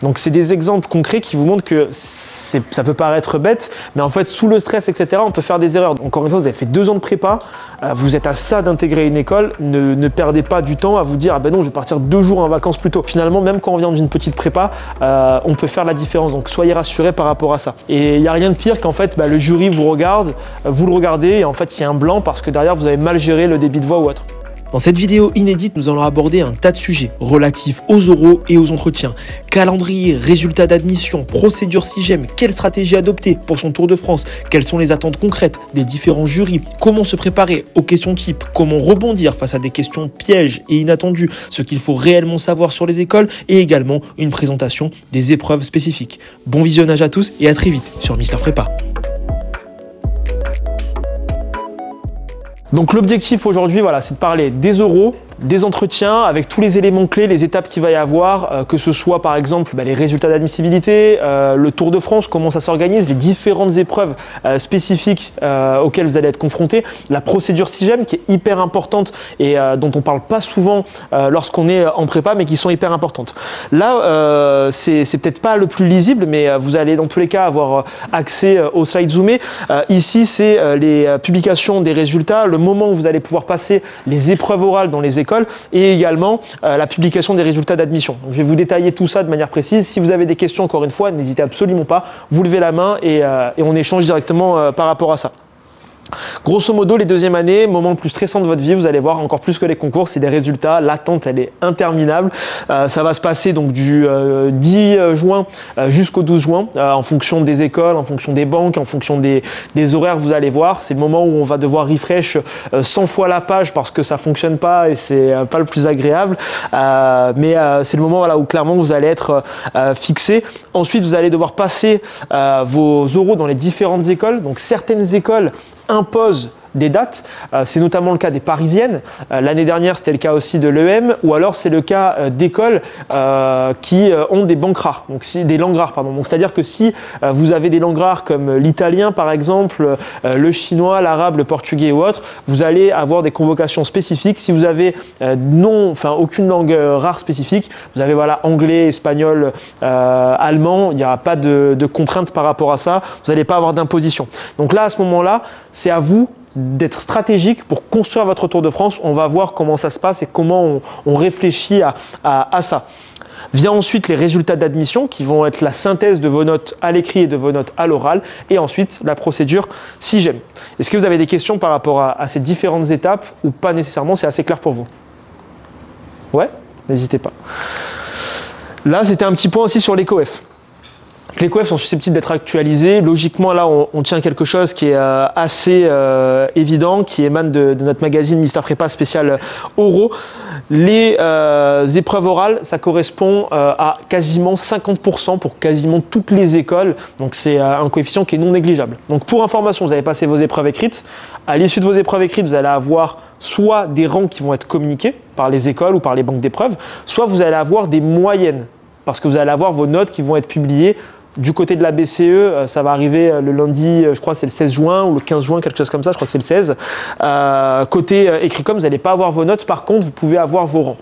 Donc c'est des exemples concrets qui vous montrent que ça peut paraître bête, mais en fait sous le stress, etc., on peut faire des erreurs. Encore une fois, vous avez fait 2 ans de prépa, vous êtes à ça d'intégrer une école, ne perdez pas du temps à vous dire « ah ben non, je vais partir 2 jours en vacances plus tôt ». Finalement, même quand on vient d'une petite prépa, on peut faire la différence, donc soyez rassurés par rapport à ça. Et il n'y a rien de pire qu'en fait le jury vous regarde, vous le regardez et en fait il y a un blanc parce que derrière vous avez mal géré le débit de voix ou autre. Dans cette vidéo inédite, nous allons aborder un tas de sujets relatifs aux oraux et aux entretiens. Calendrier, résultats d'admission, procédure SIGEM, quelle stratégie adopter pour son Tour de France, quelles sont les attentes concrètes des différents jurys, comment se préparer aux questions types, comment rebondir face à des questions pièges et inattendues, ce qu'il faut réellement savoir sur les écoles et également une présentation des épreuves spécifiques. Bon visionnage à tous et à très vite sur Mister Prépa. Donc l'objectif aujourd'hui, voilà, c'est de parler des oraux, des entretiens avec tous les éléments clés, les étapes qu'il va y avoir, que ce soit par exemple les résultats d'admissibilité, le Tour de France, comment ça s'organise, les différentes épreuves spécifiques auxquelles vous allez être confrontés, la procédure SIGEM qui est hyper importante et dont on parle pas souvent lorsqu'on est en prépa, mais qui sont hyper importantes. Là, c'est peut-être pas le plus lisible, mais vous allez dans tous les cas avoir accès aux slides zoomés. Ici, c'est les publications des résultats, le moment où vous allez pouvoir passer les épreuves orales dans les écoles et également la publication des résultats d'admission. Je vais vous détailler tout ça de manière précise. Si vous avez des questions, encore une fois, n'hésitez absolument pas, vous levez la main et on échange directement par rapport à ça. Grosso modo, les 2e années, moment le plus stressant de votre vie, vous allez voir encore plus que les concours, c'est des résultats, l'attente elle est interminable. Ça va se passer donc du 10 juin jusqu'au 12 juin, en fonction des écoles, en fonction des banques, en fonction des horaires que vous allez voir. C'est le moment où on va devoir refresh 100 fois la page parce que ça fonctionne pas et c'est pas le plus agréable. Mais c'est le moment voilà, où clairement vous allez être fixé. Ensuite, vous allez devoir passer vos oraux dans les différentes écoles. Donc certaines écoles impose des dates, c'est notamment le cas des parisiennes, l'année dernière c'était le cas aussi de l'EM, ou alors c'est le cas d'écoles qui ont des banques rares, donc des langues rares pardon. Donc c'est-à-dire que si vous avez des langues rares comme l'italien par exemple, le chinois, l'arabe, le portugais ou autre, vous allez avoir des convocations spécifiques. Si vous avez aucune langue rare spécifique, vous avez voilà anglais, espagnol, allemand, il n'y aura pas de contraintes par rapport à ça, vous n'allez pas avoir d'imposition. Donc là à ce moment-là, c'est à vous d'être stratégique pour construire votre Tour de France. On va voir comment ça se passe et comment on réfléchit à ça. Vient ensuite les résultats d'admission qui vont être la synthèse de vos notes à l'écrit et de vos notes à l'oral et ensuite la procédure SIGEM. Est-ce que vous avez des questions par rapport à ces différentes étapes ou pas nécessairement? C'est assez clair pour vous? Ouais? N'hésitez pas. Là, c'était un petit point aussi sur les COEF. Les COEF sont susceptibles d'être actualisés. Logiquement, là, on tient quelque chose qui est assez évident, qui émane de notre magazine Mister Prépa spécial oraux. Les épreuves orales, ça correspond à quasiment 50% pour quasiment toutes les écoles. Donc, c'est un coefficient qui est non négligeable. Donc, pour information, vous allez passer vos épreuves écrites. À l'issue de vos épreuves écrites, vous allez avoir soit des rangs qui vont être communiqués par les écoles ou par les banques d'épreuves, soit vous allez avoir des moyennes parce que vous allez avoir vos notes qui vont être publiées. Du côté de la BCE, ça va arriver le lundi, je crois c'est le 16 juin ou le 15 juin, quelque chose comme ça, je crois que c'est le 16. Côté Écricom, vous n'allez pas avoir vos notes, par contre, vous pouvez avoir vos rangs.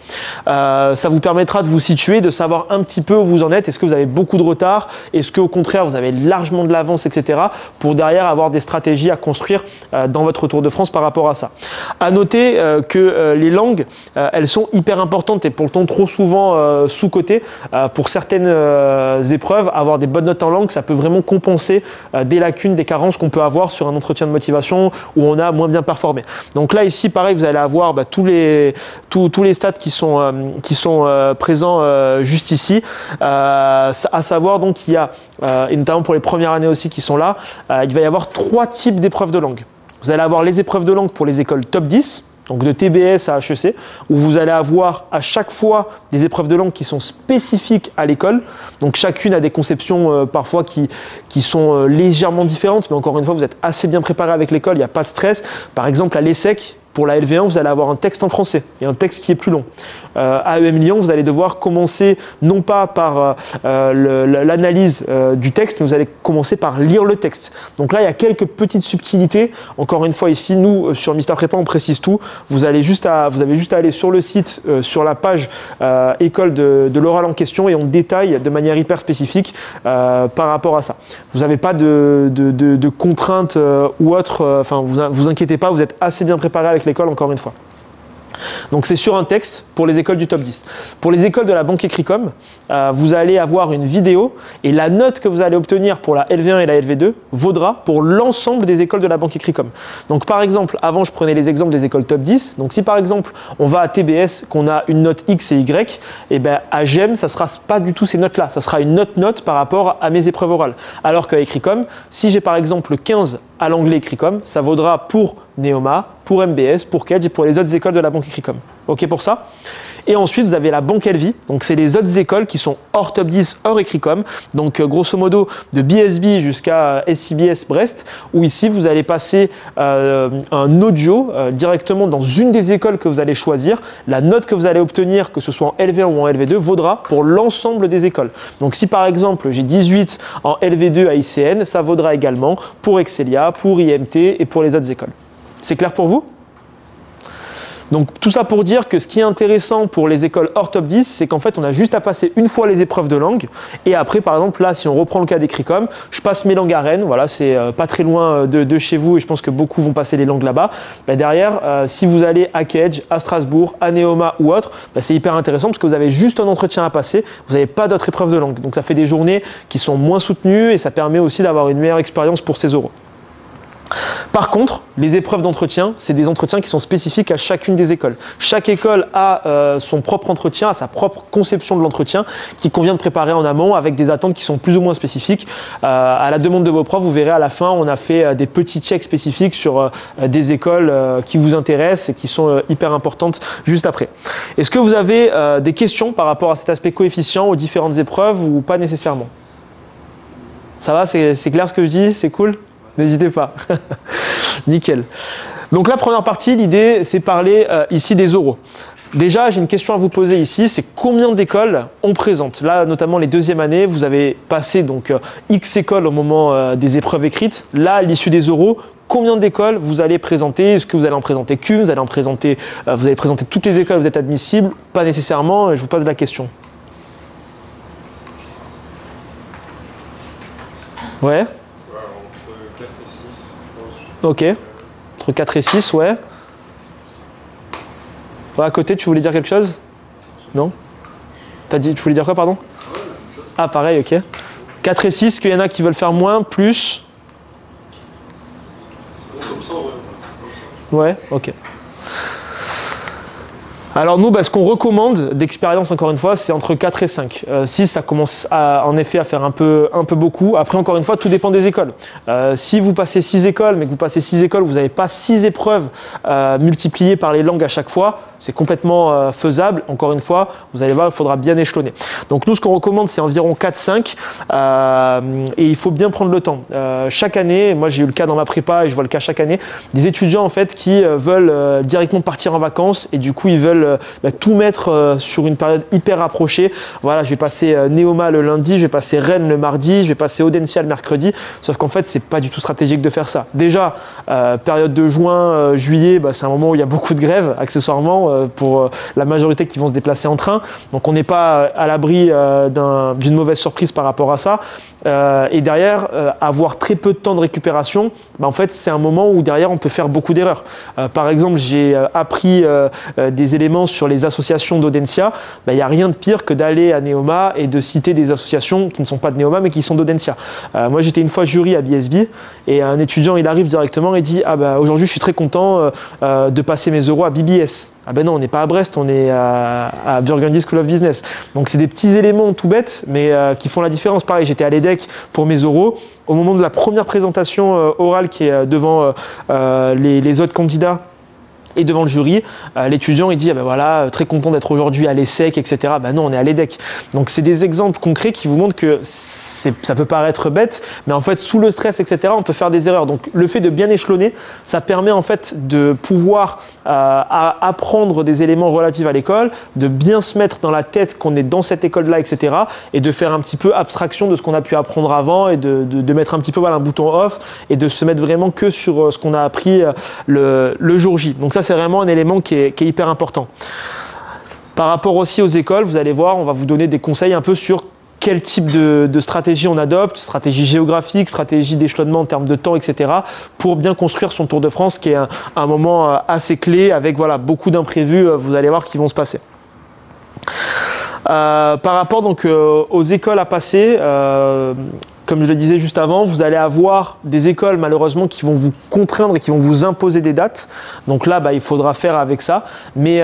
Ça vous permettra de vous situer, de savoir un petit peu où vous en êtes. Est-ce que vous avez beaucoup de retard? Est-ce qu'au contraire, vous avez largement de l'avance, etc. pour derrière avoir des stratégies à construire dans votre Tour de France par rapport à ça. À noter que les langues, elles sont hyper importantes et pourtant trop souvent sous-cotées. Pour certaines épreuves, avoir des bonnes notes en langue, ça peut vraiment compenser des lacunes, des carences qu'on peut avoir sur un entretien de motivation où on a moins bien performé. Donc là ici pareil, vous allez avoir tous les stats qui sont présents juste ici, à savoir donc il y a et notamment pour les premières années aussi qui sont là, il va y avoir 3 types d'épreuves de langue. Vous allez avoir les épreuves de langue pour les écoles top 10, donc de TBS à HEC, où vous allez avoir à chaque fois des épreuves de langue qui sont spécifiques à l'école. Donc chacune a des conceptions parfois qui sont légèrement différentes, mais encore une fois, vous êtes assez bien préparé avec l'école, il n'y a pas de stress. Par exemple, à l'ESSEC, Pour la LV1, vous allez avoir un texte en français et un texte qui est plus long. À EM Lyon, vous allez devoir commencer non pas par l'analyse du texte, mais vous allez commencer par lire le texte. Donc là, il y a quelques petites subtilités. Encore une fois, ici, nous, sur Mister Prépa, on précise tout. Vous avez juste à aller sur le site, sur la page école de l'oral en question, et on détaille de manière hyper spécifique par rapport à ça. Vous n'avez pas de contraintes ou autre. Enfin, vous inquiétez pas, vous êtes assez bien préparé avec l'école, encore une fois. Donc c'est sur un texte pour les écoles du top 10. Pour les écoles de la banque Écricom, vous allez avoir une vidéo et la note que vous allez obtenir pour la LV1 et la LV2 vaudra pour l'ensemble des écoles de la banque Écricom. Donc par exemple, avant je prenais les exemples des écoles top 10. Donc si par exemple on va à TBS, qu'on a une note X et Y, et ben à GEM, ça ne sera pas du tout ces notes-là. Ça sera une note par rapport à mes épreuves orales. Alors qu'à Écricom, si j'ai par exemple 15 à l'anglais Écricom, ça vaudra pour Neoma, pour MBS, pour Kedge et pour les autres écoles de la banque Écricom. OK pour ça? Et ensuite, vous avez la banque Elvi. Donc, c'est les autres écoles qui sont hors top 10, hors Écricom. Donc, grosso modo, de BSB jusqu'à SCBS Brest, où ici, vous allez passer un audio directement dans une des écoles que vous allez choisir. La note que vous allez obtenir, que ce soit en LV1 ou en LV2, vaudra pour l'ensemble des écoles. Donc, si par exemple, j'ai 18 en LV2 à ICN, ça vaudra également pour Excelia, pour IMT et pour les autres écoles. C'est clair pour vous? Donc tout ça pour dire que ce qui est intéressant pour les écoles hors top 10, c'est qu'en fait on a juste à passer une fois les épreuves de langue, et après par exemple là si on reprend le cas d'Écricom, je passe mes langues à Rennes, voilà, c'est pas très loin de chez vous et je pense que beaucoup vont passer les langues là-bas. Bah, derrière, si vous allez à Kedge, à Strasbourg, à Neoma ou autre, bah, c'est hyper intéressant parce que vous avez juste un entretien à passer, vous n'avez pas d'autres épreuves de langue. Donc ça fait des journées qui sont moins soutenues et ça permet aussi d'avoir une meilleure expérience pour ces oraux. Par contre, les épreuves d'entretien, c'est des entretiens qui sont spécifiques à chacune des écoles. Chaque école a son propre entretien, a sa propre conception de l'entretien qu'il convient de préparer en amont avec des attentes qui sont plus ou moins spécifiques. À la demande de vos profs, vous verrez à la fin, on a fait des petits checks spécifiques sur des écoles qui vous intéressent et qui sont hyper importantes juste après. Est-ce que vous avez des questions par rapport à cet aspect coefficient aux différentes épreuves ou pas nécessairement? Ça va, c'est clair ce que je dis? C'est cool? N'hésitez pas. Nickel. Donc la première partie, l'idée, c'est parler ici des oraux. Déjà, j'ai une question à vous poser ici, c'est combien d'écoles on présente? Là, notamment les deuxièmes années, vous avez passé donc X écoles au moment des épreuves écrites. Là, à l'issue des oraux, combien d'écoles vous allez présenter? Est-ce que vous allez en présenter qu'une? Vous allez présenter toutes les écoles, vous êtes admissible? Pas nécessairement, je vous pose la question. Ouais. Ok, entre 4 et 6, ouais. À côté, tu voulais dire quelque chose? Non? Tu voulais dire quoi, pardon? Ah, pareil, ok. 4 et 6, qu'il y en a qui veulent faire moins, plus? Ouais, ok. Alors nous, ce qu'on recommande d'expérience, encore une fois, c'est entre 4 et 5. 6, ça commence en effet à faire un peu beaucoup. Après, encore une fois, tout dépend des écoles. Si vous passez 6 écoles, mais que vous passez 6 écoles, vous n'avez pas 6 épreuves multipliées par les langues à chaque fois, c'est complètement faisable. Encore une fois, vous allez voir, il faudra bien échelonner. Donc nous, ce qu'on recommande, c'est environ 4-5 et il faut bien prendre le temps. Chaque année, moi j'ai eu le cas dans ma prépa et je vois le cas chaque année, des étudiants en fait qui veulent directement partir en vacances et du coup ils veulent tout mettre sur une période hyper rapprochée. Voilà, je vais passer Neoma le lundi, je vais passer Rennes le mardi, je vais passer Audencia le mercredi, sauf qu'en fait, c'est pas du tout stratégique de faire ça. Déjà, période de juin, juillet, c'est un moment où il y a beaucoup de grèves, accessoirement, pour la majorité qui vont se déplacer en train. Donc on n'est pas à l'abri d'une mauvaise surprise par rapport à ça. Et derrière, avoir très peu de temps de récupération, en fait, c'est un moment où derrière, on peut faire beaucoup d'erreurs. Par exemple, j'ai appris des éléments sur les associations d'Audencia. Il n'y a rien de pire que d'aller à Neoma et de citer des associations qui ne sont pas de Neoma, mais qui sont d'Audencia. Moi, j'étais une fois jury à BSB et un étudiant, il arrive directement et dit « Ah aujourd'hui, je suis très content de passer mes euros à BBS ». Ah ben non, on n'est pas à Brest, on est à Burgundy School of Business. Donc c'est des petits éléments tout bêtes, mais qui font la différence. Pareil, j'étais à l'EDEC pour mes oraux. Au moment de la première présentation orale qui est devant les autres candidats et devant le jury, l'étudiant il dit ah ben voilà, très content d'être aujourd'hui à l'ESSEC, etc. Ben non, on est à l'EDEC. Donc c'est des exemples concrets qui vous montrent que ça peut paraître bête, mais en fait, sous le stress, etc., on peut faire des erreurs. Donc, le fait de bien échelonner, ça permet en fait de pouvoir apprendre des éléments relatifs à l'école, de bien se mettre dans la tête qu'on est dans cette école-là, etc., et de faire un petit peu abstraction de ce qu'on a pu apprendre avant et de mettre un petit peu un bouton off et de se mettre vraiment que sur ce qu'on a appris le jour J. Donc ça, c'est vraiment un élément qui est hyper important. Par rapport aussi aux écoles, vous allez voir, on va vous donner des conseils un peu sur quel type de stratégie on adopte, stratégie géographique, stratégie d'échelonnement en termes de temps, etc. pour bien construire son Tour de France qui est un moment assez clé avec voilà, beaucoup d'imprévus, vous allez voir, qui vont se passer. Par rapport donc, aux écoles à passer, comme je le disais juste avant, vous allez avoir des écoles malheureusement qui vont vous contraindre et qui vont vous imposer des dates. Donc là, il faudra faire avec ça. Mais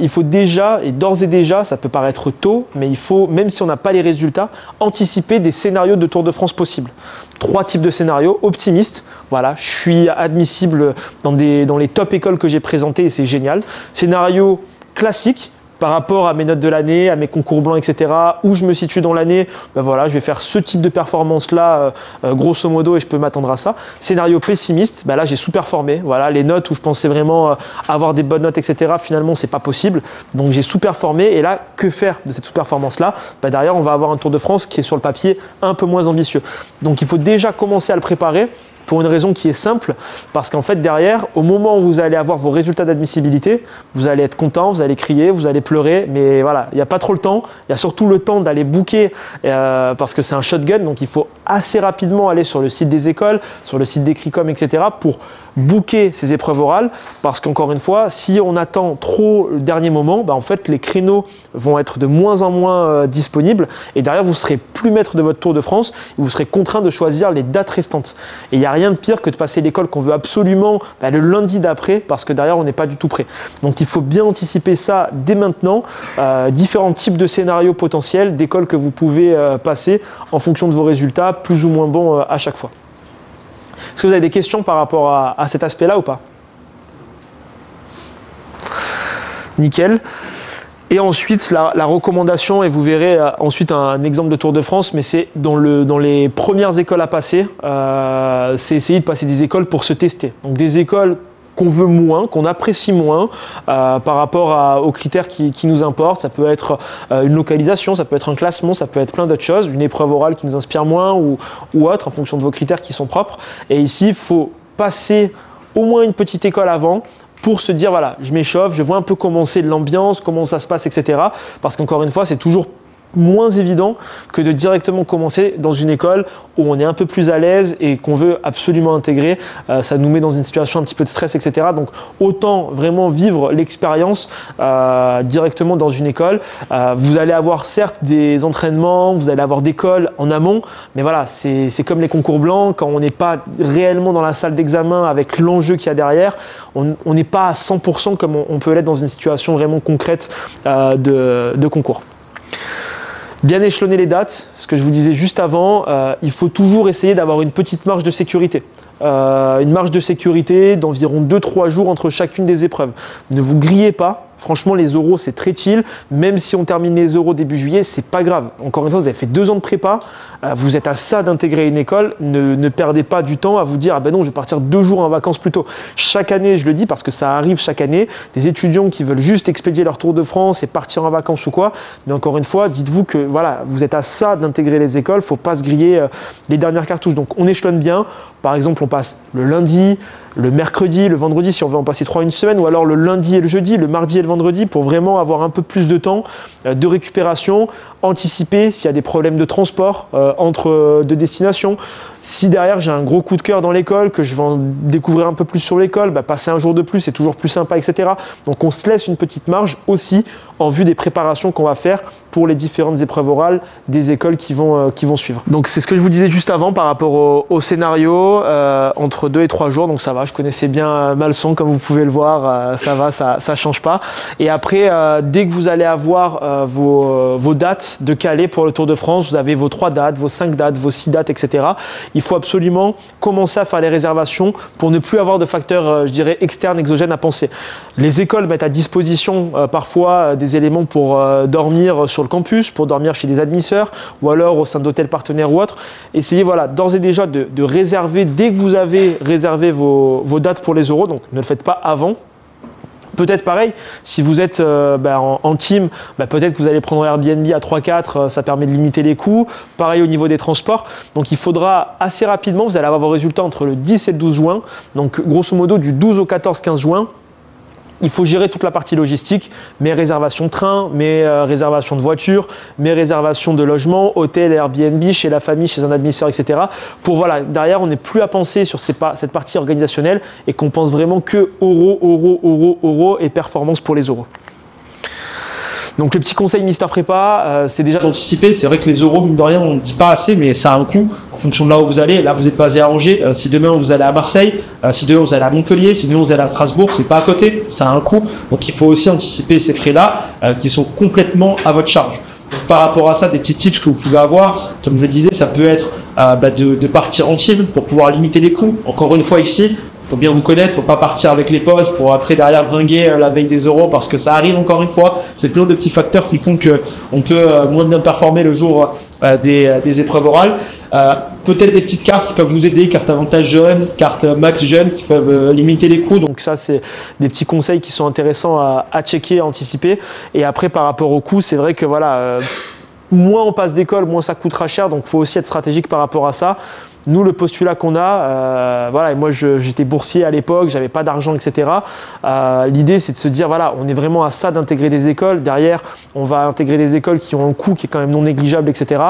il faut déjà, et d'ores et déjà, ça peut paraître tôt, mais il faut, même si on n'a pas les résultats, anticiper des scénarios de Tour de France possibles. 3 types de scénarios. Optimiste, voilà, je suis admissible dans les top écoles que j'ai présentées et c'est génial. Scénario classique, par rapport à mes notes de l'année, à mes concours blancs, etc., où je me situe dans l'année, voilà, je vais faire ce type de performance-là, grosso modo, et je peux m'attendre à ça. Scénario pessimiste, là, j'ai sous-performé. Voilà, les notes où je pensais vraiment avoir des bonnes notes, etc., finalement, c'est pas possible. Donc, j'ai sous-performé. Et là, que faire de cette sous-performance-là? Derrière, on va avoir un Tour de France qui est sur le papier un peu moins ambitieux. Donc, il faut déjà commencer à le préparer. Pour une raison qui est simple, parce qu'en fait derrière, au moment où vous allez avoir vos résultats d'admissibilité, vous allez être content, vous allez crier, vous allez pleurer, mais voilà, il n'y a pas trop le temps. Il y a surtout le temps d'aller booker, parce que c'est un shotgun, donc il faut assez rapidement aller sur le site des écoles, sur le site d'Ecricom, etc. pour booker ces épreuves orales, parce qu'encore une fois, si on attend trop le dernier moment, en fait les créneaux vont être de moins en moins disponibles, et derrière vous ne serez plus maître de votre Tour de France, et vous serez contraint de choisir les dates restantes. Et il n'y a rien de pire que de passer l'école qu'on veut absolument le lundi d'après, parce que derrière on n'est pas du tout prêt. Donc il faut bien anticiper ça dès maintenant, différents types de scénarios potentiels d'écoles que vous pouvez passer en fonction de vos résultats, plus ou moins bons à chaque fois. Est-ce que vous avez des questions par rapport à cet aspect-là ou pas? Nickel. Et ensuite, la recommandation, et vous verrez ensuite un exemple de Tour de France, mais c'est dans les premières écoles à passer, c'est essayer de passer des écoles pour se tester. Donc des écoles qu'on veut moins, qu'on apprécie moins par rapport aux critères qui nous importent. Ça peut être une localisation, ça peut être un classement, ça peut être plein d'autres choses, une épreuve orale qui nous inspire moins ou autre en fonction de vos critères qui sont propres. Et ici, il faut passer au moins une petite école avant pour se dire voilà, je m'échauffe, je vois un peu comment c'est l'ambiance, comment ça se passe, etc. Parce qu'encore une fois, c'est toujours moins évident que de directement commencer dans une école où on est un peu plus à l'aise et qu'on veut absolument intégrer. Ça nous met dans une situation un petit peu de stress, etc. Donc autant vraiment vivre l'expérience directement dans une école. Vous allez avoir certes des entraînements, vous allez avoir des cols en amont, mais voilà, c'est comme les concours blancs, quand on n'est pas réellement dans la salle d'examen avec l'enjeu qu'il y a derrière, on n'est pas à 100% comme on peut l'être dans une situation vraiment concrète de concours. Bien échelonner les dates, ce que je vous disais juste avant, il faut toujours essayer d'avoir une petite marge de sécurité. Une marge de sécurité d'environ 2-3 jours entre chacune des épreuves. Ne vous grillez pas. Franchement, les euros, c'est très chill. Même si on termine les euros début juillet, c'est pas grave. Encore une fois, vous avez fait 2 ans de prépa. Vous êtes à ça d'intégrer une école. Ne perdez pas du temps à vous dire « Ah ben non, je vais partir 2 jours en vacances plus tôt ». Chaque année, je le dis parce que ça arrive chaque année, des étudiants qui veulent juste expédier leur Tour de France et partir en vacances ou quoi. Mais encore une fois, dites-vous que voilà, vous êtes à ça d'intégrer les écoles. Il ne faut pas se griller les dernières cartouches. Donc, on échelonne bien. Par exemple, on passe le lundi, le mercredi, le vendredi si on veut en passer 3 une semaine, ou alors le lundi et le jeudi, le mardi et le vendredi pour vraiment avoir un peu plus de temps de récupération, anticiper s'il y a des problèmes de transport entre 2 destinations. Si derrière j'ai un gros coup de cœur dans l'école, que je vais en découvrir un peu plus sur l'école, passer un jour de plus c'est toujours plus sympa, etc. Donc on se laisse une petite marge aussi en vue des préparations qu'on va faire pour les différentes épreuves orales des écoles qui vont suivre. Donc c'est ce que je vous disais juste avant par rapport au scénario, entre 2 et 3 jours, donc ça va, je connaissais bien ma leçon comme vous pouvez le voir, ça va, ça change pas. Et après, dès que vous allez avoir vos dates dates de Calais pour le Tour de France. Vous avez vos 3 dates, vos 5 dates, vos 6 dates, etc. Il faut absolument commencer à faire les réservations pour ne plus avoir de facteurs, je dirais, externes, exogènes à penser. Les écoles mettent à disposition parfois des éléments pour dormir sur le campus, pour dormir chez des admisseurs ou alors au sein d'hôtels partenaires ou autres. Essayez d'ores et déjà de réserver dès que vous avez réservé vos dates pour les euros. Donc ne le faites pas avant. Peut-être pareil, si vous êtes en team, peut-être que vous allez prendre Airbnb à 3-4, ça permet de limiter les coûts. Pareil au niveau des transports. Donc il faudra assez rapidement, vous allez avoir vos résultats entre le 10 et le 12 juin. Donc grosso modo du 12 au 14-15 juin. Il faut gérer toute la partie logistique, mes réservations de train, mes réservations de voiture, mes réservations de logement, hôtel, Airbnb, chez la famille, chez un admisseur, etc. Pour derrière, on n'est plus à penser sur cette partie organisationnelle et qu'on pense vraiment que euros et performance pour les euros. Donc le petit conseil Mister Prépa, c'est déjà d'anticiper. C'est vrai que les euros, mine de rien, on ne dit pas assez, mais ça a un coût en fonction de là où vous allez. Là, vous êtes basé à Angers. Si demain vous allez à Marseille, si demain vous allez à Montpellier, si demain vous allez à Strasbourg, c'est pas à côté, ça a un coût. Donc il faut aussi anticiper ces frais-là qui sont complètement à votre charge. Donc, par rapport à ça, des petits tips que vous pouvez avoir, comme je le disais, ça peut être de partir en team pour pouvoir limiter les coûts. Encore une fois ici, il faut bien vous connaître, il ne faut pas partir avec les potes pour après derrière bringuer la veille des euros parce que ça arrive encore une fois. C'est plein de petits facteurs qui font qu'on peut moins bien performer le jour des épreuves orales. Peut-être des petites cartes qui peuvent vous aider, cartes avantage jeune, cartes max jeune qui peuvent limiter les coûts. Donc ça, c'est des petits conseils qui sont intéressants à checker, à anticiper. Et après, par rapport aux coûts, c'est vrai que moins on passe d'école, moins ça coûtera cher. Donc il faut aussi être stratégique par rapport à ça. Nous, le postulat qu'on a, et moi j'étais boursier à l'époque, j'avais pas d'argent, etc. L'idée, c'est de se dire, on est vraiment à ça d'intégrer des écoles. Derrière, on va intégrer des écoles qui ont un coût qui est quand même non négligeable, etc.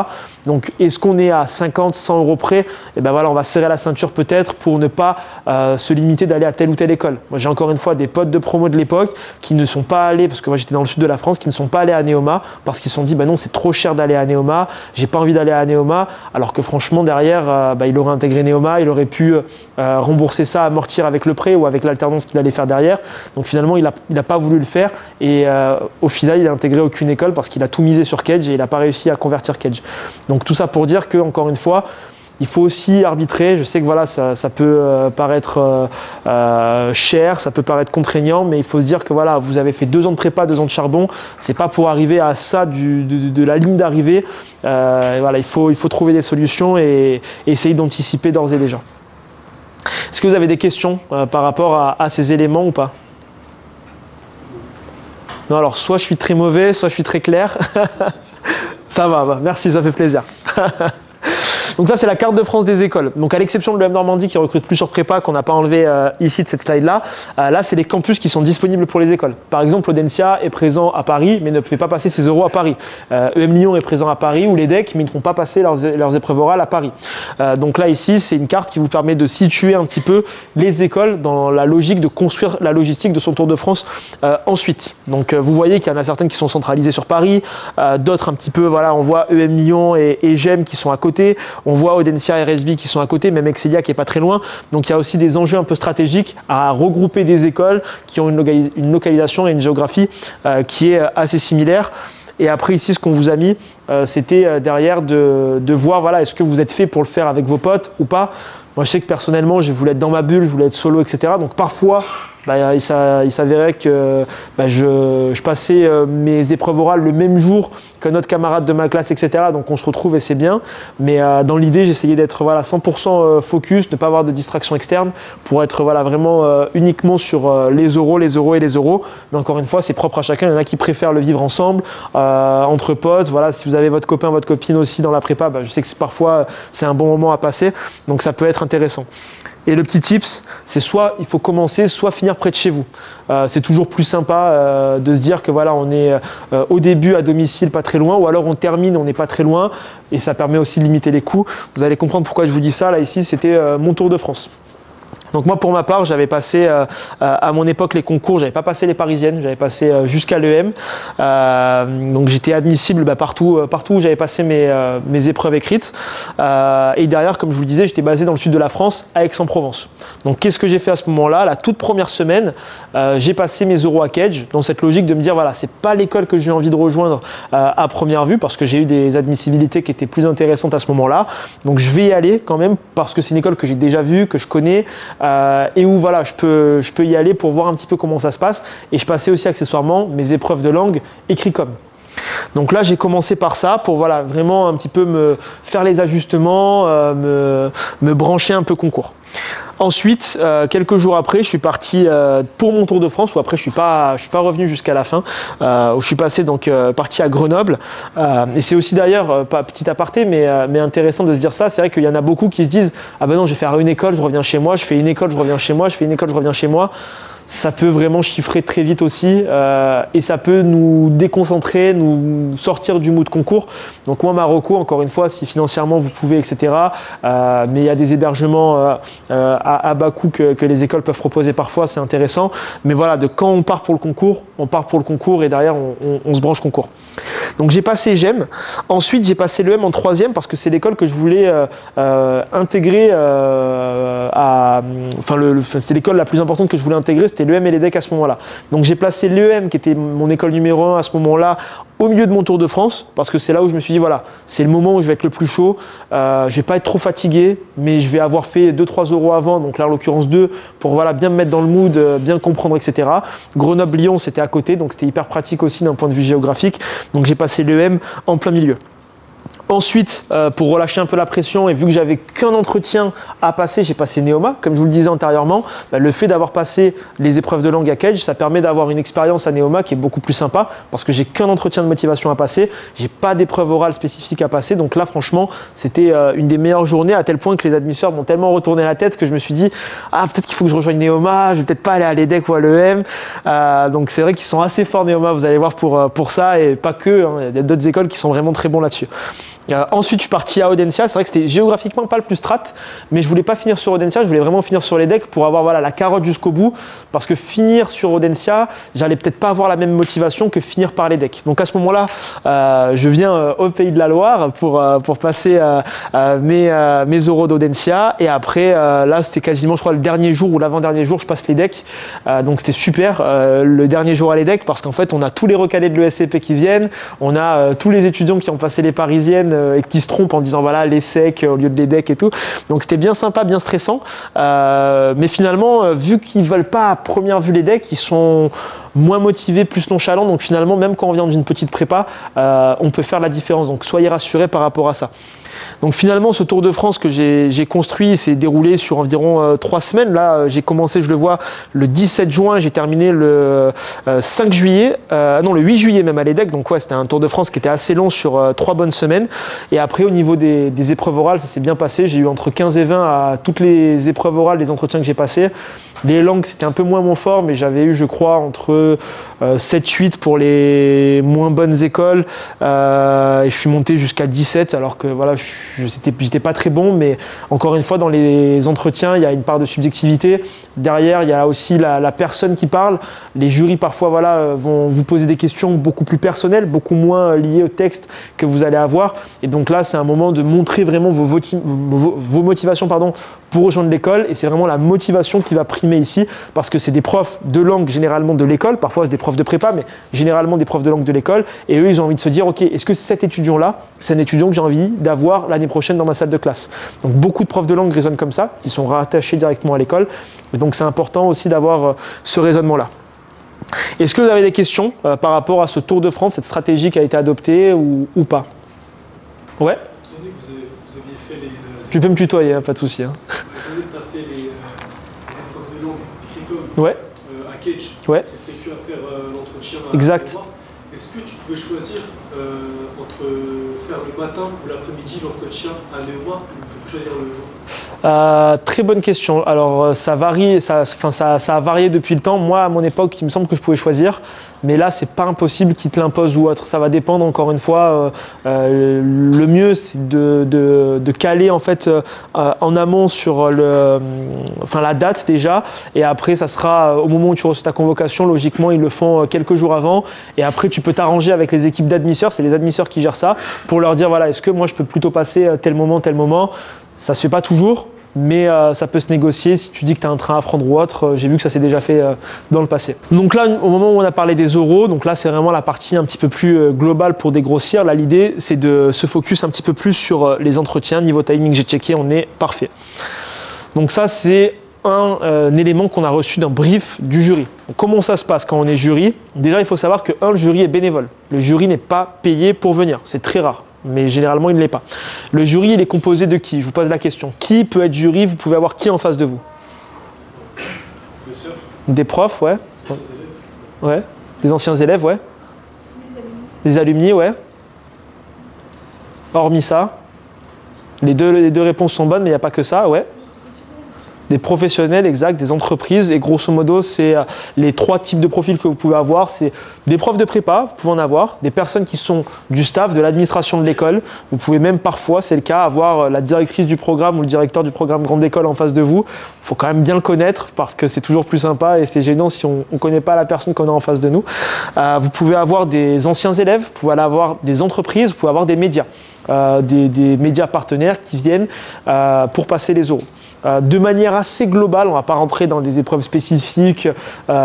Donc, est-ce qu'on est à 50, 100 euros près? On va serrer la ceinture peut-être pour ne pas se limiter d'aller à telle ou telle école. Moi, j'ai encore une fois des potes de promo de l'époque qui ne sont pas allés, parce que moi j'étais dans le sud de la France, qui ne sont pas allés à Neoma parce qu'ils se sont dit, non, c'est trop cher d'aller à Neoma, j'ai pas envie d'aller à Neoma, alors que franchement, derrière, il aurait intégré Neoma, il aurait pu rembourser ça, amortir avec le prêt ou avec l'alternance qu'il allait faire derrière. Donc finalement, il n'a pas voulu le faire et au final, il n'a intégré aucune école parce qu'il a tout misé sur Kedge et il n'a pas réussi à convertir Kedge. Donc tout ça pour dire que, encore une fois, il faut aussi arbitrer. Je sais que ça peut paraître cher, ça peut paraître contraignant, mais il faut se dire que vous avez fait 2 ans de prépa, 2 ans de charbon. C'est pas pour arriver à ça de la ligne d'arrivée. Il faut trouver des solutions et essayer d'anticiper d'ores et déjà. Est-ce que vous avez des questions par rapport à ces éléments ou pas? Non, alors soit je suis très mauvais, soit je suis très clair. Ça va, merci, ça fait plaisir. Donc ça, c'est la carte de France des écoles. Donc à l'exception de l'EM Normandie qui recrute plus sur prépa, qu'on n'a pas enlevé ici de cette slide-là, là, c'est les campus qui sont disponibles pour les écoles. Par exemple, Audencia est présent à Paris, mais ne fait pas passer ses euros à Paris. EM Lyon est présent à Paris, ou l'EDEC, mais ils ne font pas passer leurs épreuves orales à Paris. Donc là, ici, c'est une carte qui vous permet de situer un petit peu les écoles dans la logique de construire la logistique de son Tour de France ensuite. Donc vous voyez qu'il y en a certaines qui sont centralisées sur Paris, d'autres un petit peu, on voit EM Lyon et GEM qui sont à côté. On voit Audencia et RSB qui sont à côté, même Excelia qui n'est pas très loin. Donc il y a aussi des enjeux un peu stratégiques à regrouper des écoles qui ont une localisation et une géographie qui est assez similaire. Et après ici, ce qu'on vous a mis, c'était derrière de voir est-ce que vous êtes fait pour le faire avec vos potes ou pas. Moi, je sais que personnellement, je voulais être dans ma bulle, je voulais être solo, etc. Donc parfois, il s'avérait que je passais mes épreuves orales le même jour que notre camarade de ma classe, etc. Donc on se retrouve et c'est bien. Mais dans l'idée, j'essayais d'être 100% focus, ne pas avoir de distraction externe pour être vraiment uniquement sur les euros. Mais encore une fois, c'est propre à chacun. Il y en a qui préfèrent le vivre ensemble, entre potes. Si vous avez votre copain, votre copine aussi dans la prépa, je sais que parfois c'est un bon moment à passer. Donc ça peut être intéressant. Et le petit tips, c'est soit il faut commencer, soit finir près de chez vous. C'est toujours plus sympa de se dire que on est au début à domicile, pas très loin, ou alors on termine, on n'est pas très loin, et ça permet aussi de limiter les coûts. Vous allez comprendre pourquoi je vous dis ça. Là, ici, c'était mon Tour de France. Donc moi pour ma part j'avais passé à mon époque les concours, j'avais pas passé les parisiennes, j'avais passé jusqu'à l'EM, donc j'étais admissible partout où j'avais passé mes épreuves écrites, et derrière comme je vous le disais j'étais basé dans le sud de la France à Aix-en-Provence. Donc qu'est-ce que j'ai fait à ce moment-là? La toute première semaine j'ai passé mes euros à Cage dans cette logique de me dire voilà c'est pas l'école que j'ai envie de rejoindre à première vue parce que j'ai eu des admissibilités qui étaient plus intéressantes à ce moment-là, donc je vais y aller quand même parce que c'est une école que j'ai déjà vue, que je connais, et où voilà, je peux y aller pour voir un petit peu comment ça se passe. Et je passais aussi accessoirement mes épreuves de langue écrit comme. Donc là, j'ai commencé par ça pour voilà, vraiment un petit peu me faire les ajustements, me brancher un peu concours. Ensuite, quelques jours après, je suis parti pour mon Tour de France, où après je suis pas revenu jusqu'à la fin, où je suis passé donc parti à Grenoble. Et c'est aussi d'ailleurs, pas petit aparté, mais intéressant de se dire ça. C'est vrai qu'il y en a beaucoup qui se disent ah ben non, je vais faire une école, je reviens chez moi, je fais une école, je reviens chez moi, je fais une école, je reviens chez moi. Ça peut vraiment chiffrer très vite aussi et ça peut nous déconcentrer, nous sortir du mood concours. Donc moi, Marocco, encore une fois, si financièrement vous pouvez, etc. Mais il y a des hébergements à bas coût que les écoles peuvent proposer parfois, c'est intéressant. Mais voilà, quand on part pour le concours, on part pour le concours et derrière, on se branche concours. Donc j'ai passé GEM. Ensuite, j'ai passé l'EM en 3e parce que c'est l'école que je voulais intégrer c'est l'école la plus importante que je voulais intégrer. C'était l'EM et l'EDEC à ce moment-là. Donc j'ai placé l'EM, qui était mon école numéro 1 à ce moment-là, au milieu de mon Tour de France, parce que c'est là où je me suis dit, voilà, c'est le moment où je vais être le plus chaud, je vais pas être trop fatigué, mais je vais avoir fait 2-3 euros avant, donc là en l'occurrence 2, pour voilà, bien me mettre dans le mood, bien comprendre, etc. Grenoble-Lyon, c'était à côté, donc c'était hyper pratique aussi d'un point de vue géographique, donc j'ai passé l'EM en plein milieu. Ensuite, pour relâcher un peu la pression et vu que j'avais qu'un entretien à passer, j'ai passé Neoma. Comme je vous le disais antérieurement, le fait d'avoir passé les épreuves de langue à Cage, ça permet d'avoir une expérience à Neoma qui est beaucoup plus sympa parce que j'ai qu'un entretien de motivation à passer, j'ai pas d'épreuve orale spécifique à passer. Donc là, franchement, c'était une des meilleures journées à tel point que les admisseurs m'ont tellement retourné la tête que je me suis dit ah peut-être qu'il faut que je rejoigne Neoma, je vais peut-être pas aller à l'EDEC ou à l'EM. Donc c'est vrai qu'ils sont assez forts Neoma, vous allez voir pour ça et pas que. Il y a d'autres écoles qui sont vraiment très bons là-dessus. Ensuite, je suis parti à Audencia. C'est vrai que c'était géographiquement pas le plus strat, mais je voulais pas finir sur Audencia, je voulais vraiment finir sur l'EDEC pour avoir voilà, la carotte jusqu'au bout. Parce que finir sur Audencia, j'allais peut-être pas avoir la même motivation que finir par l'EDEC. Donc à ce moment-là, je viens au Pays de la Loire pour passer mes euros d'Audencia. Et après, là, c'était quasiment, je crois, le dernier jour ou l'avant-dernier jour, je passe l'EDEC. Donc c'était super le dernier jour à l'EDEC parce qu'en fait, on a tous les recalés de l'ESCP qui viennent, on a tous les étudiants qui ont passé les parisiennes et qui se trompent en disant voilà les secs au lieu de l'EDEC et tout. Donc c'était bien sympa, bien stressant. Mais finalement, vu qu'ils veulent pas à première vue l'EDEC, ils sont moins motivés, plus nonchalants. Donc finalement, même quand on vient d'une petite prépa, on peut faire la différence. Donc soyez rassurés par rapport à ça. Donc finalement, ce Tour de France que j'ai construit s'est déroulé sur environ 3 semaines. Là, j'ai commencé, je le vois, le 17 juin, j'ai terminé le 5 juillet, non le 8 juillet même à l'EDEC. Donc ouais, c'était un Tour de France qui était assez long sur 3 bonnes semaines. Et après, au niveau des épreuves orales, ça s'est bien passé. J'ai eu entre 15 et 20 à toutes les épreuves orales, les entretiens que j'ai passés. Les langues, c'était un peu moins mon fort, mais j'avais eu, je crois, entre 7-8 pour les moins bonnes écoles. Et je suis monté jusqu'à 17, alors que voilà, j'étais pas très bon. Mais encore une fois, dans les entretiens, il y a une part de subjectivité. Derrière, il y a aussi la personne qui parle. Les jurys, parfois, voilà, vont vous poser des questions beaucoup plus personnelles, beaucoup moins liées au texte que vous allez avoir. Et donc là, c'est un moment de montrer vraiment vos motivations pour rejoindre l'école. Et c'est vraiment la motivation qui va primer ici, parce que c'est des profs de langue généralement de l'école, parfois c'est des profs de prépa, mais généralement des profs de langue de l'école, et eux ils ont envie de se dire ok, est-ce que cet étudiant-là, c'est un étudiant que j'ai envie d'avoir l'année prochaine dans ma salle de classe. Donc beaucoup de profs de langue raisonnent comme ça, qui sont rattachés directement à l'école, et donc c'est important aussi d'avoir ce raisonnement-là. Est-ce que vous avez des questions par rapport à ce Tour de France, cette stratégie qui a été adoptée ou pas? Ouais. Vous aviez fait les... Tu peux me tutoyer, hein, pas de souci. Hein. Tu as fait les épreuves de langue écrites ouais. À Cage. Ouais. Est-ce que tu vas faire l'entretien exact. est-ce que tu pouvais choisir entre faire le matin ou l'après-midi l'entretien à Neoma, ou tu peux choisir le jour? Très bonne question. Alors ça varie, ça a varié depuis le temps. Moi, à mon époque, il me semble que je pouvais choisir, mais là, c'est pas impossible qu'ils te l'imposent ou autre. Ça va dépendre. Encore une fois, le mieux, c'est de caler en fait en amont sur la date déjà, et après, ça sera au moment où tu reçois ta convocation. Logiquement, ils le font quelques jours avant, et après, tu peux t'arranger avec les équipes d'admisseurs. C'est les admisseurs qui gèrent ça pour leur dire voilà, est-ce que moi, je peux plutôt passer tel moment, tel moment. Ça se fait pas toujours, mais ça peut se négocier si tu dis que tu as un train à prendre ou autre. J'ai vu que ça s'est déjà fait dans le passé. Donc là, au moment où on a parlé des euros, donc là c'est vraiment la partie un petit peu plus globale pour dégrossir. Là, l'idée c'est de se focus un petit peu plus sur les entretiens. Niveau timing, j'ai checké, on est parfait. Donc ça c'est un élément qu'on a reçu d'un brief du jury. Donc, comment ça se passe quand on est jury? Déjà, il faut savoir que le jury est bénévole. Le jury n'est pas payé pour venir. C'est très rare. Mais généralement, il ne l'est pas. Le jury, il est composé de qui? Je vous pose la question. Qui peut être jury? Vous pouvez avoir qui en face de vous? Professeur. Des profs, ouais. Des élèves. Ouais. Des anciens élèves, ouais. Des alumni, ouais. Hormis ça, les deux réponses sont bonnes, mais il n'y a pas que ça, ouais. Des professionnels, exact, des entreprises. Et grosso modo, c'est les trois types de profils que vous pouvez avoir. C'est des profs de prépa, vous pouvez en avoir. Des personnes qui sont du staff, de l'administration de l'école. Vous pouvez même parfois, c'est le cas, avoir la directrice du programme ou le directeur du programme grande école en face de vous. Il faut quand même bien le connaître parce que c'est toujours plus sympa et c'est gênant si on ne connaît pas la personne qu'on a en face de nous. Vous pouvez avoir des anciens élèves, vous pouvez avoir des entreprises, vous pouvez avoir des médias. Des médias partenaires qui viennent pour passer les euros. De manière assez globale, on ne va pas rentrer dans des épreuves spécifiques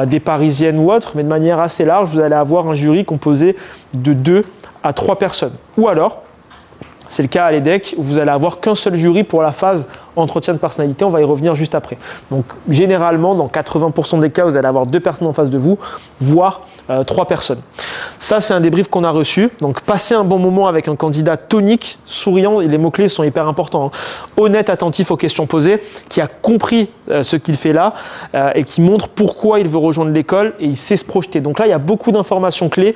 des parisiennes ou autres, mais de manière assez large, vous allez avoir un jury composé de 2 à 3 personnes. Ou alors, c'est le cas à l'EDEC, où vous allez avoir qu'un seul jury pour la phase entretien de personnalité, on va y revenir juste après. Donc généralement, dans 80% des cas, vous allez avoir 2 personnes en face de vous, voire 3 personnes. Ça, c'est un débrief qu'on a reçu. Donc passez un bon moment avec un candidat tonique, souriant, et les mots-clés sont hyper importants. Honnête, attentif aux questions posées, qui a compris ce qu'il fait là et qui montre pourquoi il veut rejoindre l'école et il sait se projeter. Donc là, il y a beaucoup d'informations clés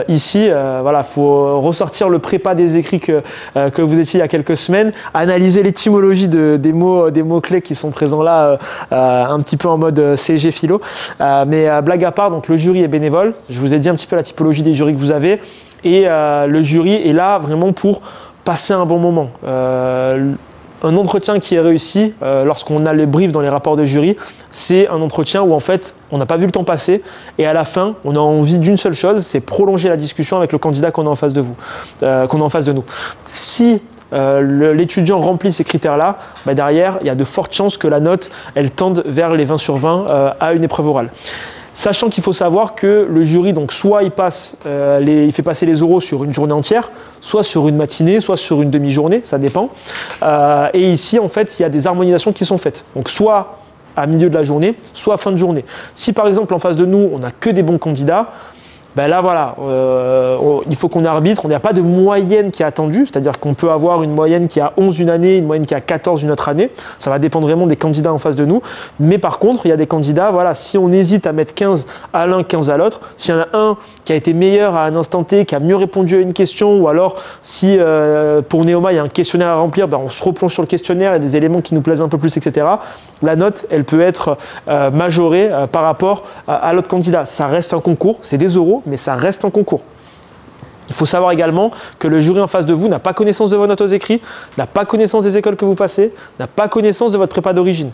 ici. Voilà, faut ressortir le prépa des écrits que vous étiez il y a quelques semaines, analyser l'étymologie des mots-clés qui sont présents là, un petit peu en mode CG philo. Mais blague à part, donc le jury est bénévole. Je vous ai dit un petit peu la typologie des jurys que vous avez. Et le jury est là vraiment pour passer un bon moment. Un entretien qui est réussi, lorsqu'on a le brief dans les rapports de jury, c'est un entretien où en fait, on n'a pas vu le temps passer et à la fin, on a envie d'une seule chose, c'est prolonger la discussion avec le candidat qu'on a en face de vous, qu'on a en face de nous. Si l'étudiant remplit ces critères-là, bah derrière, il y a de fortes chances que la note, elle tende vers les 20 sur 20 à une épreuve orale. Sachant qu'il faut savoir que le jury, donc soit il fait passer les oraux sur une journée entière, soit sur une matinée, soit sur une demi-journée, ça dépend. Et ici, en fait, il y a des harmonisations qui sont faites. Donc soit à milieu de la journée, soit à fin de journée. Si par exemple en face de nous, on n'a que des bons candidats, ben là voilà, il faut qu'on arbitre, il n'y a pas de moyenne qui est attendue, c'est-à-dire qu'on peut avoir une moyenne qui a 11 une année, une moyenne qui a 14 une autre année, ça va dépendre vraiment des candidats en face de nous, mais par contre il y a des candidats, voilà, si on hésite à mettre 15 à l'un, 15 à l'autre, s'il y en a un qui a été meilleur à un instant T, qui a mieux répondu à une question, ou alors si pour Neoma il y a un questionnaire à remplir, ben on se replonge sur le questionnaire, il y a des éléments qui nous plaisent un peu plus, etc. La note, elle peut être majorée par rapport à l'autre candidat. Ça reste un concours, c'est des euros, mais ça reste en concours. Il faut savoir également que le jury en face de vous n'a pas connaissance de vos notes aux écrits, n'a pas connaissance des écoles que vous passez, n'a pas connaissance de votre prépa d'origine.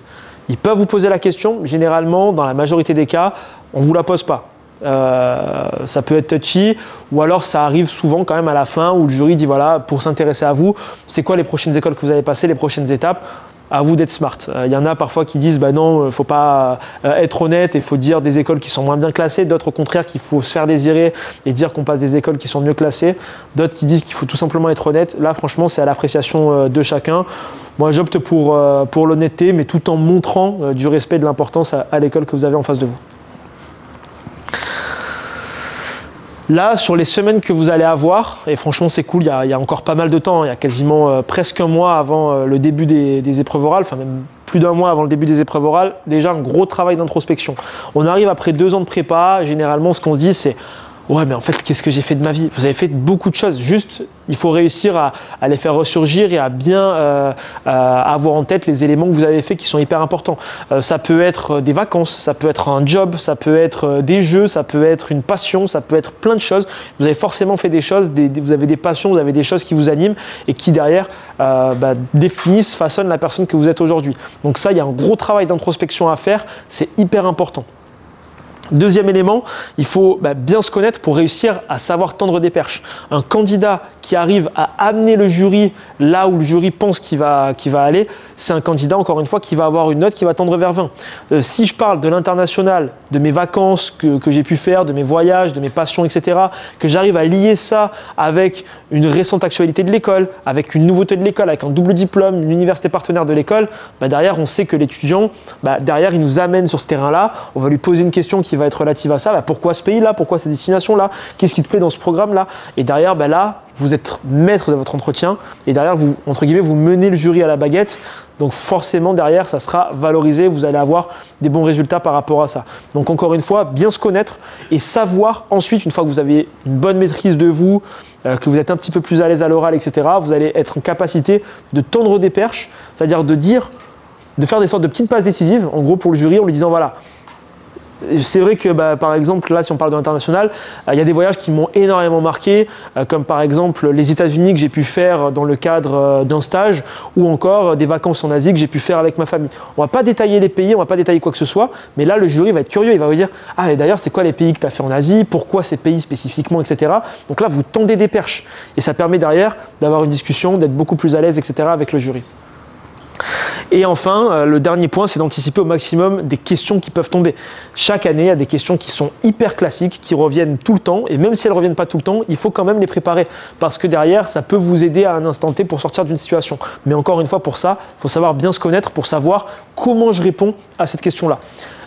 Ils peuvent vous poser la question, généralement, dans la majorité des cas, on ne vous la pose pas. Ça peut être touchy, ou alors ça arrive souvent quand même à la fin où le jury dit voilà, pour s'intéresser à vous, c'est quoi les prochaines écoles que vous allez passer, les prochaines étapes? À vous d'être smart. Il y en a parfois qui disent bah non, il ne faut pas être honnête et il faut dire des écoles qui sont moins bien classées, d'autres au contraire qu'il faut se faire désirer et dire qu'on passe des écoles qui sont mieux classées, d'autres qui disent qu'il faut tout simplement être honnête. Là franchement c'est à l'appréciation de chacun. Moi j'opte pour l'honnêteté, mais tout en montrant du respect et de l'importance à l'école que vous avez en face de vous. Là, sur les semaines que vous allez avoir, et franchement c'est cool, il y a encore pas mal de temps, il y a quasiment presque un mois avant le début des épreuves orales, enfin même plus d'un mois avant le début des épreuves orales, déjà un gros travail d'introspection. On arrive après 2 ans de prépa, généralement ce qu'on se dit c'est Ouais, mais en fait, qu'est-ce que j'ai fait de ma vie? Vous avez fait beaucoup de choses. Juste, il faut réussir à les faire ressurgir et à bien avoir en tête les éléments que vous avez fait qui sont hyper importants. Ça peut être des vacances, ça peut être un job, ça peut être des jeux, ça peut être une passion, ça peut être plein de choses. Vous avez forcément fait des choses, vous avez des passions, vous avez des choses qui vous animent et qui derrière définissent, façonnent la personne que vous êtes aujourd'hui. Donc ça, il y a un gros travail d'introspection à faire. C'est hyper important. Deuxième élément, il faut bien se connaître pour réussir à savoir tendre des perches. Un candidat qui arrive à amener le jury là où le jury pense qu'il va aller, c'est un candidat, encore une fois, qui va avoir une note qui va tendre vers 20. Si je parle de l'international, de mes vacances que j'ai pu faire, de mes voyages, de mes passions, etc., que j'arrive à lier ça avec une récente actualité de l'école, avec une nouveauté de l'école, avec un double diplôme, une université partenaire de l'école, derrière, on sait que l'étudiant, derrière, il nous amène sur ce terrain-là. On va lui poser une question qui va être relative à ça. Pourquoi ce pays-là? Pourquoi cette destination-là? Qu'est-ce qui te plaît dans ce programme-là? Et derrière, là, vous êtes maître de votre entretien et derrière, vous, entre guillemets, vous menez le jury à la baguette. Donc forcément, derrière, ça sera valorisé. Vous allez avoir des bons résultats par rapport à ça. Donc encore une fois, bien se connaître et savoir ensuite, une fois que vous avez une bonne maîtrise de vous, que vous êtes un petit peu plus à l'aise à l'oral, etc., vous allez être en capacité de tendre des perches, c'est-à-dire de faire des sortes de petites passes décisives, en gros pour le jury, en lui disant voilà. C'est vrai que par exemple, là si on parle de l'international, il y a des voyages qui m'ont énormément marqué, comme par exemple les États-Unis que j'ai pu faire dans le cadre d'un stage ou encore des vacances en Asie que j'ai pu faire avec ma famille. On ne va pas détailler les pays, on ne va pas détailler quoi que ce soit, mais là le jury va être curieux, il va vous dire « Ah et d'ailleurs c'est quoi les pays que tu as fait en Asie, pourquoi ces pays spécifiquement, etc. » Donc là vous tendez des perches et ça permet derrière d'avoir une discussion, d'être beaucoup plus à l'aise, etc. avec le jury. Et enfin, le dernier point, c'est d'anticiper au maximum des questions qui peuvent tomber. Chaque année, il y a des questions qui sont hyper classiques, qui reviennent tout le temps. Et même si elles ne reviennent pas tout le temps, il faut quand même les préparer. Parce que derrière, ça peut vous aider à un instant T pour sortir d'une situation. Mais encore une fois, pour ça, il faut savoir bien se connaître pour savoir comment je réponds à cette question-là.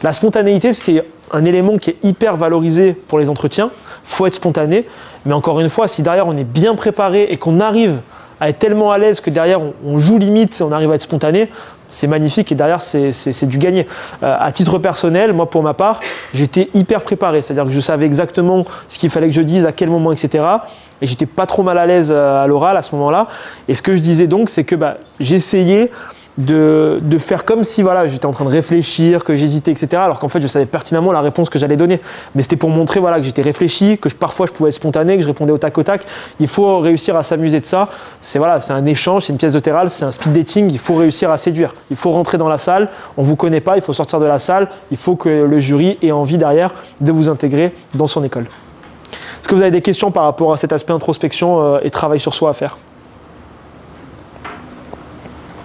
La spontanéité, c'est un élément qui est hyper valorisé pour les entretiens. Il faut être spontané. Mais encore une fois, si derrière, on est bien préparé et qu'on arrive à être tellement à l'aise que derrière on joue limite, on arrive à être spontané, c'est magnifique et derrière c'est du gagné. À titre personnel, moi pour ma part, j'étais hyper préparé, c'est-à-dire que je savais exactement ce qu'il fallait que je dise, à quel moment, etc. Et j'étais pas trop mal à l'aise à l'oral à ce moment-là. Et ce que je disais donc, c'est que j'essayais de faire comme si voilà, j'étais en train de réfléchir, que j'hésitais, etc. Alors qu'en fait, je savais pertinemment la réponse que j'allais donner. Mais c'était pour montrer voilà, que j'étais réfléchi, que parfois je pouvais être spontané, que je répondais au tac au tac. Il faut réussir à s'amuser de ça. C'est un échange, c'est une pièce de théâtre, c'est un speed dating. Il faut réussir à séduire. Il faut rentrer dans la salle. On ne vous connaît pas, il faut sortir de la salle. Il faut que le jury ait envie derrière de vous intégrer dans son école. Est-ce que vous avez des questions par rapport à cet aspect introspection et travail sur soi à faire?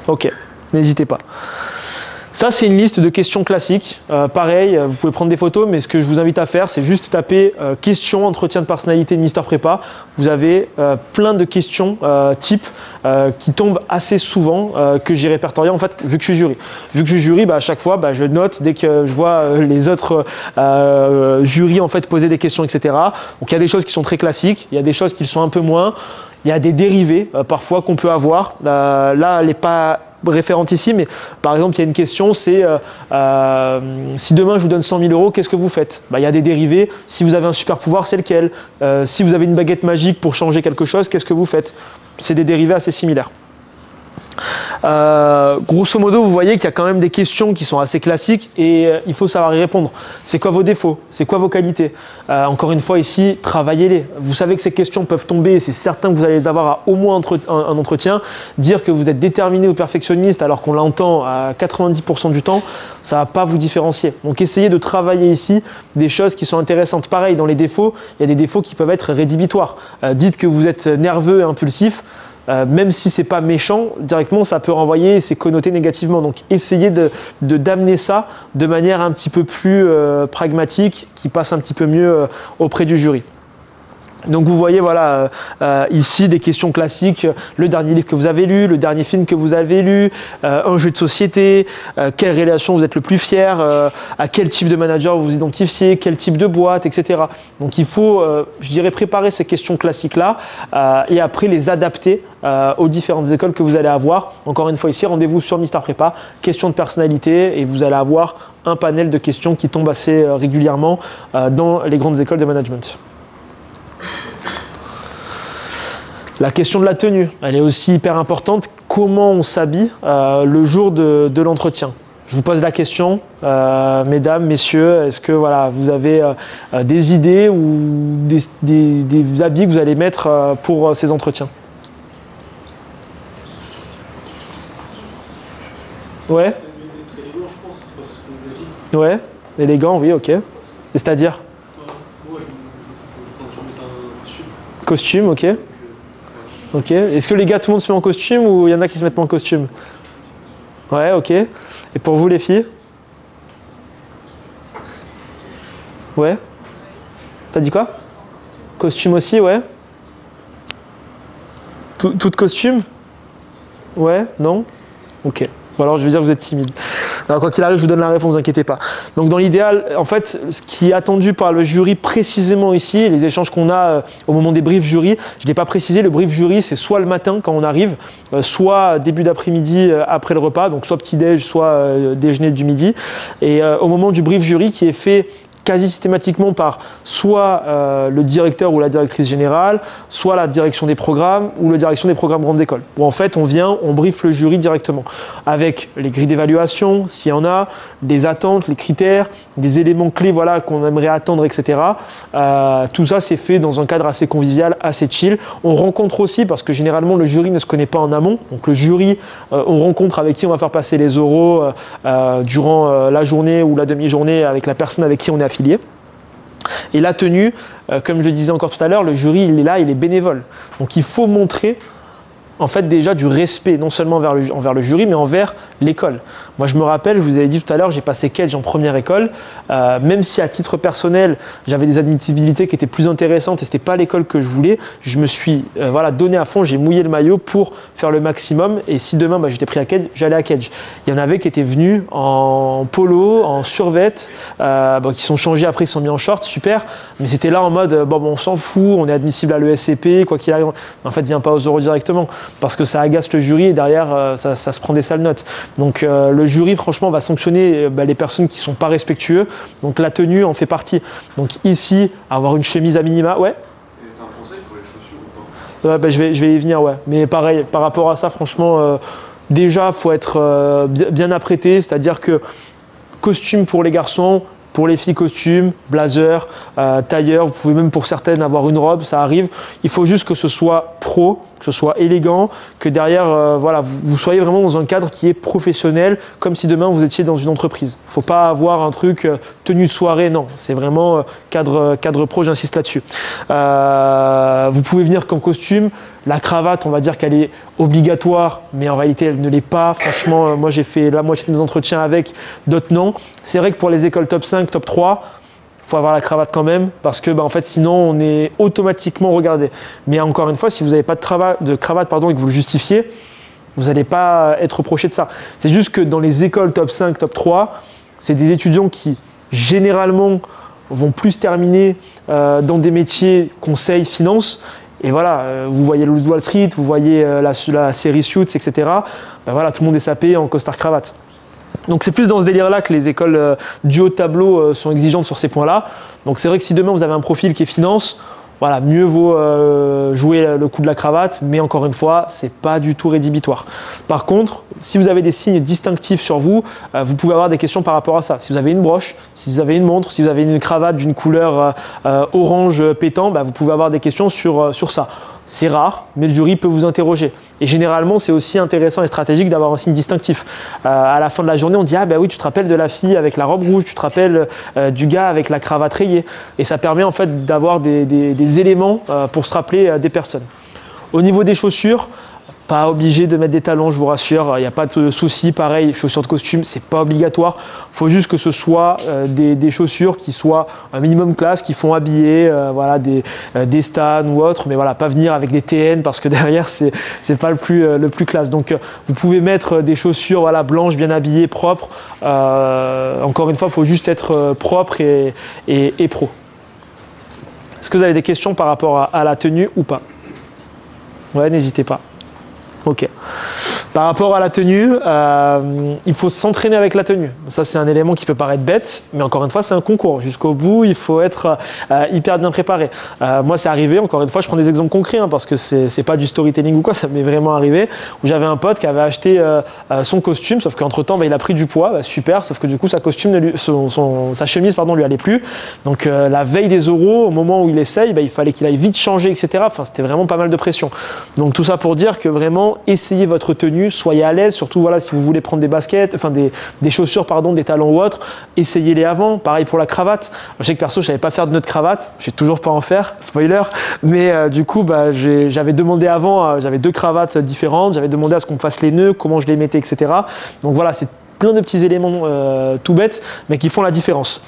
Ok. N'hésitez pas. Ça, c'est une liste de questions classiques. Pareil, vous pouvez prendre des photos, mais ce que je vous invite à faire, c'est juste taper questions, entretien de personnalité de Mister Prépa. Vous avez plein de questions types qui tombent assez souvent, que j'ai répertoriées en fait, vu que je suis jury. Vu que je suis jury, à chaque fois, je note dès que je vois les autres jurys en fait, poser des questions, etc. Donc il y a des choses qui sont très classiques, il y a des choses qui le sont un peu moins. Il y a des dérivés parfois qu'on peut avoir. Là, elle n'est pas référente ici, mais par exemple, il y a une question, c'est si demain je vous donne 100 000 euros, qu'est-ce que vous faites? Il y a des dérivés. Si vous avez un super pouvoir, c'est lequel? Si vous avez une baguette magique pour changer quelque chose, qu'est-ce que vous faites? C'est des dérivés assez similaires. Grosso modo, vous voyez qu'il y a quand même des questions qui sont assez classiques et il faut savoir y répondre. C'est quoi vos défauts? C'est quoi vos qualités? Encore une fois ici, travaillez-les. Vous savez que ces questions peuvent tomber et c'est certain que vous allez les avoir à au moins un entretien. Dire que vous êtes déterminé ou perfectionniste alors qu'on l'entend à 90% du temps, ça ne va pas vous différencier. Donc essayez de travailler ici des choses qui sont intéressantes. Pareil, dans les défauts, il y a des défauts qui peuvent être rédhibitoires. Dites que vous êtes nerveux et impulsif. Même si ce n'est pas méchant, directement ça peut renvoyer et c'est connoté négativement. Donc essayez d'amener ça de manière un petit peu plus pragmatique, qui passe un petit peu mieux auprès du jury. Donc vous voyez voilà ici des questions classiques, le dernier livre que vous avez lu, le dernier film que vous avez lu, un jeu de société, quelle relation vous êtes le plus fier, à quel type de manager vous vous identifiez, quel type de boîte, etc. Donc il faut, je dirais, préparer ces questions classiques-là et après les adapter aux différentes écoles que vous allez avoir. Encore une fois ici, rendez-vous sur Mister Prépa, questions de personnalité et vous allez avoir un panel de questions qui tombent assez régulièrement dans les grandes écoles de management. La question de la tenue, elle est aussi hyper importante. Comment on s'habille le jour de l'entretien? Je vous pose la question, mesdames, messieurs, est-ce que voilà, vous avez des idées ou des habits que vous allez mettre pour ces entretiens? Ouais. C'est mieux d'être élégant, je pense, parce que vous avez dit. Ouais, élégant, oui, ok. Et c'est-à-dire? Moi, je vais mettre un costume. Costume, ok. Ok. Est-ce que les gars, tout le monde se met en costume ou il y en a qui se mettent pas en costume? Ouais, ok. Et pour vous, les filles? Ouais. T'as dit quoi? Costume aussi, ouais. Tout costume? Ouais, non? Ok. Ou alors je veux dire que vous êtes timide. Alors, quoi qu'il arrive, je vous donne la réponse, ne vous inquiétez pas. Donc dans l'idéal, en fait, ce qui est attendu par le jury précisément ici, les échanges qu'on a au moment des briefs jury, je ne l'ai pas précisé, le brief jury c'est soit le matin quand on arrive, soit début d'après-midi après le repas, donc soit petit-déj, soit déjeuner du midi. Et au moment du brief jury qui est fait quasi systématiquement par soit le directeur ou la directrice générale, soit la direction des programmes ou la direction des programmes grande école. Où en fait on vient, on briefe le jury directement avec les grilles d'évaluation, s'il y en a, des attentes, les critères, des éléments clés voilà, qu'on aimerait attendre, etc. Tout ça c'est fait dans un cadre assez convivial, assez chill. On rencontre aussi, parce que généralement le jury ne se connaît pas en amont, donc le jury, on rencontre avec qui on va faire passer les oraux durant la journée ou la demi-journée avec la personne avec qui on est affilié. Et la tenue, comme je disais encore tout à l'heure, le jury il est là, il est bénévole. Donc il faut montrer en fait déjà du respect, non seulement envers le jury, mais envers l'école. Moi je me rappelle, je vous avais dit tout à l'heure, j'ai passé Kedge en première école, même si à titre personnel, j'avais des admissibilités qui étaient plus intéressantes et ce n'était pas l'école que je voulais, je me suis voilà, donné à fond, j'ai mouillé le maillot pour faire le maximum et si demain j'étais pris à Kedge, j'allais à Kedge. Il y en avait qui étaient venus en polo, en survêt, qui sont changés après, ils sont mis en short, super, mais c'était là en mode, on s'en fout, on est admissible à l'ESCP, quoi qu'il arrive, en fait viens pas aux oraux directement. Parce que ça agace le jury et derrière ça se prend des sales notes. Donc le jury franchement va sanctionner les personnes qui ne sont pas respectueux. Donc la tenue en fait partie. Donc ici, avoir une chemise à minima, ouais. Et t'as un conseil pour les chaussures ou pas? Ouais, je vais y venir, ouais. Mais pareil, par rapport à ça, franchement, déjà, il faut être bien apprêté. C'est-à-dire que costume pour les garçons, pour les filles, costume, blazer, tailleur. Vous pouvez même pour certaines avoir une robe, ça arrive. Il faut juste que ce soit pro, que ce soit élégant, que derrière, voilà, vous soyez vraiment dans un cadre qui est professionnel, comme si demain vous étiez dans une entreprise. Il ne faut pas avoir un truc tenue de soirée, non. C'est vraiment cadre pro, j'insiste là-dessus. Vous pouvez venir qu'en costume. La cravate, on va dire qu'elle est obligatoire, mais en réalité, elle ne l'est pas. Franchement, moi, j'ai fait la moitié de mes entretiens avec, d'autres non. C'est vrai que pour les écoles top 5, top 3, il faut avoir la cravate quand même, parce que en fait, sinon, on est automatiquement regardé. Mais encore une fois, si vous n'avez pas de cravate et que vous le justifiez, vous n'allez pas être reproché de ça. C'est juste que dans les écoles top 5, top 3, c'est des étudiants qui, généralement, vont plus terminer dans des métiers conseil, finance. Et voilà, vous voyez le Wall Street, vous voyez la série Suits, etc. Voilà, tout le monde est sapé en costard-cravate. Donc c'est plus dans ce délire-là que les écoles du haut de tableau sont exigeantes sur ces points-là. Donc c'est vrai que si demain vous avez un profil qui est finance, voilà, mieux vaut jouer le coup de la cravate, mais encore une fois, c'est pas du tout rédhibitoire. Par contre, si vous avez des signes distinctifs sur vous, vous pouvez avoir des questions par rapport à ça. Si vous avez une broche, si vous avez une montre, si vous avez une cravate d'une couleur orange pétant, vous pouvez avoir des questions sur ça. C'est rare, mais le jury peut vous interroger. Et généralement, c'est aussi intéressant et stratégique d'avoir un signe distinctif. À la fin de la journée, on dit « Ah ben oui, tu te rappelles de la fille avec la robe rouge, tu te rappelles du gars avec la cravate rayée. » Et ça permet en fait d'avoir des éléments pour se rappeler des personnes. Au niveau des chaussures, pas obligé de mettre des talons, je vous rassure, il n'y a pas de souci. Pareil, chaussures de costume, c'est pas obligatoire. Il faut juste que ce soit des chaussures qui soient un minimum classe, qui font habiller voilà, des Stan ou autres, mais voilà, pas venir avec des TN parce que derrière, c'est pas le plus classe. Donc, vous pouvez mettre des chaussures voilà, blanches, bien habillées, propres. Encore une fois, il faut juste être propre et pro. Est-ce que vous avez des questions par rapport à la tenue ou pas? Ouais, n'hésitez pas. Ok. Par rapport à la tenue, il faut s'entraîner avec la tenue. Ça, c'est un élément qui peut paraître bête, mais encore une fois, c'est un concours. Jusqu'au bout, il faut être hyper bien préparé. Moi, c'est arrivé, encore une fois, je prends des exemples concrets, hein, parce que c'est pas du storytelling ou quoi, ça m'est vraiment arrivé, où j'avais un pote qui avait acheté son costume, sauf qu'entre-temps, il a pris du poids, super, sauf que du coup, sa chemise lui allait plus. Donc, la veille des euros, au moment où il essaye, il fallait qu'il aille vite changer, etc. Enfin, c'était vraiment pas mal de pression. Donc, tout ça pour dire que vraiment, essayez votre tenue, soyez à l'aise, surtout voilà, si vous voulez prendre des baskets, enfin des chaussures, pardon, des talons ou autres, essayez-les avant. Pareil pour la cravate. Je sais que perso, je savais pas faire de nœud de cravate, je sais toujours pas en faire, spoiler, mais du coup, j'avais demandé avant, j'avais 2 cravates différentes, j'avais demandé à ce qu'on me fasse les nœuds, comment je les mettais, etc. Donc voilà, c'est plein de petits éléments tout bêtes, mais qui font la différence.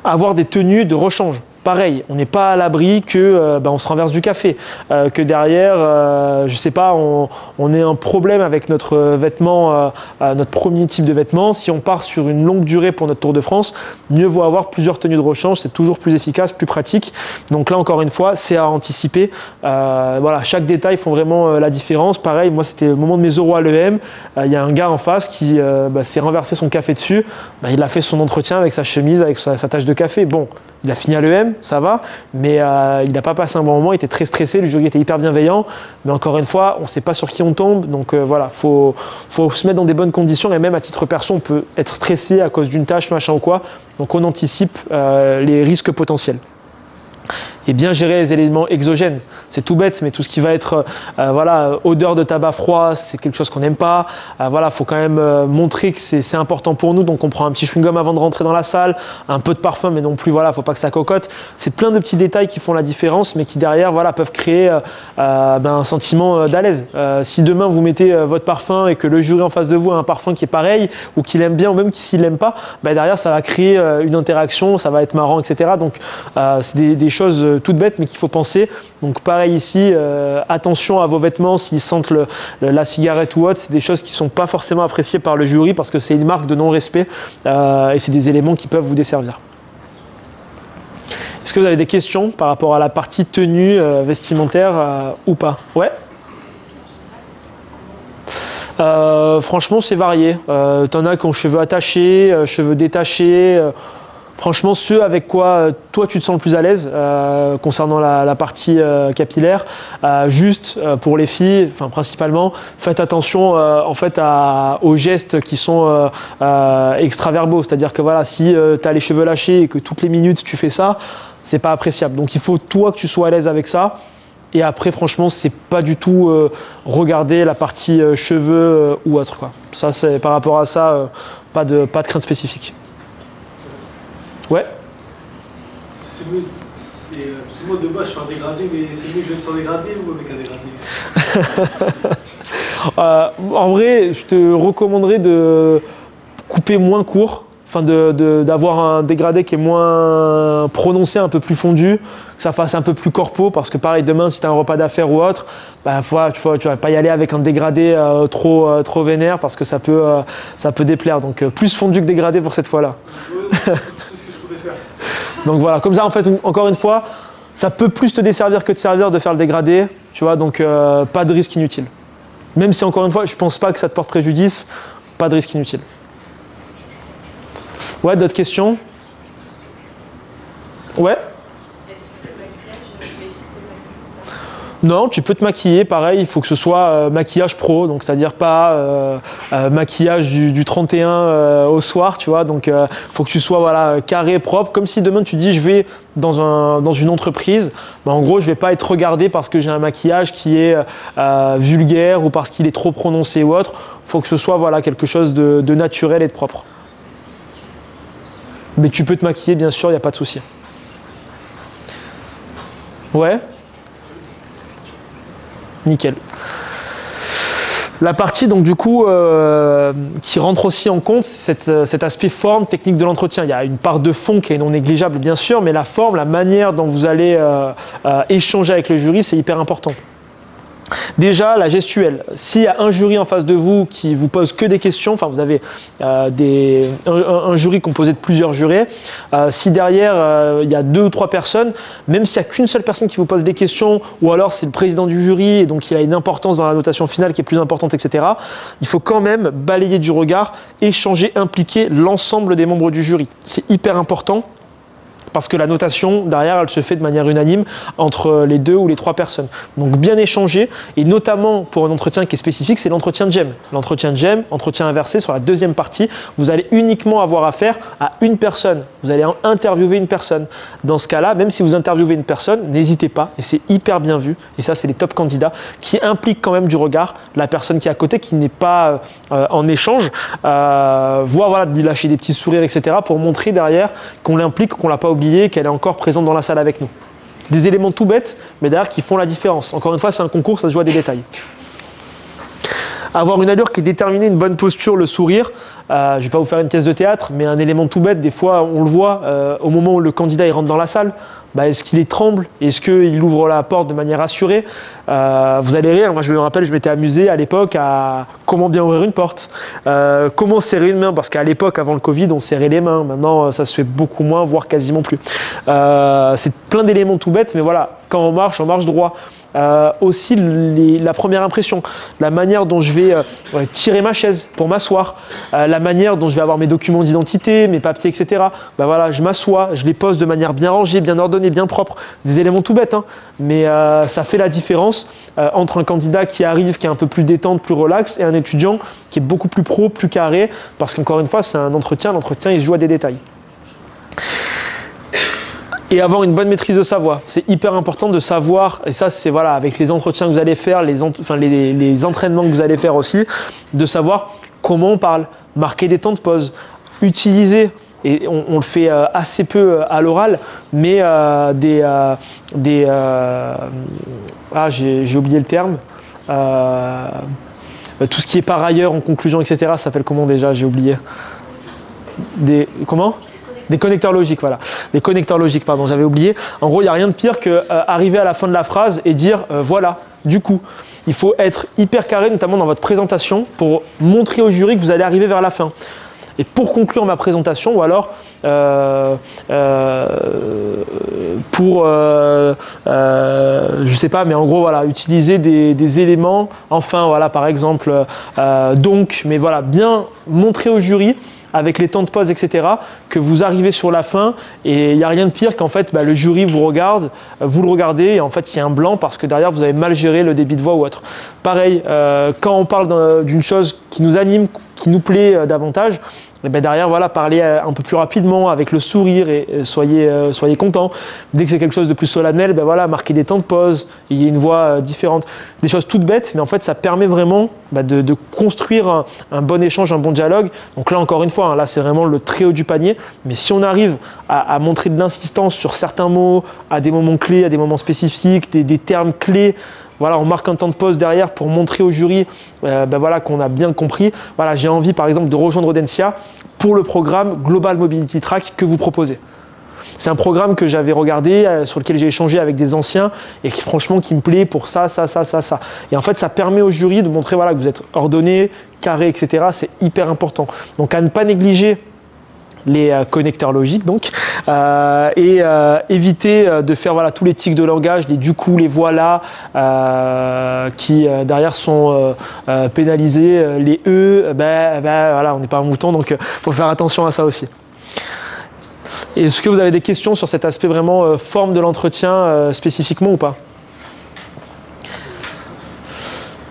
Avoir des tenues de rechange. Pareil, on n'est pas à l'abri que on se renverse du café, que derrière, je sais pas, on ait un problème avec notre vêtement, notre premier type de vêtement. Si on part sur une longue durée pour notre Tour de France, mieux vaut avoir plusieurs tenues de rechange, c'est toujours plus efficace, plus pratique. Donc là, encore une fois, c'est à anticiper. Voilà, chaque détail font vraiment la différence. Pareil, moi, c'était au moment de mes euros à l'EM, il y a un gars en face qui s'est renversé son café dessus. Il a fait son entretien avec sa chemise, avec sa tache de café. Bon, il a fini à l'EM, ça va, mais il n'a pas passé un bon moment, il était très stressé, le jury était hyper bienveillant, mais encore une fois, on ne sait pas sur qui on tombe, donc voilà, faut se mettre dans des bonnes conditions, et même à titre perso, on peut être stressé à cause d'une tâche, machin ou quoi, donc on anticipe les risques potentiels. Et bien gérer les éléments exogènes. C'est tout bête, mais tout ce qui va être odeur de tabac froid, c'est quelque chose qu'on n'aime pas. Faut quand même montrer que c'est important pour nous. Donc on prend un petit chewing-gum avant de rentrer dans la salle, un peu de parfum, mais non plus, faut pas que ça cocotte. C'est plein de petits détails qui font la différence, mais qui derrière peuvent créer un sentiment d'à-l'aise. Si demain vous mettez votre parfum et que le jury en face de vous a un parfum qui est pareil, ou qu'il aime bien, ou même s'il l'aime pas, derrière ça va créer une interaction, ça va être marrant, etc. Donc c'est des choses toutes bêtes, mais qu'il faut penser. Donc pareil ici, attention à vos vêtements s'ils sentent la cigarette ou autre. C'est des choses qui ne sont pas forcément appréciées par le jury parce que c'est une marque de non-respect et c'est des éléments qui peuvent vous desservir. Est-ce que vous avez des questions par rapport à la partie tenue vestimentaire ou pas? Ouais. Franchement, c'est varié. T'en as qui ont cheveux attachés, cheveux détachés. Franchement, ceux avec quoi toi tu te sens le plus à l'aise concernant la partie capillaire, juste pour les filles, enfin principalement, faites attention aux gestes qui sont extraverbaux, c'est-à-dire que voilà, si tu as les cheveux lâchés et que toutes les minutes tu fais ça, c'est pas appréciable. Donc il faut toi que tu sois à l'aise avec ça. Et après, franchement, c'est pas du tout regarder la partie cheveux ou autre, quoi. Ça, c'est par rapport à ça, pas de crainte spécifique. Ouais. C'est mieux. Parce que moi de base je fais un dégradé, mais c'est mieux que je vienne sans dégradé ou avec un dégradé? En vrai, je te recommanderais de couper moins court, enfin d'avoir un dégradé qui est moins prononcé, un peu plus fondu, que ça fasse un peu plus corpo, parce que pareil, demain si tu as un repas d'affaires ou autre, tu vas pas y aller avec un dégradé trop vénère, parce que ça peut déplaire. Donc plus fondu que dégradé pour cette fois-là. Donc voilà, comme ça en fait, encore une fois, ça peut plus te desservir que te servir de faire le dégradé, tu vois, donc pas de risque inutile. Même si encore une fois, je pense pas que ça te porte préjudice, pas de risque inutile. Ouais, d'autres questions? Ouais. Non, tu peux te maquiller, pareil, il faut que ce soit maquillage pro, donc c'est-à-dire pas maquillage du 31 au soir, tu vois, donc il faut que tu sois carré, propre, comme si demain tu dis je vais dans une entreprise, en gros je vais pas être regardé parce que j'ai un maquillage qui est vulgaire ou parce qu'il est trop prononcé ou autre, il faut que ce soit quelque chose de naturel et de propre. Mais tu peux te maquiller, bien sûr, il n'y a pas de souci. Ouais. Nickel. La partie donc du coup qui rentre aussi en compte, c'est cet aspect forme, technique de l'entretien. Il y a une part de fond qui est non négligeable bien sûr, mais la forme, la manière dont vous allez échanger avec le jury, c'est hyper important. Déjà, la gestuelle. S'il y a un jury en face de vous qui vous pose que des questions, enfin vous avez un jury composé de plusieurs jurés, si derrière il y a 2 ou 3 personnes, même s'il n'y a qu'une seule personne qui vous pose des questions, ou alors c'est le président du jury et donc il a une importance dans la notation finale qui est plus importante, etc., il faut quand même balayer du regard, échanger, impliquer l'ensemble des membres du jury. C'est hyper important. Parce que la notation, derrière, elle se fait de manière unanime entre les 2 ou les 3 personnes. Donc bien échanger, et notamment pour un entretien qui est spécifique, c'est l'entretien de GEM. L'entretien de GEM, entretien inversé, sur la deuxième partie, vous allez uniquement avoir affaire à une personne. Vous allez interviewer une personne. Dans ce cas-là, même si vous interviewez une personne, n'hésitez pas, et c'est hyper bien vu, et ça c'est les top candidats, qui impliquent quand même du regard la personne qui est à côté, qui n'est pas en échange, voire voilà, de lui lâcher des petits sourires, etc., pour montrer derrière qu'on l'implique, qu'on ne l'a pas oublié, qu'elle est encore présente dans la salle avec nous. Des éléments tout bêtes, mais derrière qui font la différence. Encore une fois, c'est un concours, ça se joue à des détails. Avoir une allure qui est déterminée, une bonne posture, le sourire. Je ne vais pas vous faire une pièce de théâtre, mais un élément tout bête, des fois on le voit au moment où le candidat il rentre dans la salle. Est-ce qu'il tremble? Est-ce qu'il ouvre la porte de manière assurée? Vous allez rire, moi je me rappelle, je m'étais amusé à l'époque à comment bien ouvrir une porte, comment serrer une main, parce qu'à l'époque, avant le Covid, on serrait les mains. Maintenant, ça se fait beaucoup moins, voire quasiment plus. C'est plein d'éléments tout bêtes, mais voilà, quand on marche droit. Aussi la première impression, la manière dont je vais tirer ma chaise pour m'asseoir, la manière dont je vais avoir mes documents d'identité, mes papiers, etc. Voilà, je m'assois, je les pose de manière bien rangée, bien ordonnée, bien propre. Des éléments tout bêtes, hein, mais ça fait la différence entre un candidat qui arrive, qui est un peu plus détente, plus relax, et un étudiant qui est beaucoup plus pro, plus carré, parce qu'encore une fois, c'est un entretien. L'entretien, il se joue à des détails. Et avoir une bonne maîtrise de sa voix. C'est hyper important de savoir, et ça c'est voilà, avec les entretiens que vous allez faire, les entraînements que vous allez faire aussi, de savoir comment on parle, marquer des temps de pause, utiliser, et on le fait assez peu à l'oral, mais j'ai oublié le terme, tout ce qui est par ailleurs, en conclusion, etc., ça s'appelle comment déjà, j'ai oublié. Comment ? Des connecteurs logiques, voilà. Des connecteurs logiques, pardon, j'avais oublié. En gros, il n'y a rien de pire qu'arriver à la fin de la phrase et dire voilà, du coup. Il faut être hyper carré, notamment dans votre présentation, pour montrer au jury que vous allez arriver vers la fin. Et pour conclure ma présentation, ou alors je sais pas, mais en gros, voilà, utiliser des éléments, enfin, voilà, par exemple, donc, mais voilà, bien montrer au jury, avec les temps de pause, etc., que vous arrivez sur la fin et il n'y a rien de pire qu'en fait le jury vous regarde, vous le regardez et en fait il y a un blanc parce que derrière vous avez mal géré le débit de voix ou autre. Pareil, quand on parle d'une chose qui nous anime, qui nous plaît davantage, et derrière, voilà, parlez un peu plus rapidement, avec le sourire et soyez content. Dès que c'est quelque chose de plus solennel, voilà, marquez des temps de pause, il y a une voix différente. Des choses toutes bêtes, mais en fait, ça permet vraiment de construire un bon échange, un bon dialogue. Donc là, encore une fois, là, c'est vraiment le très haut du panier. Mais si on arrive à montrer de l'insistance sur certains mots, à des moments clés, à des moments spécifiques, des termes clés, voilà, on marque un temps de pause derrière pour montrer au jury voilà, qu'on a bien compris. Voilà, j'ai envie par exemple de rejoindre Audencia pour le programme Global Mobility Track que vous proposez. C'est un programme que j'avais regardé, sur lequel j'ai échangé avec des anciens et qui franchement qui me plaît pour ça. Et en fait, ça permet au jury de montrer voilà, que vous êtes ordonné, carré, etc. C'est hyper important. Donc à ne pas négliger les connecteurs logiques donc et éviter de faire voilà, tous les tics de langage, les du coup, les voilà qui derrière sont pénalisés, les voilà, on n'est pas un mouton donc faut faire attention à ça aussi. Est-ce que vous avez des questions sur cet aspect vraiment forme de l'entretien spécifiquement ou pas?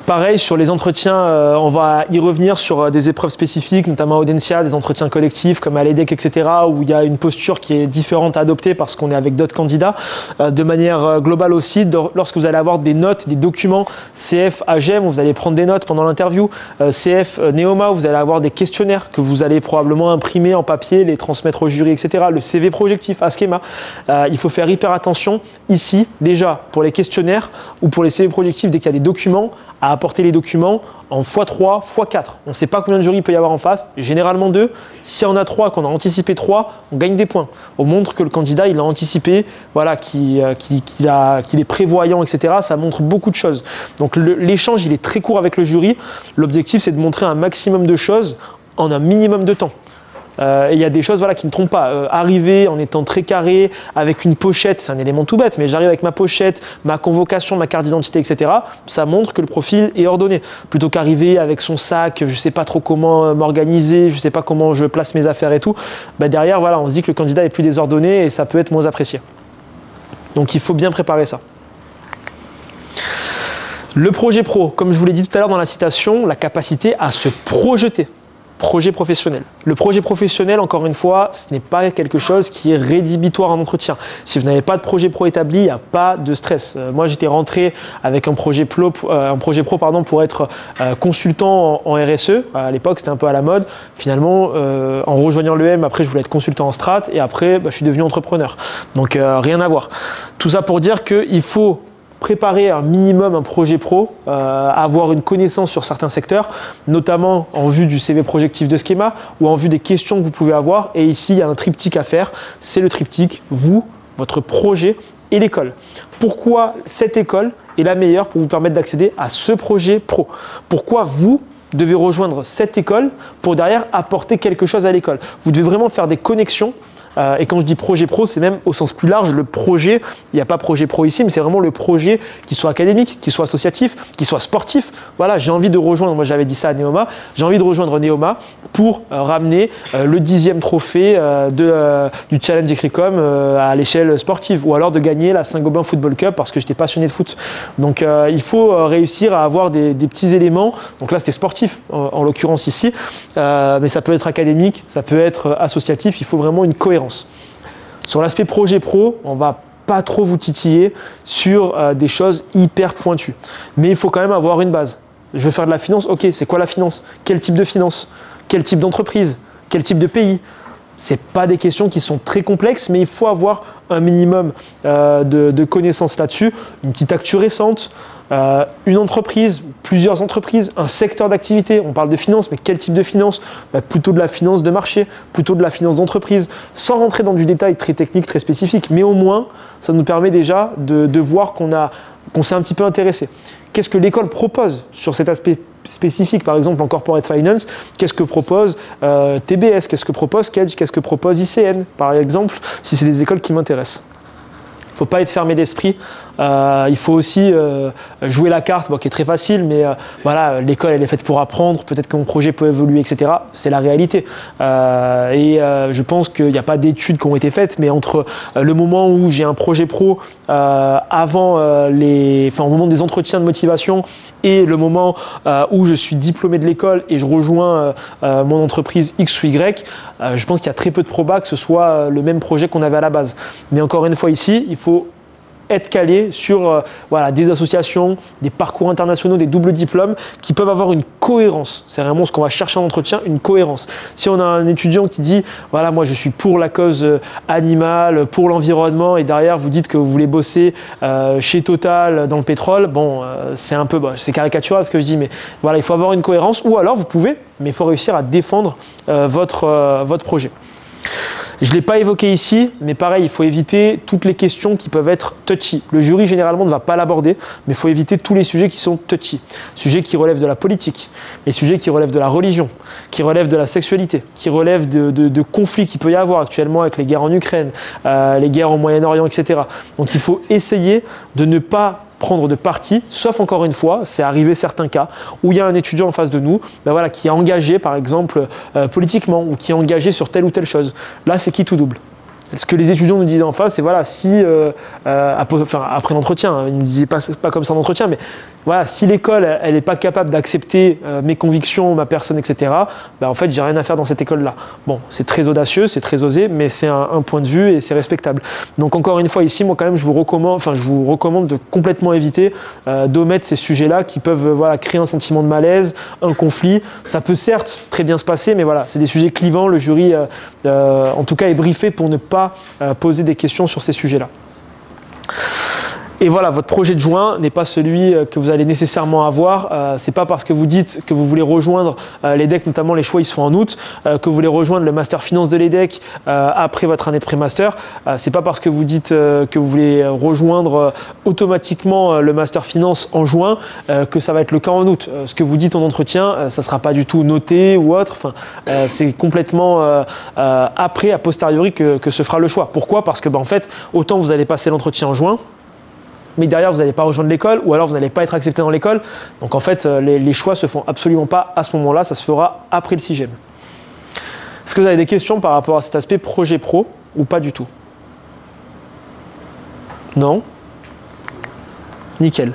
Pareil, sur les entretiens, on va y revenir sur des épreuves spécifiques, notamment à Audencia, des entretiens collectifs comme à l'EDEC, etc., où il y a une posture qui est différente à adopter parce qu'on est avec d'autres candidats. De manière globale aussi, lorsque vous allez avoir des notes, des documents CF AGEM, où vous allez prendre des notes pendant l'interview, CF Neoma, où vous allez avoir des questionnaires que vous allez probablement imprimer en papier, les transmettre au jury, etc., le CV projectif à schéma. Il faut faire hyper attention ici, déjà, pour les questionnaires ou pour les CV projectifs, dès qu'il y a des documents, à apporter les documents en x3, x4. On ne sait pas combien de jurys il peut y avoir en face, généralement 2. Si on a 3, qu'on a anticipé 3, on gagne des points. On montre que le candidat il a anticipé, voilà, qu'il est prévoyant, etc. Ça montre beaucoup de choses. Donc l'échange il est très court avec le jury. L'objectif c'est de montrer un maximum de choses en un minimum de temps. Il y a des choses voilà, qui ne trompent pas. Arriver en étant très carré, avec une pochette, c'est un élément tout bête, mais j'arrive avec ma pochette, ma convocation, ma carte d'identité, etc. Ça montre que le profil est ordonné. Plutôt qu'arriver avec son sac, je ne sais pas trop comment m'organiser, je ne sais pas comment je place mes affaires et tout. Bah derrière, voilà, on se dit que le candidat est plus désordonné et ça peut être moins apprécié. Donc il faut bien préparer ça. Le projet pro, comme je vous l'ai dit tout à l'heure dans la citation, la capacité à se projeter. Projet professionnel. Le projet professionnel, encore une fois, ce n'est pas quelque chose qui est rédhibitoire en entretien. Si vous n'avez pas de projet pro établi, il n'y a pas de stress. Moi, j'étais rentré avec un projet pro pour être consultant en RSE. À l'époque, c'était un peu à la mode. Finalement, en rejoignant l'EM, après, je voulais être consultant en strat et après, je suis devenu entrepreneur. Donc, rien à voir. Tout ça pour dire qu'il faut préparer un minimum un projet pro, avoir une connaissance sur certains secteurs, notamment en vue du CV projectif de Schema ou en vue des questions que vous pouvez avoir. Et ici, il y a un triptyque à faire. C'est le triptyque, vous, votre projet et l'école. Pourquoi cette école est la meilleure pour vous permettre d'accéder à ce projet pro? Pourquoi vous devez rejoindre cette école pour derrière apporter quelque chose à l'école? Vous devez vraiment faire des connexions. Et quand je dis projet pro, c'est même au sens plus large, le projet, il n'y a pas projet pro ici, mais c'est vraiment le projet qui soit académique, qui soit associatif, qui soit sportif. Voilà, j'ai envie de rejoindre, moi j'avais dit ça à Neoma, j'ai envie de rejoindre Neoma pour ramener le 10e trophée du Challenge Écricom à l'échelle sportive, ou alors de gagner la Saint-Gobain Football Cup parce que j'étais passionné de foot. Donc il faut réussir à avoir des petits éléments, donc là c'était sportif en l'occurrence ici, mais ça peut être académique, ça peut être associatif, il faut vraiment une cohérence. Sur l'aspect projet pro, on va pas trop vous titiller sur des choses hyper pointues. Mais il faut quand même avoir une base. Je veux faire de la finance, ok, c'est quoi la finance? Quel type de finance? Quel type d'entreprise? Quel type de pays? Ce n'est pas des questions qui sont très complexes, mais il faut avoir un minimum de connaissances là-dessus. Une petite actu récente, une entreprise, plusieurs entreprises, un secteur d'activité. On parle de finance, mais quel type de finance? Plutôt de la finance de marché, plutôt de la finance d'entreprise, sans rentrer dans du détail très technique, très spécifique. Mais au moins, ça nous permet déjà de voir qu'on s'est un petit peu intéressé. Qu'est-ce que l'école propose sur cet aspect spécifique, par exemple en corporate finance? Qu'est-ce que propose TBS? Qu'est-ce que propose Kedge? Qu'est-ce que propose ICN, par exemple, si c'est des écoles qui m'intéressent? Il ne faut pas être fermé d'esprit. Il faut aussi jouer la carte, qui est très facile, mais voilà, l'école elle est faite pour apprendre, peut-être que mon projet peut évoluer, etc. C'est la réalité. Je pense qu'il n'y a pas d'études qui ont été faites, mais entre le moment où j'ai un projet pro, au moment des entretiens de motivation et le moment où je suis diplômé de l'école et je rejoins mon entreprise X ou Y, je pense qu'il y a très peu de probas que ce soit le même projet qu'on avait à la base. Mais encore une fois ici, il faut être calé sur des associations, des parcours internationaux, des doubles diplômes qui peuvent avoir une cohérence. C'est vraiment ce qu'on va chercher en entretien, une cohérence. Si on a un étudiant qui dit « voilà, moi je suis pour la cause animale, pour l'environnement » et derrière vous dites que vous voulez bosser chez Total dans le pétrole, c'est un peu, c'est caricatural ce que je dis, mais voilà, il faut avoir une cohérence, ou alors vous pouvez, mais il faut réussir à défendre votre projet. Je ne l'ai pas évoqué ici, mais pareil, il faut éviter toutes les questions qui peuvent être touchy. Le jury, généralement, ne va pas l'aborder, mais il faut éviter tous les sujets qui sont touchy. Sujets qui relèvent de la politique, les sujets qui relèvent de la religion, qui relèvent de la sexualité, qui relèvent de conflits qu'il peut y avoir actuellement avec les guerres en Ukraine, les guerres au Moyen-Orient, etc. Donc il faut essayer de ne pas prendre de parti, sauf encore une fois, c'est arrivé certains cas où il y a un étudiant en face de nous qui est engagé par exemple politiquement ou qui est engagé sur telle ou telle chose. Là, c'est qui tout double. Ce que les étudiants nous disaient en face, c'est voilà, si, après l'entretien, ils ne nous disaient pas comme ça en entretien, mais voilà, si l'école elle n'est pas capable d'accepter mes convictions, ma personne, etc., en fait, j'ai rien à faire dans cette école-là. Bon, c'est très audacieux, c'est très osé, mais c'est un point de vue et c'est respectable. Donc encore une fois ici, moi quand même, je vous recommande de complètement éviter d'omettre ces sujets-là qui peuvent créer un sentiment de malaise, un conflit. Ça peut certes très bien se passer, mais voilà, c'est des sujets clivants. Le jury, en tout cas, est briefé pour ne pas poser des questions sur ces sujets-là. Et voilà, votre projet de juin n'est pas celui que vous allez nécessairement avoir. C'est pas parce que vous dites que vous voulez rejoindre l'EDHEC, notamment les choix ils se font en août, que vous voulez rejoindre le Master Finance de l'EDHEC après votre année de pré-master. C'est pas parce que vous dites que vous voulez rejoindre automatiquement le Master Finance en juin que ça va être le cas en août. Ce que vous dites en entretien, ça sera pas du tout noté ou autre. Enfin, c'est complètement après, a posteriori, que se fera le choix. Pourquoi? Parce que en fait, autant vous allez passer l'entretien en juin, mais derrière, vous n'allez pas rejoindre l'école ou alors vous n'allez pas être accepté dans l'école. Donc en fait, les choix ne se font absolument pas à ce moment-là, ça se fera après le 6e. Est-ce que vous avez des questions par rapport à cet aspect projet pro ou pas du tout? Non? Nickel.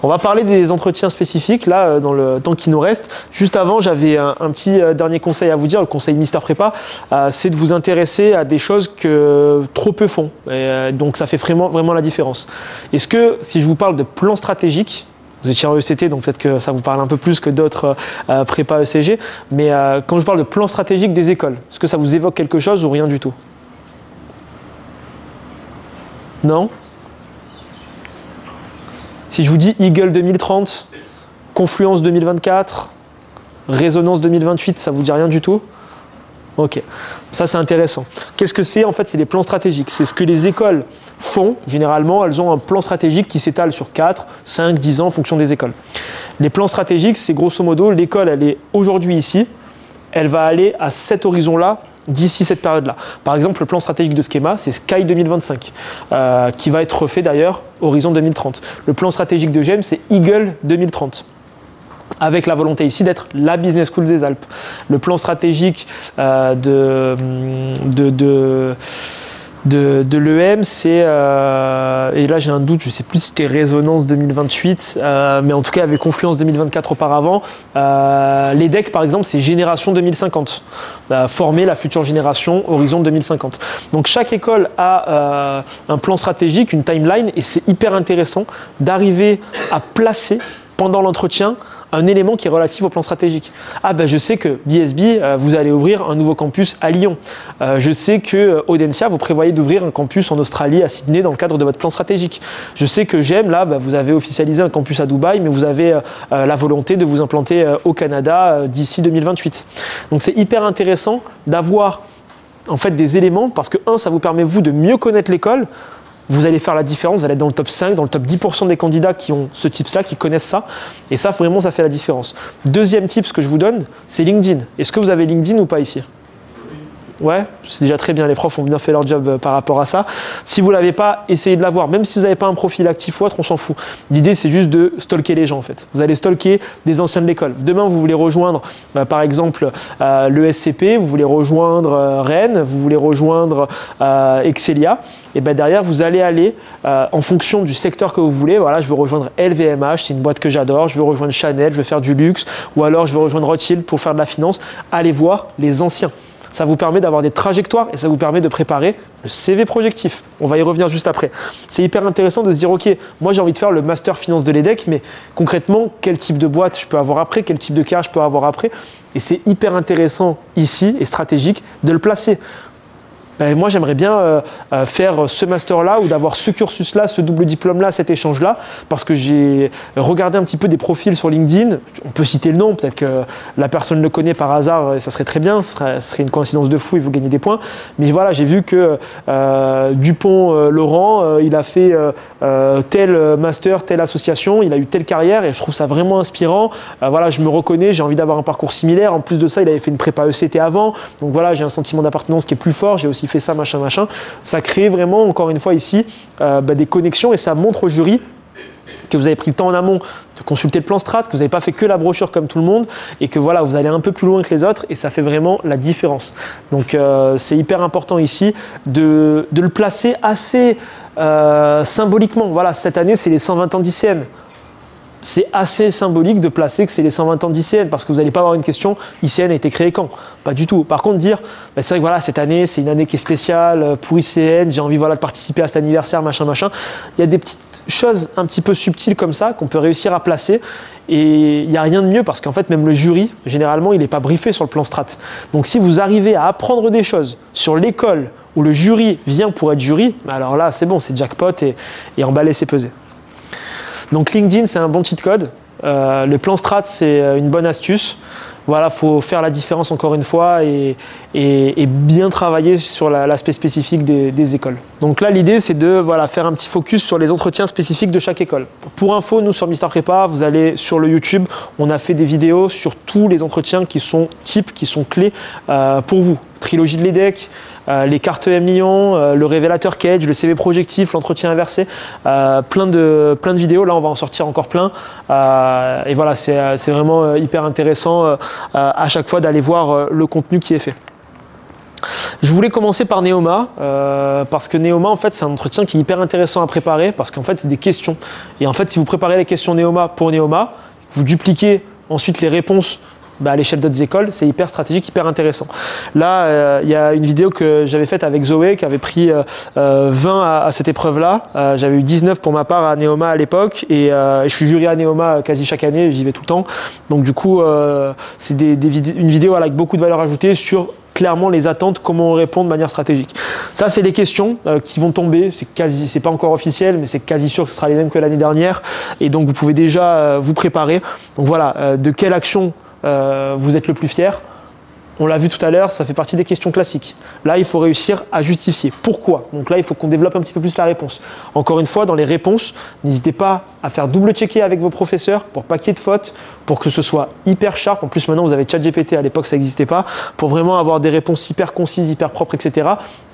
On va parler des entretiens spécifiques, là, dans le temps qui nous reste. Juste avant, j'avais un petit dernier conseil à vous dire, le conseil Mister Prépa, c'est de vous intéresser à des choses que trop peu font. Et, donc, ça fait vraiment la différence. Est-ce que, si je vous parle de plan stratégique, vous étiez en ECT, donc peut-être que ça vous parle un peu plus que d'autres prépa ECG, mais quand je parle de plan stratégique des écoles, est-ce que ça vous évoque quelque chose ou rien du tout? Non? Si je vous dis Eagle 2030, Confluence 2024, Résonance 2028, ça vous dit rien du tout? Ok, ça c'est intéressant. Qu'est-ce que c'est? En fait, c'est des plans stratégiques. C'est ce que les écoles font. Généralement, elles ont un plan stratégique qui s'étale sur 4, 5, 10 ans en fonction des écoles. Les plans stratégiques, c'est grosso modo, l'école, elle est aujourd'hui ici, elle va aller à cet horizon-là, d'ici cette période-là. Par exemple, le plan stratégique de Schema, c'est Sky 2025, qui va être refait d'ailleurs horizon 2030. Le plan stratégique de GEM, c'est Eagle 2030, avec la volonté ici d'être la Business School des Alpes. Le plan stratégique de l'EM, c'est, et là j'ai un doute, je ne sais plus si c'était Résonance 2028, mais en tout cas avec Confluence 2024 auparavant. L'EDHEC par exemple, c'est Génération 2050, former la future génération Horizon 2050. Donc chaque école a un plan stratégique, une timeline, et c'est hyper intéressant d'arriver à placer pendant l'entretien un élément qui est relatif au plan stratégique. Ah ben je sais que BSB, vous allez ouvrir un nouveau campus à Lyon. Je sais que Audencia, vous prévoyez d'ouvrir un campus en Australie, à Sydney, dans le cadre de votre plan stratégique. Je sais que GEM, là, vous avez officialisé un campus à Dubaï, mais vous avez la volonté de vous implanter au Canada d'ici 2028. Donc c'est hyper intéressant d'avoir en fait des éléments, parce que ça vous permet vous de mieux connaître l'école. Vous allez faire la différence, vous allez être dans le top 5, dans le top 10% des candidats qui ont ce tips-là, qui connaissent ça. Et ça, vraiment, ça fait la différence. Deuxième tips que je vous donne, c'est LinkedIn. Est-ce que vous avez LinkedIn ou pas ici? Ouais, c'est déjà très bien, les profs ont bien fait leur job par rapport à ça. Si vous ne l'avez pas, essayez de l'avoir. Même si vous n'avez pas un profil actif ou autre, on s'en fout. L'idée, c'est juste de stalker les gens en fait. Vous allez stalker des anciens de l'école. Demain, vous voulez rejoindre par exemple le SCP, vous voulez rejoindre Rennes, vous voulez rejoindre Excelia. Et bien derrière, vous allez aller en fonction du secteur que vous voulez. Voilà, je veux rejoindre LVMH, c'est une boîte que j'adore. Je veux rejoindre Chanel, je veux faire du luxe. Ou alors, je veux rejoindre Rothschild pour faire de la finance. Allez voir les anciens. Ça vous permet d'avoir des trajectoires et ça vous permet de préparer le CV projectif. On va y revenir juste après. C'est hyper intéressant de se dire, ok, moi j'ai envie de faire le Master Finance de l'EDHEC, mais concrètement, quel type de boîte je peux avoir après, quel type de carrière je peux avoir après. Et c'est hyper intéressant ici et stratégique de le placer. Moi, j'aimerais bien faire ce master-là ou d'avoir ce cursus-là, ce double diplôme-là, cet échange-là, parce que j'ai regardé un petit peu des profils sur LinkedIn. On peut citer le nom, peut-être que la personne le connaît par hasard, et ça serait très bien, ce serait une coïncidence de fou et vous gagnez des points. Mais voilà, j'ai vu que Dupont-Laurent, il a fait tel master, telle association, il a eu telle carrière et je trouve ça vraiment inspirant. Voilà, je me reconnais, j'ai envie d'avoir un parcours similaire. En plus de ça, il avait fait une prépa ECT avant. Donc voilà, j'ai un sentiment d'appartenance qui est plus fort. J'ai aussi fait ça, machin. Ça crée vraiment, encore une fois ici, des connexions et ça montre au jury que vous avez pris le temps en amont de consulter le plan strat, que vous n'avez pas fait que la brochure comme tout le monde et que voilà, vous allez un peu plus loin que les autres et ça fait vraiment la différence. Donc c'est hyper important ici de le placer assez symboliquement. Voilà, cette année, c'est les 120 ans d'ICN. C'est assez symbolique de placer que c'est les 120 ans d'ICN parce que vous n'allez pas avoir une question ICN a été créé quand? Pas du tout. Par contre, dire c'est vrai que voilà, cette année, c'est une année qui est spéciale pour ICN, j'ai envie voilà, de participer à cet anniversaire, machin. Il y a des petites choses un petit peu subtiles comme ça qu'on peut réussir à placer et il n'y a rien de mieux parce qu'en fait, même le jury, généralement, il n'est pas briefé sur le plan strat. Donc, si vous arrivez à apprendre des choses sur l'école où le jury vient pour être jury, alors là, c'est bon, c'est jackpot et emballer, c'est peser. Donc LinkedIn, c'est un bon cheat code. Le plan strat, c'est une bonne astuce. Voilà, faut faire la différence encore une fois et bien travailler sur l'aspect spécifique des écoles. Donc là, l'idée, c'est de faire un petit focus sur les entretiens spécifiques de chaque école. Pour info, nous, sur Mister Prépa, vous allez sur le YouTube, on a fait des vidéos sur tous les entretiens qui sont types, qui sont clés pour vous. Trilogie de l'EDEC, les cartes M Lyon, le révélateur Cage, le CV projectif, l'entretien inversé, plein de vidéos. Là, on va en sortir encore plein. Et voilà, c'est vraiment hyper intéressant à chaque fois d'aller voir le contenu qui est fait. Je voulais commencer par Neoma, parce que Neoma, en fait, c'est un entretien qui est hyper intéressant à préparer, parce qu'en fait, c'est des questions. Et en fait, si vous préparez les questions Neoma pour Neoma, vous dupliquez ensuite les réponses à l'échelle d'autres écoles, c'est hyper stratégique, hyper intéressant. Là, il y a une vidéo que j'avais faite avec Zoé qui avait pris 20 à cette épreuve-là. J'avais eu 19 pour ma part à Neoma à l'époque et je suis jury à Neoma quasi chaque année, j'y vais tout le temps. Donc du coup, c'est une vidéo avec beaucoup de valeur ajoutée sur clairement les attentes, comment on répond de manière stratégique. Ça, c'est les questions qui vont tomber. C'est pas encore officiel, mais c'est quasi sûr que ce sera les mêmes que l'année dernière. Et donc, vous pouvez déjà vous préparer. Donc voilà, de quelle action vous êtes le plus fier? On l'a vu tout à l'heure, ça fait partie des questions classiques. Là, il faut réussir à justifier. Pourquoi? Donc là, il faut qu'on développe un petit peu plus la réponse. Encore une fois, dans les réponses, n'hésitez pas à faire double-checker avec vos professeurs pour pas qu'il y ait de fautes, pour que ce soit hyper sharp. En plus, maintenant, vous avez ChatGPT, à l'époque, ça n'existait pas. Pour vraiment avoir des réponses hyper concises, hyper propres, etc.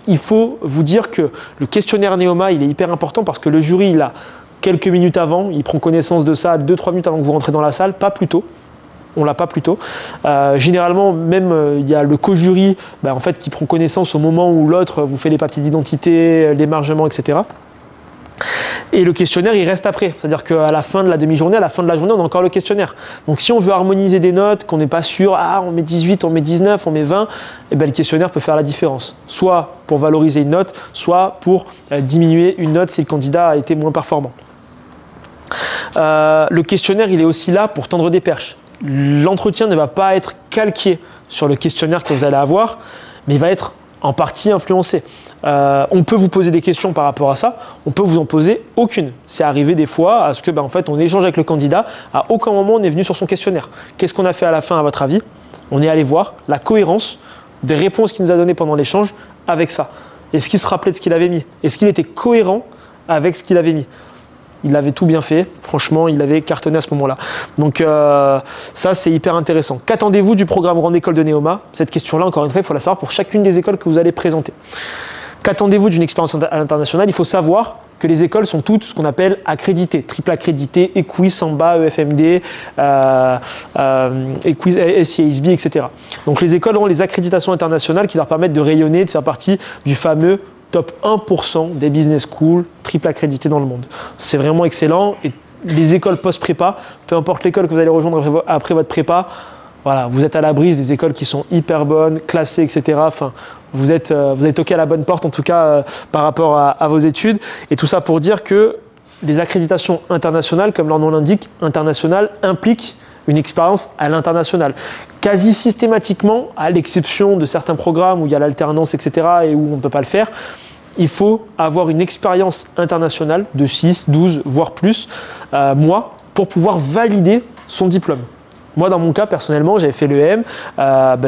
Il faut vous dire que le questionnaire Neoma, il est hyper important parce que le jury, il a quelques minutes avant, il prend connaissance de ça 2-3 minutes avant que vous rentrez dans la salle, pas plus tôt. On l'a pas plus tôt. Généralement, même il y a le co-jury en fait, qui prend connaissance au moment où l'autre vous fait les papiers d'identité, l'émargement, etc. Et le questionnaire, il reste après. C'est-à-dire qu'à la fin de la demi-journée, à la fin de la journée, on a encore le questionnaire. Donc si on veut harmoniser des notes, qu'on n'est pas sûr, on met 18, on met 19, on met 20, le questionnaire peut faire la différence. Soit pour valoriser une note, soit pour diminuer une note si le candidat a été moins performant. Le questionnaire, il est aussi là pour tendre des perches. L'entretien ne va pas être calqué sur le questionnaire que vous allez avoir, mais il va être en partie influencé. On peut vous poser des questions par rapport à ça, on peut vous en poser aucune. C'est arrivé des fois à ce que en fait, on échange avec le candidat, à aucun moment on est venu sur son questionnaire. Qu'est-ce qu'on a fait à la fin à votre avis? On est allé voir la cohérence des réponses qu'il nous a données pendant l'échange avec ça. Est-ce qu'il se rappelait de ce qu'il avait mis? Est-ce qu'il était cohérent avec ce qu'il avait mis? Il avait tout bien fait, franchement, il avait cartonné à ce moment-là. Donc ça, c'est hyper intéressant. Qu'attendez-vous du programme Grande École de Neoma? Cette question-là, encore une fois, il faut la savoir pour chacune des écoles que vous allez présenter. Qu'attendez-vous d'une expérience à l'international? Il faut savoir que les écoles sont toutes ce qu'on appelle accréditées, triple accréditées, EQUI, Samba, EFMD, SIASB, etc. Donc les écoles ont les accréditations internationales qui leur permettent de rayonner, de faire partie du fameux top 1% des business schools triple accrédités dans le monde. C'est vraiment excellent et les écoles post-prépa, peu importe l'école que vous allez rejoindre après votre prépa, voilà, vous êtes à l'abri des écoles qui sont hyper bonnes, classées, etc. Enfin, vous êtes toqué à la bonne porte en tout cas par rapport à vos études. Et tout ça pour dire que les accréditations internationales, comme leur nom l'indique, internationales impliquent une expérience à l'international. Quasi systématiquement, à l'exception de certains programmes où il y a l'alternance, etc. et où on ne peut pas le faire, il faut avoir une expérience internationale de 6, 12, voire plus mois pour pouvoir valider son diplôme. Moi, dans mon cas, personnellement, j'avais fait l'EM.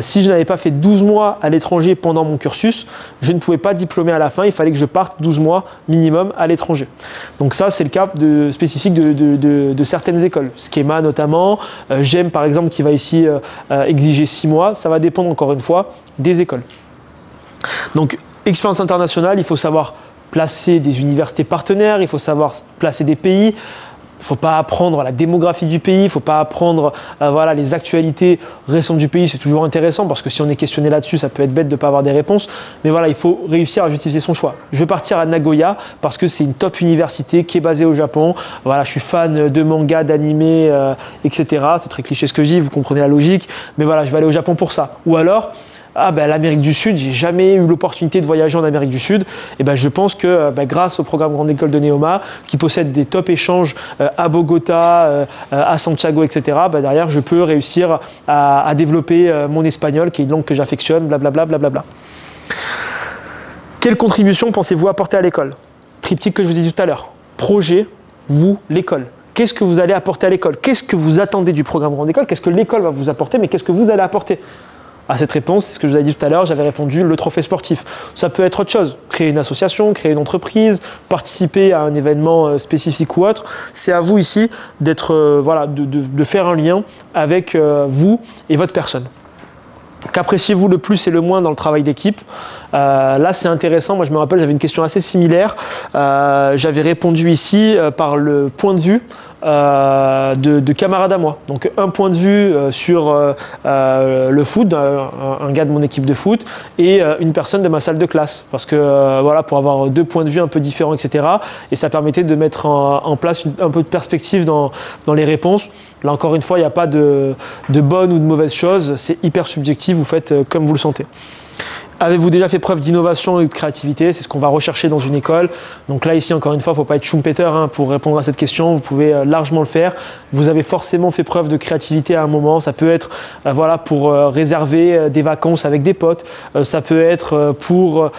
Si je n'avais pas fait 12 mois à l'étranger pendant mon cursus, je ne pouvais pas diplômer à la fin. Il fallait que je parte 12 mois minimum à l'étranger. Donc ça, c'est le cas spécifique de certaines écoles. Schema notamment, GEM par exemple, qui va ici exiger 6 mois. Ça va dépendre encore une fois des écoles. Donc, expérience internationale, il faut savoir placer des universités partenaires, il faut savoir placer des pays. Il ne faut pas apprendre la démographie du pays, il ne faut pas apprendre les actualités récentes du pays, c'est toujours intéressant parce que si on est questionné là-dessus, ça peut être bête de ne pas avoir des réponses. Mais voilà, il faut réussir à justifier son choix. Je vais partir à Nagoya parce que c'est une top université qui est basée au Japon. Voilà, je suis fan de manga, d'animé, etc. C'est très cliché ce que je dis, vous comprenez la logique. Mais voilà, je vais aller au Japon pour ça. Ou alors, l'Amérique du Sud, j'ai jamais eu l'opportunité de voyager en Amérique du Sud. Et je pense que grâce au programme Grande École de Neoma, qui possède des top échanges à Bogota, à Santiago, etc., derrière, je peux réussir à développer mon espagnol, qui est une langue que j'affectionne, blablabla, blablabla. Quelle contribution pensez-vous apporter à l'école? Triptyque que je vous ai dit tout à l'heure. Projet, vous, l'école. Qu'est-ce que vous allez apporter à l'école? Qu'est-ce que vous attendez du programme grande école? Qu'est-ce que l'école va vous apporter? Mais qu'est-ce que vous allez apporter? À cette réponse, c'est ce que je vous ai dit tout à l'heure, j'avais répondu le trophée sportif. Ça peut être autre chose, créer une association, créer une entreprise, participer à un événement spécifique ou autre. C'est à vous ici d'être, de faire un lien avec vous et votre personne. Qu'appréciez-vous le plus et le moins dans le travail d'équipe? Là, c'est intéressant. Moi, je me rappelle, j'avais une question assez similaire. J'avais répondu ici par le point de vue de camarades à moi. Donc, un point de vue sur le foot, un gars de mon équipe de foot et une personne de ma salle de classe. Parce que, voilà, pour avoir deux points de vue un peu différents, etc. Et ça permettait de mettre en place un peu de perspective dans les réponses. Là, encore une fois, il n'y a pas de bonne ou de mauvaise chose. C'est hyper subjectif. Vous faites comme vous le sentez. Avez-vous déjà fait preuve d'innovation et de créativité? C'est ce qu'on va rechercher dans une école. Donc là, ici, encore une fois, il ne faut pas être Schumpeter pour répondre à cette question. Vous pouvez largement le faire. Vous avez forcément fait preuve de créativité à un moment. Ça peut être pour réserver des vacances avec des potes. Ça peut être pour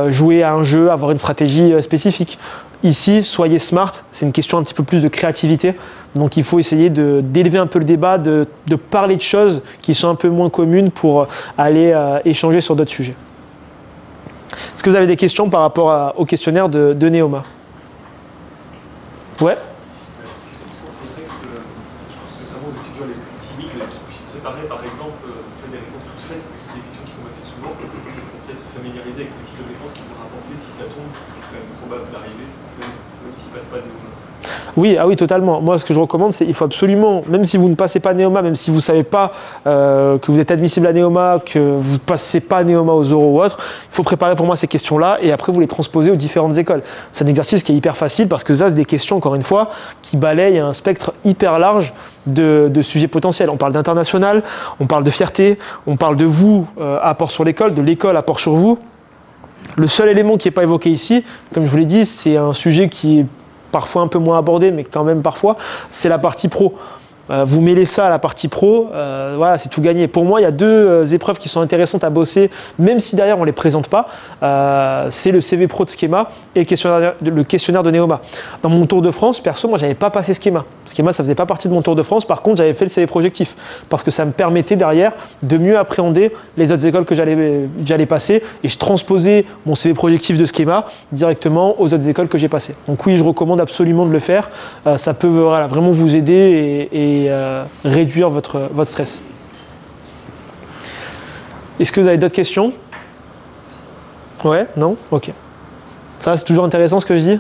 jouer à un jeu, avoir une stratégie spécifique. Ici, soyez smart. C'est une question un petit peu plus de créativité. Donc il faut essayer d'élever un peu le débat, de parler de choses qui sont un peu moins communes pour aller échanger sur d'autres sujets. Est-ce que vous avez des questions par rapport au questionnaire de Neoma? Ouais. C'est vrai que je pense que notamment aux étudiants les plus timides qui puissent préparer par exemple des réponses toutes faites, puisque c'est des questions qui tombent assez souvent, peut-être se familiariser avec le type de réponse qu'ils vont rapporter si ça tombe, c'est quand même probable d'arriver, même s'ils ne passent pas de Neoma. Oui, ah oui, totalement. Moi, ce que je recommande, c'est qu'il faut absolument, même si vous ne passez pas Neoma, même si vous ne savez pas que vous êtes admissible à Neoma, que vous ne passez pas Neoma aux oraux ou autre, il faut préparer pour moi ces questions-là et après vous les transposer aux différentes écoles. C'est un exercice qui est hyper facile parce que ça, c'est des questions, encore une fois, qui balayent un spectre hyper large de sujets potentiels. On parle d'international, on parle de fierté, on parle de vous, apport sur l'école, de l'école, apport sur vous. Le seul élément qui n'est pas évoqué ici, comme je vous l'ai dit, c'est un sujet qui est parfois un peu moins abordé, mais quand même parfois, c'est la partie pro. Vous mêlez ça à la partie pro, voilà, c'est tout gagné. Pour moi, il y a deux épreuves qui sont intéressantes à bosser, même si derrière on ne les présente pas. C'est le CV Pro de Schema et le questionnaire de Neoma. Dans mon Tour de France, perso, moi, je n'avais pas passé Schema. Schema, ça ne faisait pas partie de mon Tour de France. Par contre, j'avais fait le CV Projectif parce que ça me permettait derrière de mieux appréhender les autres écoles que j'allais passer et je transposais mon CV Projectif de Schema directement aux autres écoles que j'ai passées. Donc oui, je recommande absolument de le faire. Ça peut vraiment vous aider et réduire votre stress. Est-ce que vous avez d'autres questions? Ouais? Non? Ok. Ça, c'est toujours intéressant ce que je dis?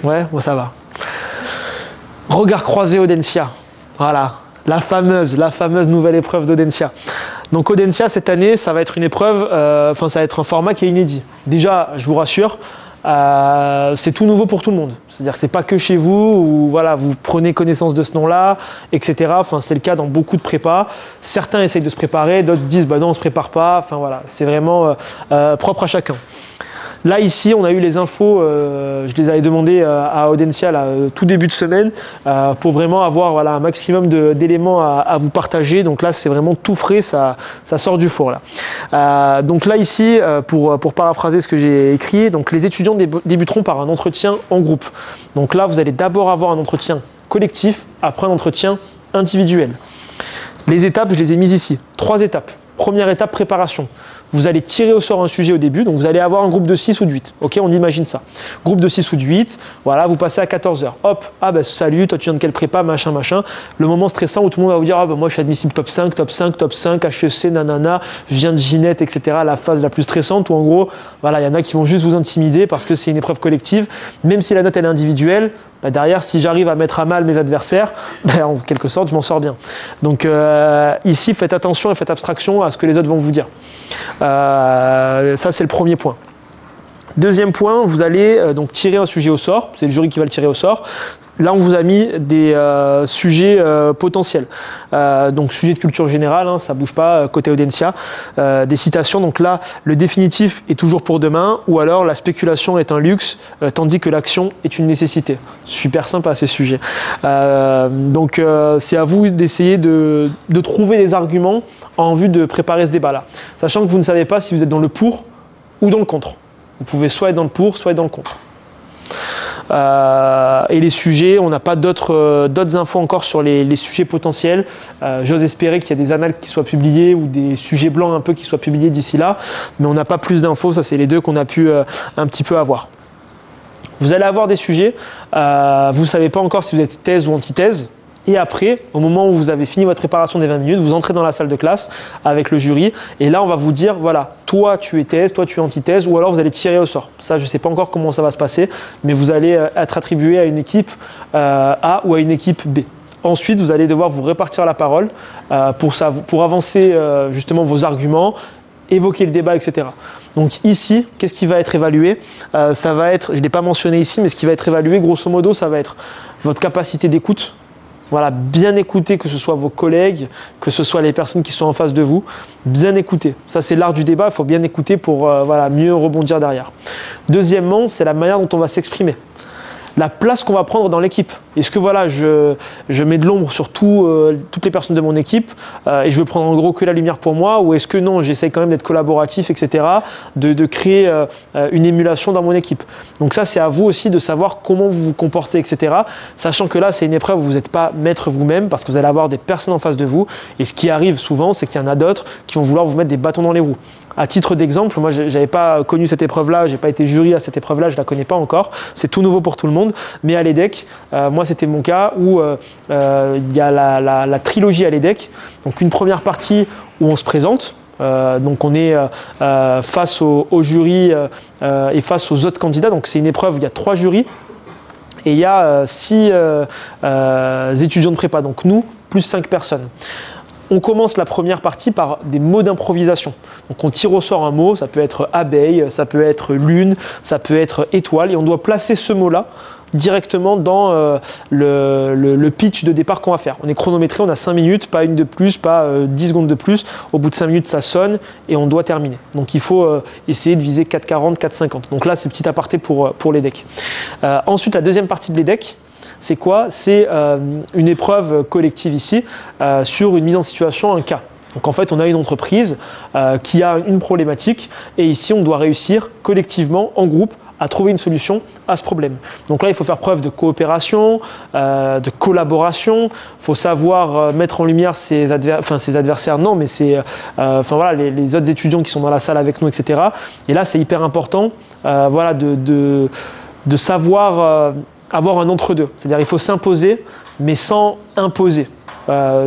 Ouais? Bon, ça va. Regard croisé Audencia. Voilà. La fameuse nouvelle épreuve d'Audencia. Donc Audencia, cette année, ça va être une épreuve, ça va être un format qui est inédit. Déjà, je vous rassure, c'est tout nouveau pour tout le monde. C'est-à-dire que c'est pas que chez vous où voilà, vous prenez connaissance de ce nom-là, etc. Enfin, c'est le cas dans beaucoup de prépas. Certains essayent de se préparer, d'autres se disent bah non, on se prépare pas. Enfin voilà, c'est vraiment propre à chacun. Là, ici, on a eu les infos, je les avais demandées à Audencia tout début de semaine pour vraiment avoir un maximum d'éléments à vous partager. Donc là, c'est vraiment tout frais, ça sort du four. Là. Donc là, ici, pour paraphraser ce que j'ai écrit, donc les étudiants débuteront par un entretien en groupe. Donc là, vous allez d'abord avoir un entretien collectif, après un entretien individuel. Les étapes, je les ai mises ici. 3 étapes. Première étape, préparation. Vous allez tirer au sort un sujet au début, donc vous allez avoir un groupe de 6 ou de 8. Ok, on imagine ça. Groupe de 6 ou de 8, voilà, vous passez à 14h. Hop, ah bah salut, toi tu viens de quelle prépa, machin. Le moment stressant où tout le monde va vous dire, ah bah moi je suis admissible top 5, HEC, nanana, je viens de Ginette, etc. La phase la plus stressante où en gros, voilà, il y en a qui vont juste vous intimider parce que c'est une épreuve collective. Même si la note elle est individuelle, bah derrière, si j'arrive à mettre à mal mes adversaires, bah en quelque sorte, je m'en sors bien. Donc ici, faites attention et faites abstraction à ce que les autres vont vous dire. Ça, c'est le premier point. Deuxième point, vous allez donc tirer un sujet au sort. C'est le jury qui va le tirer au sort. Là, on vous a mis des sujets potentiels. Donc, sujet de culture générale, hein, ça ne bouge pas, côté Audencia. Des citations, donc là, le définitif est toujours pour demain, ou alors la spéculation est un luxe, tandis que l'action est une nécessité. Super sympa, ces sujets. Donc, c'est à vous d'essayer de trouver des arguments en vue de préparer ce débat-là. Sachant que vous ne savez pas si vous êtes dans le pour ou dans le contre. Vous pouvez soit être dans le pour, soit être dans le contre. Et les sujets, on n'a pas d'autres infos encore sur les sujets potentiels. J'ose espérer qu'il y a des annales qui soient publiées ou des sujets blancs un peu qui soient publiés d'ici là, mais on n'a pas plus d'infos. Ça, c'est les deux qu'on a pu un petit peu avoir. Vous allez avoir des sujets, vous ne savez pas encore si vous êtes thèse ou antithèse. Et après, au moment où vous avez fini votre préparation des 20 minutes, vous entrez dans la salle de classe avec le jury. Et là, on va vous dire, voilà, toi tu es thèse, toi tu es antithèse, ou alors vous allez tirer au sort. Ça, je ne sais pas encore comment ça va se passer, mais vous allez être attribué à une équipe A ou à une équipe B. Ensuite, vous allez devoir vous répartir la parole pour avancer justement vos arguments, évoquer le débat, etc. Donc ici, qu'est-ce qui va être évalué? Ça va être, je ne l'ai pas mentionné ici, mais ce qui va être évalué, grosso modo, ça va être votre capacité d'écoute. Voilà, bien écouter, que ce soit vos collègues, que ce soit les personnes qui sont en face de vous, bien écouter. Ça, c'est l'art du débat, il faut bien écouter pour mieux rebondir derrière. Deuxièmement, c'est la manière dont on va s'exprimer. La place qu'on va prendre dans l'équipe. Est-ce que voilà, je mets de l'ombre sur toutes les personnes de mon équipe et je veux prendre en gros que la lumière pour moi, ou est-ce que non, j'essaye quand même d'être collaboratif, etc., de créer une émulation dans mon équipe. Donc ça, c'est à vous aussi de savoir comment vous vous comportez, etc., sachant que là, c'est une épreuve où vous n'êtes pas maître vous-même parce que vous allez avoir des personnes en face de vous et ce qui arrive souvent, c'est qu'il y en a d'autres qui vont vouloir vous mettre des bâtons dans les roues. À titre d'exemple, moi, je n'avais pas connu cette épreuve-là, je n'ai pas été jury à cette épreuve-là, je ne la connais pas encore. C'est tout nouveau pour tout le monde. Mais à l'EDEC, moi, c'était mon cas où il y a la trilogie à l'EDEC. Donc, une première partie où on se présente. Donc, on est face au jury et face aux autres candidats. Donc, c'est une épreuve où il y a 3 jurys. Et il y a 6 étudiants de prépa. Donc, nous, plus 5 personnes. On commence la première partie par des mots d'improvisation. Donc on tire au sort un mot, ça peut être abeille, ça peut être lune, ça peut être étoile, et on doit placer ce mot-là directement dans le pitch de départ qu'on va faire. On est chronométré, on a 5 minutes, pas une de plus, pas 10 secondes de plus. Au bout de 5 minutes, ça sonne et on doit terminer. Donc il faut essayer de viser 4,40, 4,50. Donc là, c'est petit aparté pour l'EDEC. Ensuite, la deuxième partie de l'EDEC, c'est quoi? C'est une épreuve collective ici sur une mise en situation, un cas. Donc en fait, on a une entreprise qui a une problématique et ici, on doit réussir collectivement, en groupe, à trouver une solution à ce problème. Donc là, il faut faire preuve de coopération, de collaboration. Il faut savoir mettre en lumière ses adversaires, non, mais voilà, les autres étudiants qui sont dans la salle avec nous, etc. Et là, c'est hyper important voilà, de savoir avoir un entre-deux. C'est-à-dire il faut s'imposer, mais sans imposer.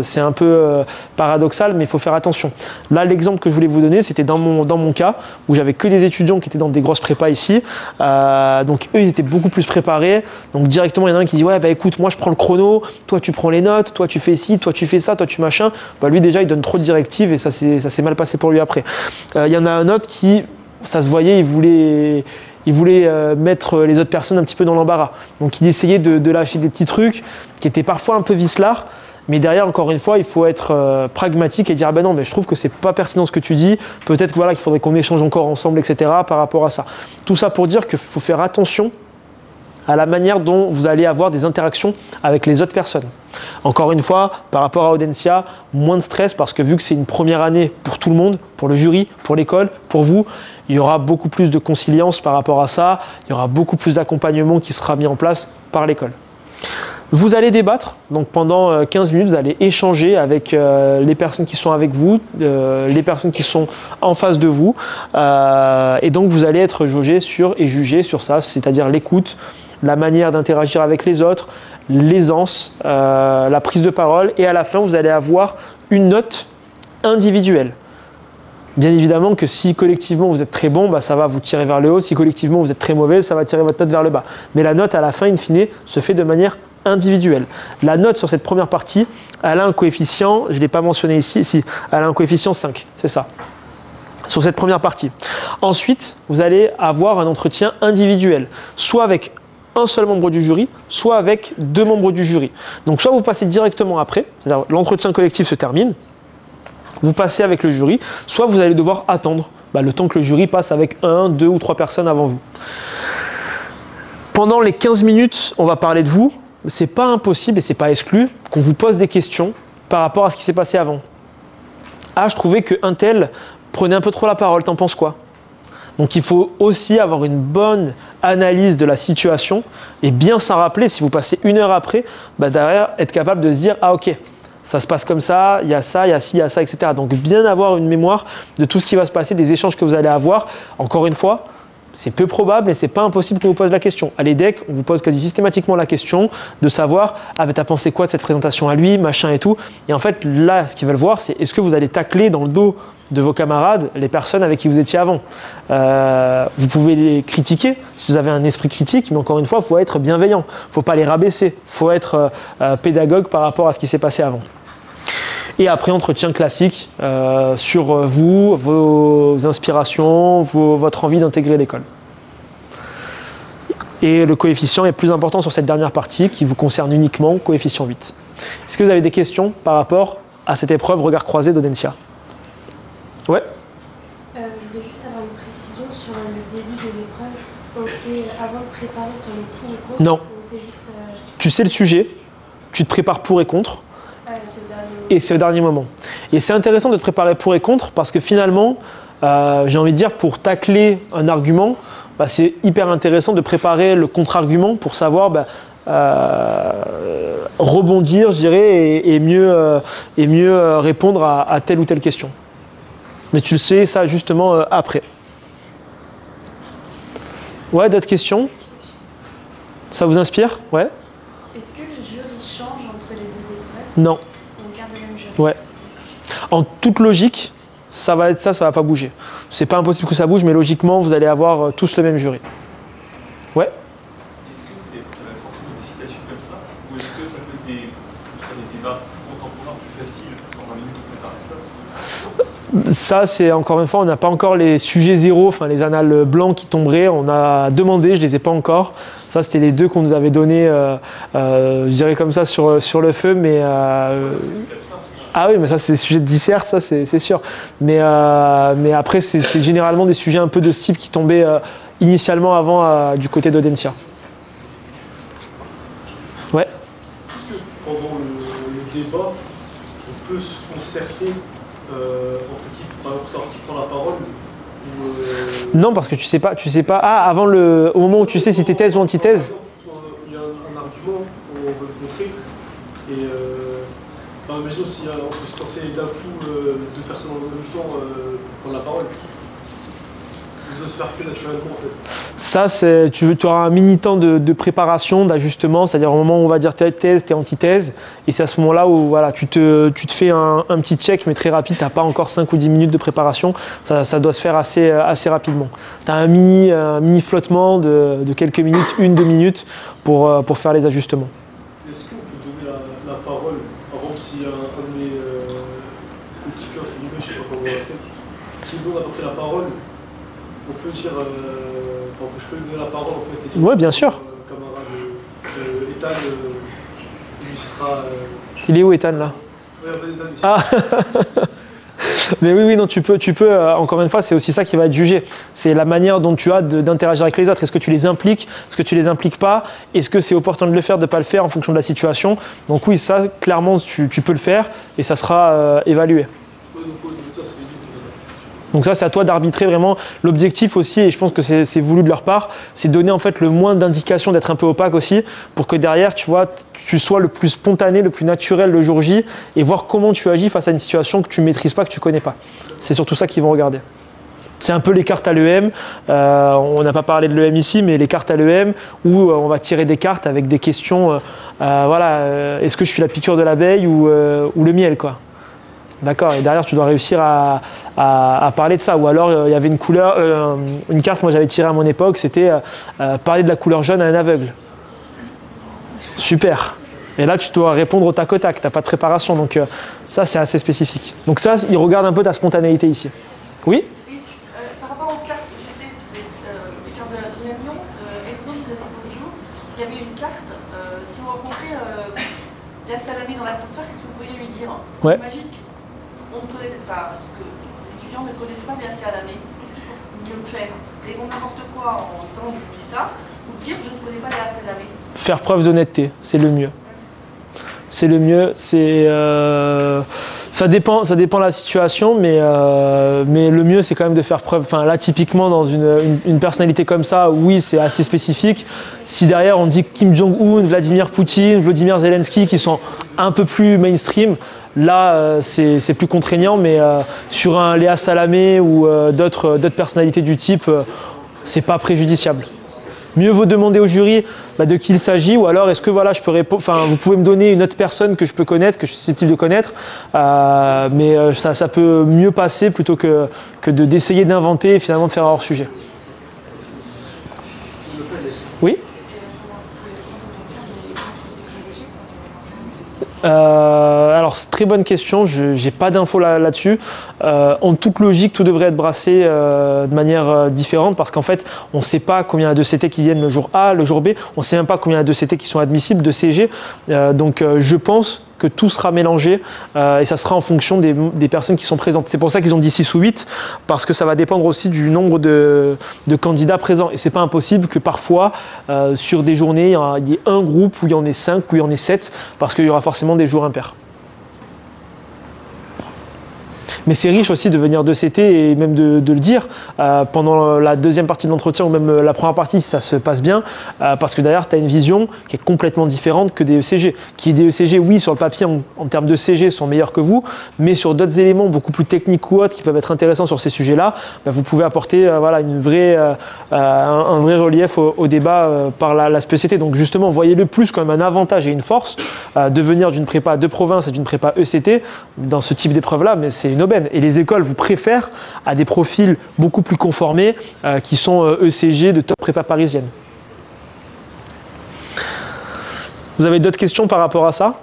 C'est un peu paradoxal, mais il faut faire attention. Là, l'exemple que je voulais vous donner, c'était dans mon cas, où j'avais que des étudiants qui étaient dans des grosses prépas ici. Donc eux, ils étaient beaucoup plus préparés. Donc directement, il y en a un qui dit « Ouais, bah écoute, moi je prends le chrono, toi tu prends les notes, toi tu fais ci, toi tu fais ça, toi tu machin. » Bah, lui déjà, il donne trop de directives et ça s'est mal passé pour lui après. Il y en a un autre qui, ça se voyait, il voulait mettre les autres personnes un petit peu dans l'embarras. Donc il essayait de lâcher des petits trucs qui étaient parfois un peu vicelards. Mais derrière, encore une fois, il faut être pragmatique et dire ah ben non, mais je trouve que c'est pas pertinent ce que tu dis. Peut-être qu'il faudrait qu'on échange encore ensemble, etc. par rapport à ça. Tout ça pour dire qu'il faut faire attention à la manière dont vous allez avoir des interactions avec les autres personnes. Encore une fois, par rapport à Audencia, moins de stress parce que vu que c'est une première année pour tout le monde, pour le jury, pour l'école, pour vous, il y aura beaucoup plus de conciliance par rapport à ça. Il y aura beaucoup plus d'accompagnement qui sera mis en place par l'école. Vous allez débattre, donc pendant 15 minutes, vous allez échanger avec les personnes qui sont avec vous, les personnes qui sont en face de vous, et donc vous allez être jaugé et jugé sur ça, c'est-à-dire l'écoute, la manière d'interagir avec les autres, l'aisance, la prise de parole, et à la fin, vous allez avoir une note individuelle. Bien évidemment que si collectivement vous êtes très bon, bah, ça va vous tirer vers le haut, si collectivement vous êtes très mauvais, ça va tirer votre note vers le bas. Mais la note à la fin, in fine, se fait de manière individuelle. La note sur cette première partie, elle a un coefficient, je ne l'ai pas mentionné ici, si, elle a un coefficient 5, c'est ça, sur cette première partie. Ensuite, vous allez avoir un entretien individuel, soit avec un seul membre du jury, soit avec 2 membres du jury. Donc soit vous passez directement après, c'est-à-dire l'entretien collectif se termine, vous passez avec le jury, soit vous allez devoir attendre le temps que le jury passe avec 1, 2 ou 3 personnes avant vous. Pendant les 15 minutes, on va parler de vous. C'est pas impossible et c'est pas exclu qu'on vous pose des questions par rapport à ce qui s'est passé avant. Ah, je trouvais qu'un tel prenait un peu trop la parole, t'en penses quoi? Donc il faut aussi avoir une bonne analyse de la situation et bien s'en rappeler, si vous passez 1 heure après, derrière être capable de se dire « Ah ok, ça se passe comme ça, il y a ci, il y a ça, etc. » Donc bien avoir une mémoire de tout ce qui va se passer, des échanges que vous allez avoir. Encore une fois, c'est peu probable, mais c'est pas impossible qu'on vous pose la question. À l'EDEC, on vous pose quasi systématiquement la question de savoir « Ah, mais t'as pensé quoi de cette présentation à lui, machin et tout ?» Et en fait, là, ce qu'ils veulent voir, c'est est-ce que vous allez tacler dans le dos de vos camarades les personnes avec qui vous étiez avant. Vous pouvez les critiquer si vous avez un esprit critique, mais encore une fois, il faut être bienveillant. Il ne faut pas les rabaisser. Il faut être pédagogue par rapport à ce qui s'est passé avant. Et après, entretien classique sur vous, vos inspirations, votre envie d'intégrer l'école. Et le coefficient est plus important sur cette dernière partie qui vous concerne uniquement, coefficient 8. Est-ce que vous avez des questions par rapport à cette épreuve regard croisé d'Audencia? Ouais. Je voulais juste avoir une précision sur le début de l'épreuve. On sait avant de préparer sur les pour et contre? Non. Juste, tu sais le sujet, tu te prépares pour et contre. Et c'est le dernier moment. Et c'est intéressant de te préparer pour et contre parce que finalement, j'ai envie de dire, pour tacler un argument, c'est hyper intéressant de préparer le contre-argument pour savoir rebondir, je dirais, et mieux répondre à telle ou telle question. Mais tu le sais, ça, justement, après. Ouais, d'autres questions? Ça vous inspire? Ouais. Est-ce que le jury change entre les deux épreuves? Non. On garde le même jury? Ouais. En toute logique, ça va être ça, ça va pas bouger. C'est pas impossible que ça bouge, mais logiquement, vous allez avoir tous le même jury. Ouais. Est-ce que ça va être forcément des citations comme ça? Ou est-ce que ça peut être des débats contemporains plus faciles, sans 20 minutes de préparation? Ça, c'est encore une fois, on n'a pas encore les sujets zéro, enfin les annales blancs qui tomberaient. On a demandé, je les ai pas encore. Ça, c'était les deux qu'on nous avait donnés, je dirais comme ça, sur le feu. Mais ah oui, mais ça, c'est des sujets de dissert, ça, c'est sûr. Mais après, c'est généralement des sujets un peu de ce type qui tombaient initialement avant du côté d'Audencia. Ouais. Est-ce que pendant le débat, on peut se concerter entre qui, par exemple, qui prend la parole ou, Non, parce que tu sais pas. Ah, avant au moment où tu sais si t'es thèse ou antithèse. Il y a un argument qu'on veut montrer et imaginons si on peut se lancer d'un coup 2 personnes en même temps pour prendre la parole. Ça se faire que naturellement en fait. Ça, tu auras un mini temps de préparation, d'ajustement, c'est-à-dire au moment où on va dire thèse, t'es antithèse, et c'est à ce moment-là où voilà, tu te fais un petit check, mais très rapide, tu n'as pas encore 5 ou 10 minutes de préparation, ça doit se faire assez rapidement. Tu as un mini flottement de quelques minutes, 1-2 minutes pour faire les ajustements. Est-ce qu'on peut donner la parole avant si un de mes coéquipiers, je ne sais pas comment on l'appelle, qui demande d'apporter la parole? On peut dire, je peux lui donner la parole en fait. Oui, bien sûr. Camarade Ethan, lui sera. Il est où Ethan là? Oui, Ethan ici. Ah. Mais oui, non, tu peux. Encore une fois, c'est aussi ça qui va être jugé. C'est la manière dont tu as d'interagir avec les autres. Est-ce que tu les impliques? Est-ce que tu les impliques pas? Est-ce que c'est opportun de le faire, de ne pas le faire en fonction de la situation? Donc oui, ça, clairement, tu peux le faire et ça sera évalué. Ouais, donc ça, c'est. Donc ça, c'est à toi d'arbitrer vraiment. L'objectif aussi, et je pense que c'est voulu de leur part, c'est donner en fait le moins d'indications, d'être un peu opaque aussi, pour que derrière, tu vois, tu sois le plus spontané, le plus naturel le jour J, et voir comment tu agis face à une situation que tu ne maîtrises pas, que tu ne connais pas. C'est surtout ça qu'ils vont regarder. C'est un peu les cartes à l'EM. On n'a pas parlé de l'EM ici, mais les cartes à l'EM où on va tirer des cartes avec des questions. Est-ce que je suis la piqûre de l'abeille ou le miel, quoi. D'accord, et derrière tu dois réussir à parler de ça. Ou alors il y avait une couleur, une carte, moi j'avais tiré à mon époque, c'était parler de la couleur jaune à un aveugle. Super. Et là tu dois répondre au tac au tac, tu n'as pas de préparation, donc ça c'est assez spécifique. Donc ça, il regarde un peu ta spontanéité ici. Oui? Par rapport aux cartes, je sais, vous êtes les cartes de la réunion, Exo, vous avez pour le jour, il y avait une carte, si vous rencontrez la Salamé dans l'ascenseur, qu'est-ce que vous pourriez lui dire? Ouais. Magique. Parce que les étudiants ne connaissent pas bien Salamé, qu'est-ce qu'ils sont mieux faire? Ils font n'importe quoi en disant je dis ça, ou dire je ne connais pas les Salamé. Faire preuve d'honnêteté, c'est le mieux. C'est le mieux. Ça dépend de la situation, mais le mieux c'est quand même de faire preuve. Enfin là typiquement dans une personnalité comme ça, oui c'est assez spécifique. Si derrière on dit Kim Jong-un, Vladimir Poutine, Volodymyr Zelensky qui sont un peu plus mainstream, là c'est plus contraignant, mais sur un Léa Salamé ou d'autres personnalités du type, c'est pas préjudiciable. Mieux vaut demander au jury de qui il s'agit, ou alors est-ce que voilà, je peux répondre, enfin, vous pouvez me donner une autre personne que je peux connaître, que je suis susceptible de connaître, mais ça peut mieux passer plutôt que d'essayer d'inventer et finalement de faire hors sujet. Oui. Alors, très bonne question, je n'ai pas d'infos là-dessus. En toute logique, tout devrait être brassé de manière différente parce qu'en fait, on ne sait pas combien il y a de CT qui viennent le jour A, le jour B, on ne sait même pas combien il y a de CT qui sont admissibles, de CG. Donc, je pense que tout sera mélangé et ça sera en fonction des personnes qui sont présentes. C'est pour ça qu'ils ont dit 6 ou 8, parce que ça va dépendre aussi du nombre de candidats présents. Et c'est pas impossible que parfois, sur des journées, il y ait un groupe où il y en ait 5, où il y en ait 7, parce qu'il y aura forcément des jours impairs. Mais c'est riche aussi de venir de CT et même de le dire pendant la deuxième partie de l'entretien ou même la première partie si ça se passe bien, parce que derrière tu as une vision qui est complètement différente que des ECG. Qui des ECG, oui, sur le papier en termes de CG sont meilleurs que vous, mais sur d'autres éléments beaucoup plus techniques ou autres qui peuvent être intéressants sur ces sujets-là, vous pouvez apporter voilà, un vrai relief au débat par la spécialité. Donc justement, voyez-le plus comme un avantage et une force de venir d'une prépa de province et d'une prépa ECT dans ce type d'épreuve-là, mais c'est une aubaine. Et les écoles vous préfèrent à des profils beaucoup plus conformés qui sont ECG de top prépa parisienne. Vous avez d'autres questions par rapport à ça?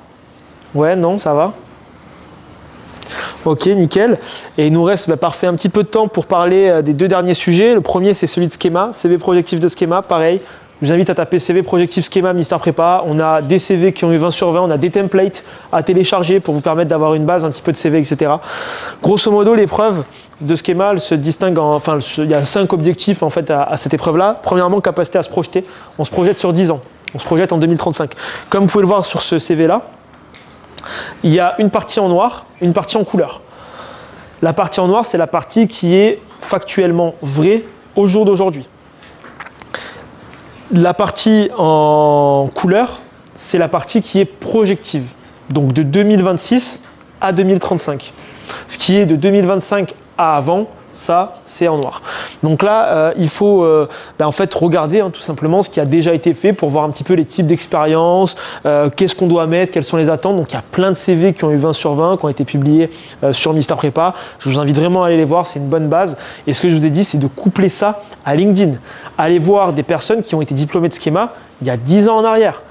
Ouais, non, ça va? Ok, nickel. Et il nous reste parfait un petit peu de temps pour parler des deux derniers sujets. Le premier, c'est celui de schéma, CV projectif de schéma, pareil. Je vous invite à taper CV projectif schéma ministère prépa. On a des CV qui ont eu 20 sur 20, on a des templates à télécharger pour vous permettre d'avoir une base, un petit peu de CV, etc. Grosso modo, l'épreuve de schéma, elle se distingue il y a 5 objectifs en fait à cette épreuve-là. Premièrement, capacité à se projeter. On se projette sur 10 ans. On se projette en 2035. Comme vous pouvez le voir sur ce CV-là, il y a une partie en noir, une partie en couleur. La partie en noir, c'est la partie qui est factuellement vraie au jour d'aujourd'hui. La partie en couleur, c'est la partie qui est projective, donc de 2026 à 2035. Ce qui est de 2025 à avant, ça, c'est en noir. Donc là, il faut en fait regarder tout simplement ce qui a déjà été fait pour voir un petit peu les types d'expériences, qu'est-ce qu'on doit mettre, quelles sont les attentes. Donc il y a plein de CV qui ont eu 20 sur 20, qui ont été publiés sur Mister Prépa. Je vous invite vraiment à aller les voir, c'est une bonne base. Et ce que je vous ai dit, c'est de coupler ça à LinkedIn. Allez voir des personnes qui ont été diplômées de schéma il y a 10 ans en arrière.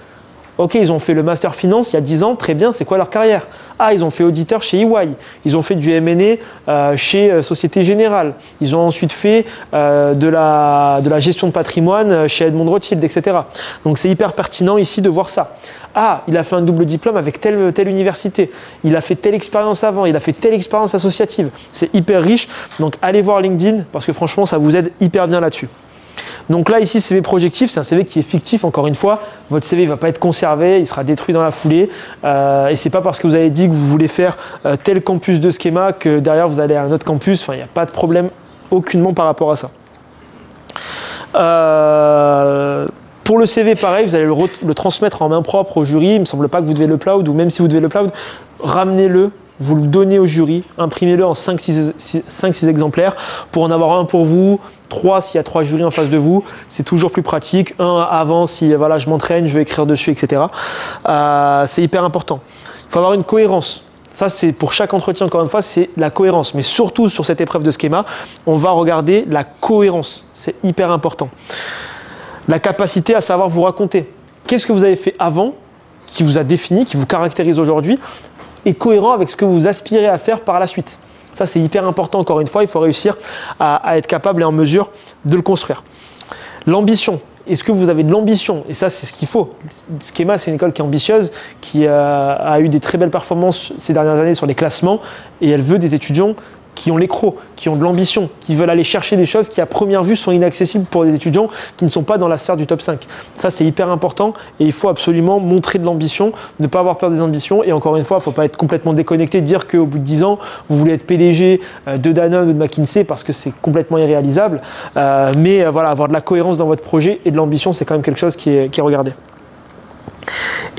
Ok, ils ont fait le Master Finance il y a 10 ans, très bien, c'est quoi leur carrière? Ah, ils ont fait auditeur chez EY, ils ont fait du M&A chez Société Générale, ils ont ensuite fait de la gestion de patrimoine chez Edmond Rothschild, etc. Donc c'est hyper pertinent ici de voir ça. Ah, il a fait un double diplôme avec telle université, il a fait telle expérience avant, il a fait telle expérience associative. C'est hyper riche, donc allez voir LinkedIn parce que franchement, ça vous aide hyper bien là-dessus. Donc là, ici, CV projectif, c'est un CV qui est fictif, encore une fois. Votre CV ne va pas être conservé, il sera détruit dans la foulée. Et ce n'est pas parce que vous avez dit que vous voulez faire tel campus de schéma que derrière, vous allez à un autre campus. Enfin, il n'y a pas de problème aucunement par rapport à ça. Pour le CV, pareil, vous allez le transmettre en main propre au jury. Il ne me semble pas que vous devez l'upload, ou même si vous devez l'upload, ramenez-le. Vous le donnez au jury, imprimez-le en 5-6 exemplaires pour en avoir un pour vous, 3 s'il y a 3 jurys en face de vous. C'est toujours plus pratique. Un avant si voilà, je m'entraîne, je vais écrire dessus, etc. C'est hyper important. Il faut avoir une cohérence. Ça, c'est pour chaque entretien, encore une fois, c'est la cohérence. Mais surtout sur cette épreuve de schéma, on va regarder la cohérence. C'est hyper important. La capacité à savoir vous raconter. Qu'est-ce que vous avez fait avant qui vous a défini, qui vous caractérise aujourd'hui et cohérent avec ce que vous aspirez à faire par la suite. Ça, c'est hyper important, encore une fois, il faut réussir à être capable et en mesure de le construire. L'ambition. Est-ce que vous avez de l'ambition? Et ça, c'est ce qu'il faut. Schéma, c'est une école qui est ambitieuse, qui a eu des très belles performances ces dernières années sur les classements et elle veut des étudiants qui ont les crocs, qui ont de l'ambition, qui veulent aller chercher des choses qui à première vue sont inaccessibles pour des étudiants qui ne sont pas dans la sphère du top 5. Ça c'est hyper important et il faut absolument montrer de l'ambition, ne pas avoir peur des ambitions et encore une fois, il ne faut pas être complètement déconnecté, dire qu'au bout de 10 ans, vous voulez être PDG de Danone ou de McKinsey parce que c'est complètement irréalisable. Mais voilà, avoir de la cohérence dans votre projet et de l'ambition, c'est quand même quelque chose qui est regardé.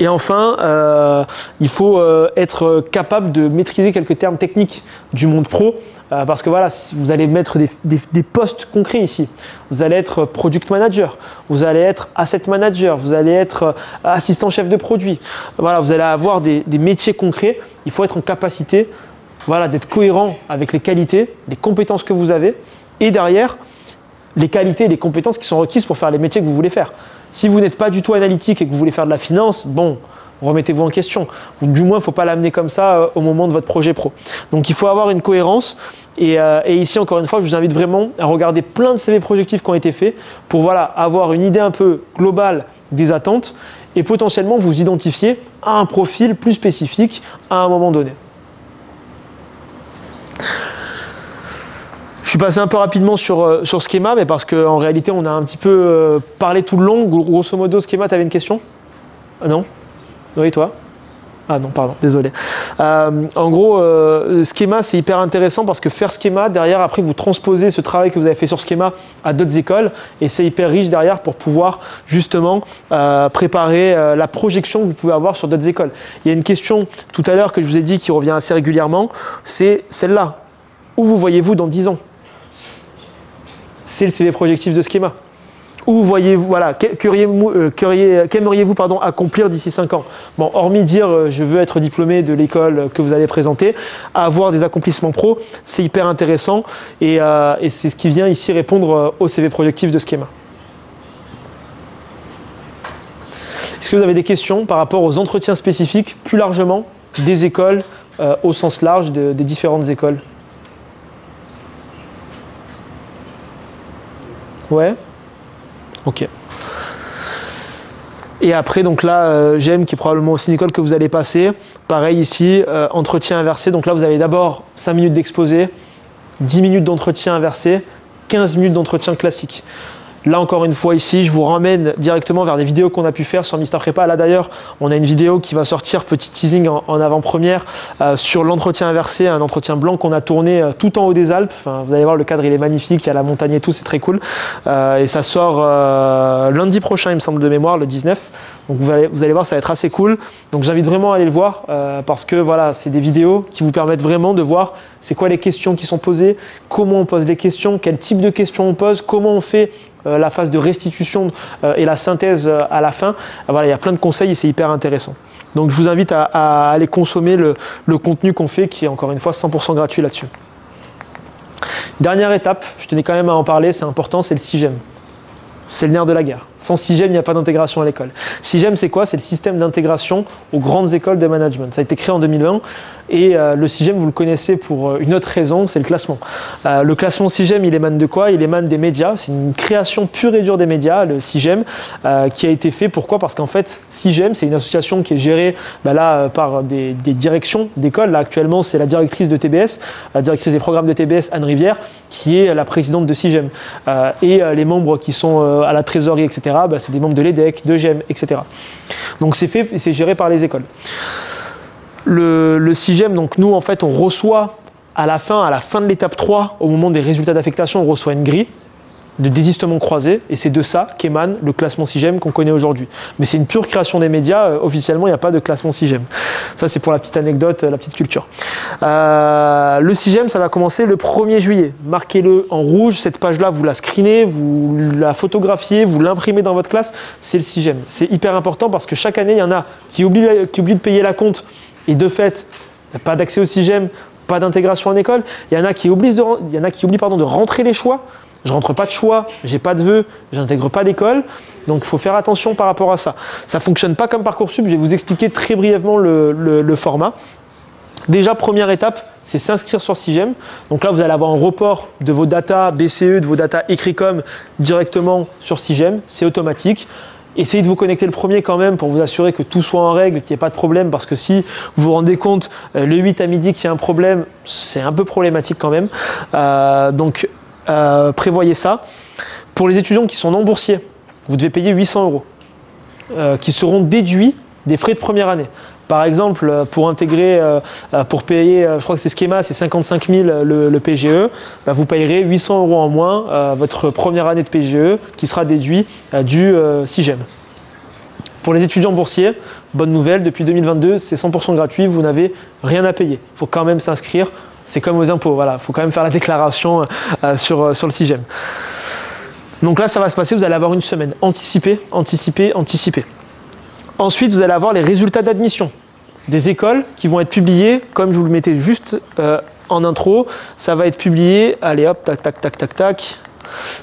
Et enfin, il faut être capable de maîtriser quelques termes techniques du monde pro parce que voilà, vous allez mettre des postes concrets ici. Vous allez être product manager, vous allez être asset manager, vous allez être assistant chef de produit. Voilà, vous allez avoir des métiers concrets. Il faut être en capacité voilà, d'être cohérent avec les qualités, les compétences que vous avez et derrière, les qualités et les compétences qui sont requises pour faire les métiers que vous voulez faire. Si vous n'êtes pas du tout analytique et que vous voulez faire de la finance, bon, remettez-vous en question. Ou du moins, il ne faut pas l'amener comme ça au moment de votre projet pro. Donc, il faut avoir une cohérence. Et ici, encore une fois, je vous invite vraiment à regarder plein de CV projectifs qui ont été faits pour voilà, avoir une idée un peu globale des attentes et potentiellement vous identifier à un profil plus spécifique à un moment donné. Je suis passé un peu rapidement sur Schema, mais parce qu'en réalité, on a un petit peu parlé tout le long. Grosso modo, Schema, tu avais une question? Non? Oui, toi? Ah non, pardon, désolé. En gros, Schema, c'est hyper intéressant parce que faire Schema, derrière, après, vous transposez ce travail que vous avez fait sur Schema à d'autres écoles et c'est hyper riche derrière pour pouvoir justement préparer la projection que vous pouvez avoir sur d'autres écoles. Il y a une question tout à l'heure que je vous ai dit qui revient assez régulièrement, c'est celle-là. Où vous voyez-vous dans 10 ans? C'est le CV projectif de Schema. Où voyez-vous, voilà, qu'aimeriez-vous accomplir d'ici 5 ans? Bon, hormis dire je veux être diplômé de l'école que vous allez présenter, avoir des accomplissements pro, c'est hyper intéressant et c'est ce qui vient ici répondre au CV projectif de Schema. Est-ce que vous avez des questions par rapport aux entretiens spécifiques, plus largement, des écoles au sens large, des différentes écoles? Ouais. Ok. Et après, donc là, GEM qui est probablement aussi une école que vous allez passer. Pareil ici, entretien inversé. Donc là, vous avez d'abord 5 minutes d'exposé, 10 minutes d'entretien inversé, 15 minutes d'entretien classique. Là, encore une fois, ici, je vous ramène directement vers des vidéos qu'on a pu faire sur Mister Prépa. Là, d'ailleurs, on a une vidéo qui va sortir, petit teasing en avant-première, sur l'entretien inversé, un entretien blanc qu'on a tourné tout en haut des Alpes. Enfin, vous allez voir, le cadre, il est magnifique, il y a la montagne et tout, c'est très cool. Et ça sort lundi prochain, il me semble, de mémoire, le 19. Donc, vous allez voir, ça va être assez cool. Donc, j'invite vraiment à aller le voir parce que, voilà, c'est des vidéos qui vous permettent vraiment de voir c'est quoi les questions qui sont posées, comment on pose les questions, quel type de questions on pose, comment on fait la phase de restitution et la synthèse à la fin. Voilà, il y a plein de conseils et c'est hyper intéressant. Donc je vous invite à aller consommer le contenu qu'on fait qui est encore une fois 100% gratuit là-dessus. Dernière étape, je tenais quand même à en parler, c'est important, c'est le SIGEM. C'est le nerf de la guerre. Sans SIGEM, il n'y a pas d'intégration à l'école. SIGEM, c'est quoi? C'est le système d'intégration aux grandes écoles de management. Ça a été créé en 2020 et le SIGEM, vous le connaissez pour une autre raison, c'est le classement. Le classement SIGEM, il émane de quoi? Il émane des médias. C'est une création pure et dure des médias, le SIGEM, qui a été fait. Pourquoi? Parce qu'en fait, SIGEM, c'est une association qui est gérée par des directions d'écoles. Là, actuellement, c'est la directrice de TBS, la directrice des programmes de TBS, Anne Rivière, qui est la présidente de SIGEM. Et les membres qui sont à la trésorerie, etc., c'est des membres de l'EDEC, de GEM, etc. Donc c'est fait et c'est géré par les écoles. Le SIGEM, donc nous en fait on reçoit à la fin de l'étape 3, au moment des résultats d'affectation, on reçoit une grille de désistement croisé et c'est de ça qu'émane le classement SIGEM qu'on connaît aujourd'hui. Mais c'est une pure création des médias, officiellement il n'y a pas de classement SIGEM. Ça c'est pour la petite anecdote, la petite culture. Le SIGEM ça va commencer le 1er juillet. Marquez-le en rouge, cette page-là vous la screenez, vous la photographiez, vous l'imprimez dans votre classe, c'est le SIGEM. C'est hyper important parce que chaque année il y en a qui oublient de payer la compte et de fait il n'y a pas d'accès au SIGEM, pas d'intégration en école. Il y en a qui oublient de rentrer les choix. Je rentre pas de choix, j'ai pas de vœux, j'intègre pas d'école. Donc il faut faire attention par rapport à ça. Ça fonctionne pas comme Parcoursup, je vais vous expliquer très brièvement le format. Déjà, première étape, c'est s'inscrire sur SIGEM. Donc là, vous allez avoir un report de vos datas BCE, de vos datas Ecricom directement sur SIGEM. C'est automatique. Essayez de vous connecter le premier quand même pour vous assurer que tout soit en règle, qu'il n'y ait pas de problème, parce que si vous vous rendez compte le 8 à midi qu'il y a un problème, c'est un peu problématique quand même. Donc prévoyez ça. Pour les étudiants qui sont non boursiers, vous devez payer 800 € qui seront déduits des frais de première année. Par exemple, pour intégrer, pour payer, je crois que c'est Schema, c'est 55 000 le PGE, vous payerez 800 € en moins votre première année de PGE qui sera déduit du SIGEM. Pour les étudiants boursiers, bonne nouvelle, depuis 2022, c'est 100% gratuit, vous n'avez rien à payer. Il faut quand même s'inscrire, c'est comme aux impôts, voilà, il faut quand même faire la déclaration sur le SIGEM. Donc là, ça va se passer, vous allez avoir une semaine, anticiper. Ensuite, vous allez avoir les résultats d'admission des écoles qui vont être publiés, comme je vous le mettais juste en intro. Ça va être publié, allez hop, tac.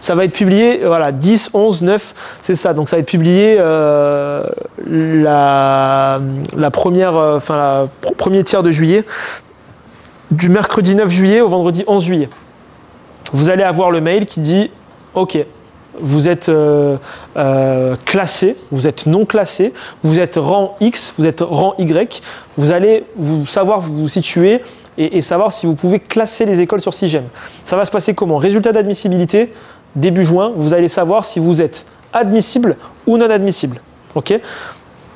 Ça va être publié, voilà, 10, 11, 9, c'est ça. Donc ça va être publié la premier tiers de juillet, du mercredi 9 juillet au vendredi 11 juillet. Vous allez avoir le mail qui dit « Ok ». Vous êtes classé, vous êtes non classé, vous êtes rang X, vous êtes rang Y. Vous allez savoir vous situer et savoir si vous pouvez classer les écoles sur SIGEM. Ça va se passer comment? Résultat d'admissibilité, début juin, vous allez savoir si vous êtes admissible ou non admissible. Okay.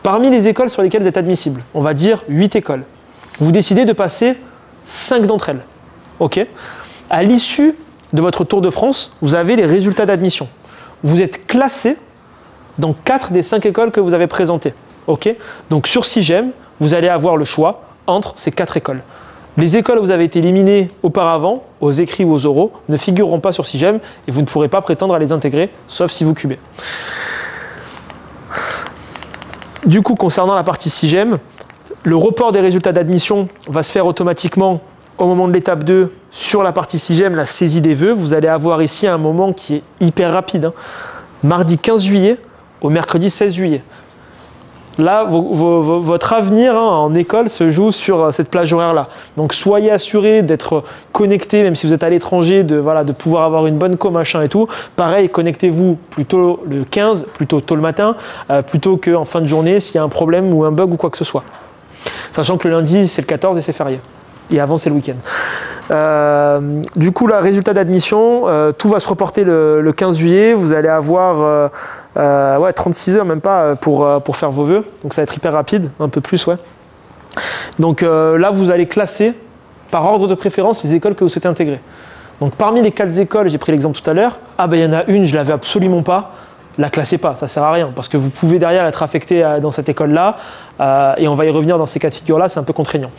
Parmi les écoles sur lesquelles vous êtes admissible, on va dire 8 écoles. Vous décidez de passer 5 d'entre elles. Okay. À l'issue de votre Tour de France, vous avez les résultats d'admission. Vous êtes classé dans 4 des 5 écoles que vous avez présentées. Okay. Donc sur SIGEM, vous allez avoir le choix entre ces 4 écoles. Les écoles où vous avez été éliminées auparavant, aux écrits ou aux oraux, ne figureront pas sur SIGEM et vous ne pourrez pas prétendre à les intégrer, sauf si vous cubez. Du coup, concernant la partie SIGEM, le report des résultats d'admission va se faire automatiquement au moment de l'étape 2 sur la partie SIGEM, la saisie des vœux. Vous allez avoir ici un moment qui est hyper rapide. Mardi 15 juillet au mercredi 16 juillet. Là, votre avenir en école se joue sur cette plage horaire-là. Donc, soyez assurés d'être connectés, même si vous êtes à l'étranger, de pouvoir avoir une bonne co, machin et tout. Pareil, connectez-vous plutôt le 15, plutôt tôt le matin, plutôt qu'en fin de journée s'il y a un problème ou un bug ou quoi que ce soit. Sachant que le lundi, c'est le 14 et c'est férié. Et avant, c'est le week-end. Du coup, le résultat d'admission, tout va se reporter le 15 juillet. Vous allez avoir 36 heures, même pas, pour faire vos vœux. Donc, ça va être hyper rapide, un peu plus, ouais. Donc là, vous allez classer par ordre de préférence les écoles que vous souhaitez intégrer. Donc, parmi les 4 écoles, j'ai pris l'exemple tout à l'heure. Ah, ben, il y en a une, je ne l'avais absolument pas. La classez pas, ça ne sert à rien parce que vous pouvez derrière être affecté dans cette école-là et on va y revenir dans ces cas de figure-là, c'est un peu contraignant.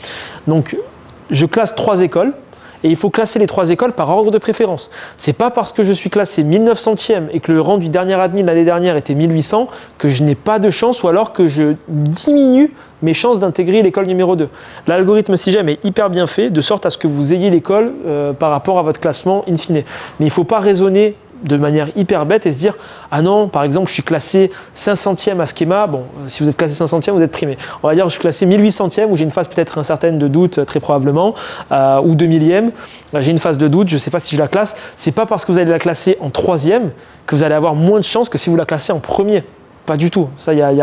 Donc, je classe 3 écoles et il faut classer les 3 écoles par ordre de préférence. C'est pas parce que je suis classé 1900e et que le rang du dernier admis l'année dernière était 1800 que je n'ai pas de chance ou alors que je diminue mes chances d'intégrer l'école numéro 2. L'algorithme SIGEM est hyper bien fait de sorte à ce que vous ayez l'école par rapport à votre classement in fine. Mais il ne faut pas raisonner de manière hyper bête et se dire « Ah non, par exemple, je suis classé 500e à Schema. » Bon, si vous êtes classé 500e, vous êtes primé. On va dire « Je suis classé 1800e où j'ai une phase peut-être incertaine de doute, très probablement, ou 2000e. J'ai une phase de doute, je ne sais pas si je la classe. » C'est pas parce que vous allez la classer en 3e que vous allez avoir moins de chances que si vous la classez en premier. Pas du tout. Ça, il n'y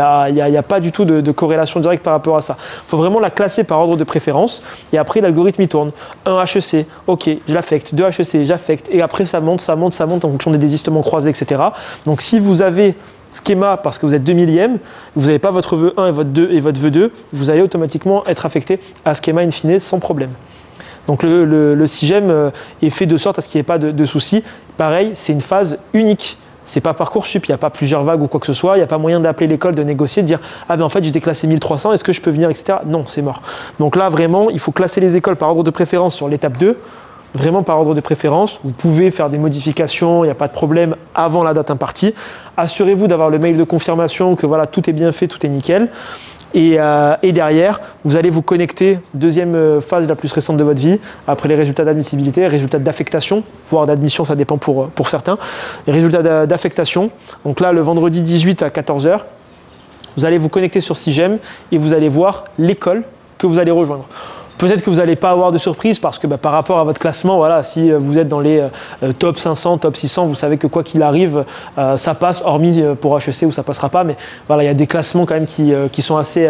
a pas du tout de corrélation directe par rapport à ça. Il faut vraiment la classer par ordre de préférence. Et après, l'algorithme, il tourne. 1 HEC, ok, je l'affecte. 2 HEC, j'affecte. Et après, ça monte en fonction des désistements croisés, etc. Donc, si vous avez Schema parce que vous êtes 2000e, vous n'avez pas votre vœu 1 et votre 2 et votre vœu 2, vous allez automatiquement être affecté à Schema in fine sans problème. Donc, le SIGEM est fait de sorte à ce qu'il n'y ait pas de soucis. Pareil, c'est une phase unique. C'est pas Parcoursup, il n'y a pas plusieurs vagues ou quoi que ce soit, il n'y a pas moyen d'appeler l'école, de négocier, de dire « Ah ben en fait j'étais classé 1300, est-ce que je peux venir, etc. » Non, c'est mort. Donc là vraiment, il faut classer les écoles par ordre de préférence sur l'étape 2, vraiment par ordre de préférence. Vous pouvez faire des modifications, il n'y a pas de problème avant la date impartie. Assurez-vous d'avoir le mail de confirmation que voilà, tout est bien fait, tout est nickel. Et derrière, vous allez vous connecter, deuxième phase la plus récente de votre vie, après les résultats d'admissibilité, résultats d'affectation, voire d'admission, ça dépend pour certains. Les résultats d'affectation, donc là le vendredi 18 à 14h, vous allez vous connecter sur SIGEM et vous allez voir l'école que vous allez rejoindre. Peut-être que vous n'allez pas avoir de surprise parce que par rapport à votre classement, voilà, si vous êtes dans les top 500, top 600, vous savez que quoi qu'il arrive, ça passe, hormis pour HEC où ça passera pas. Mais voilà, il y a des classements quand même qui sont assez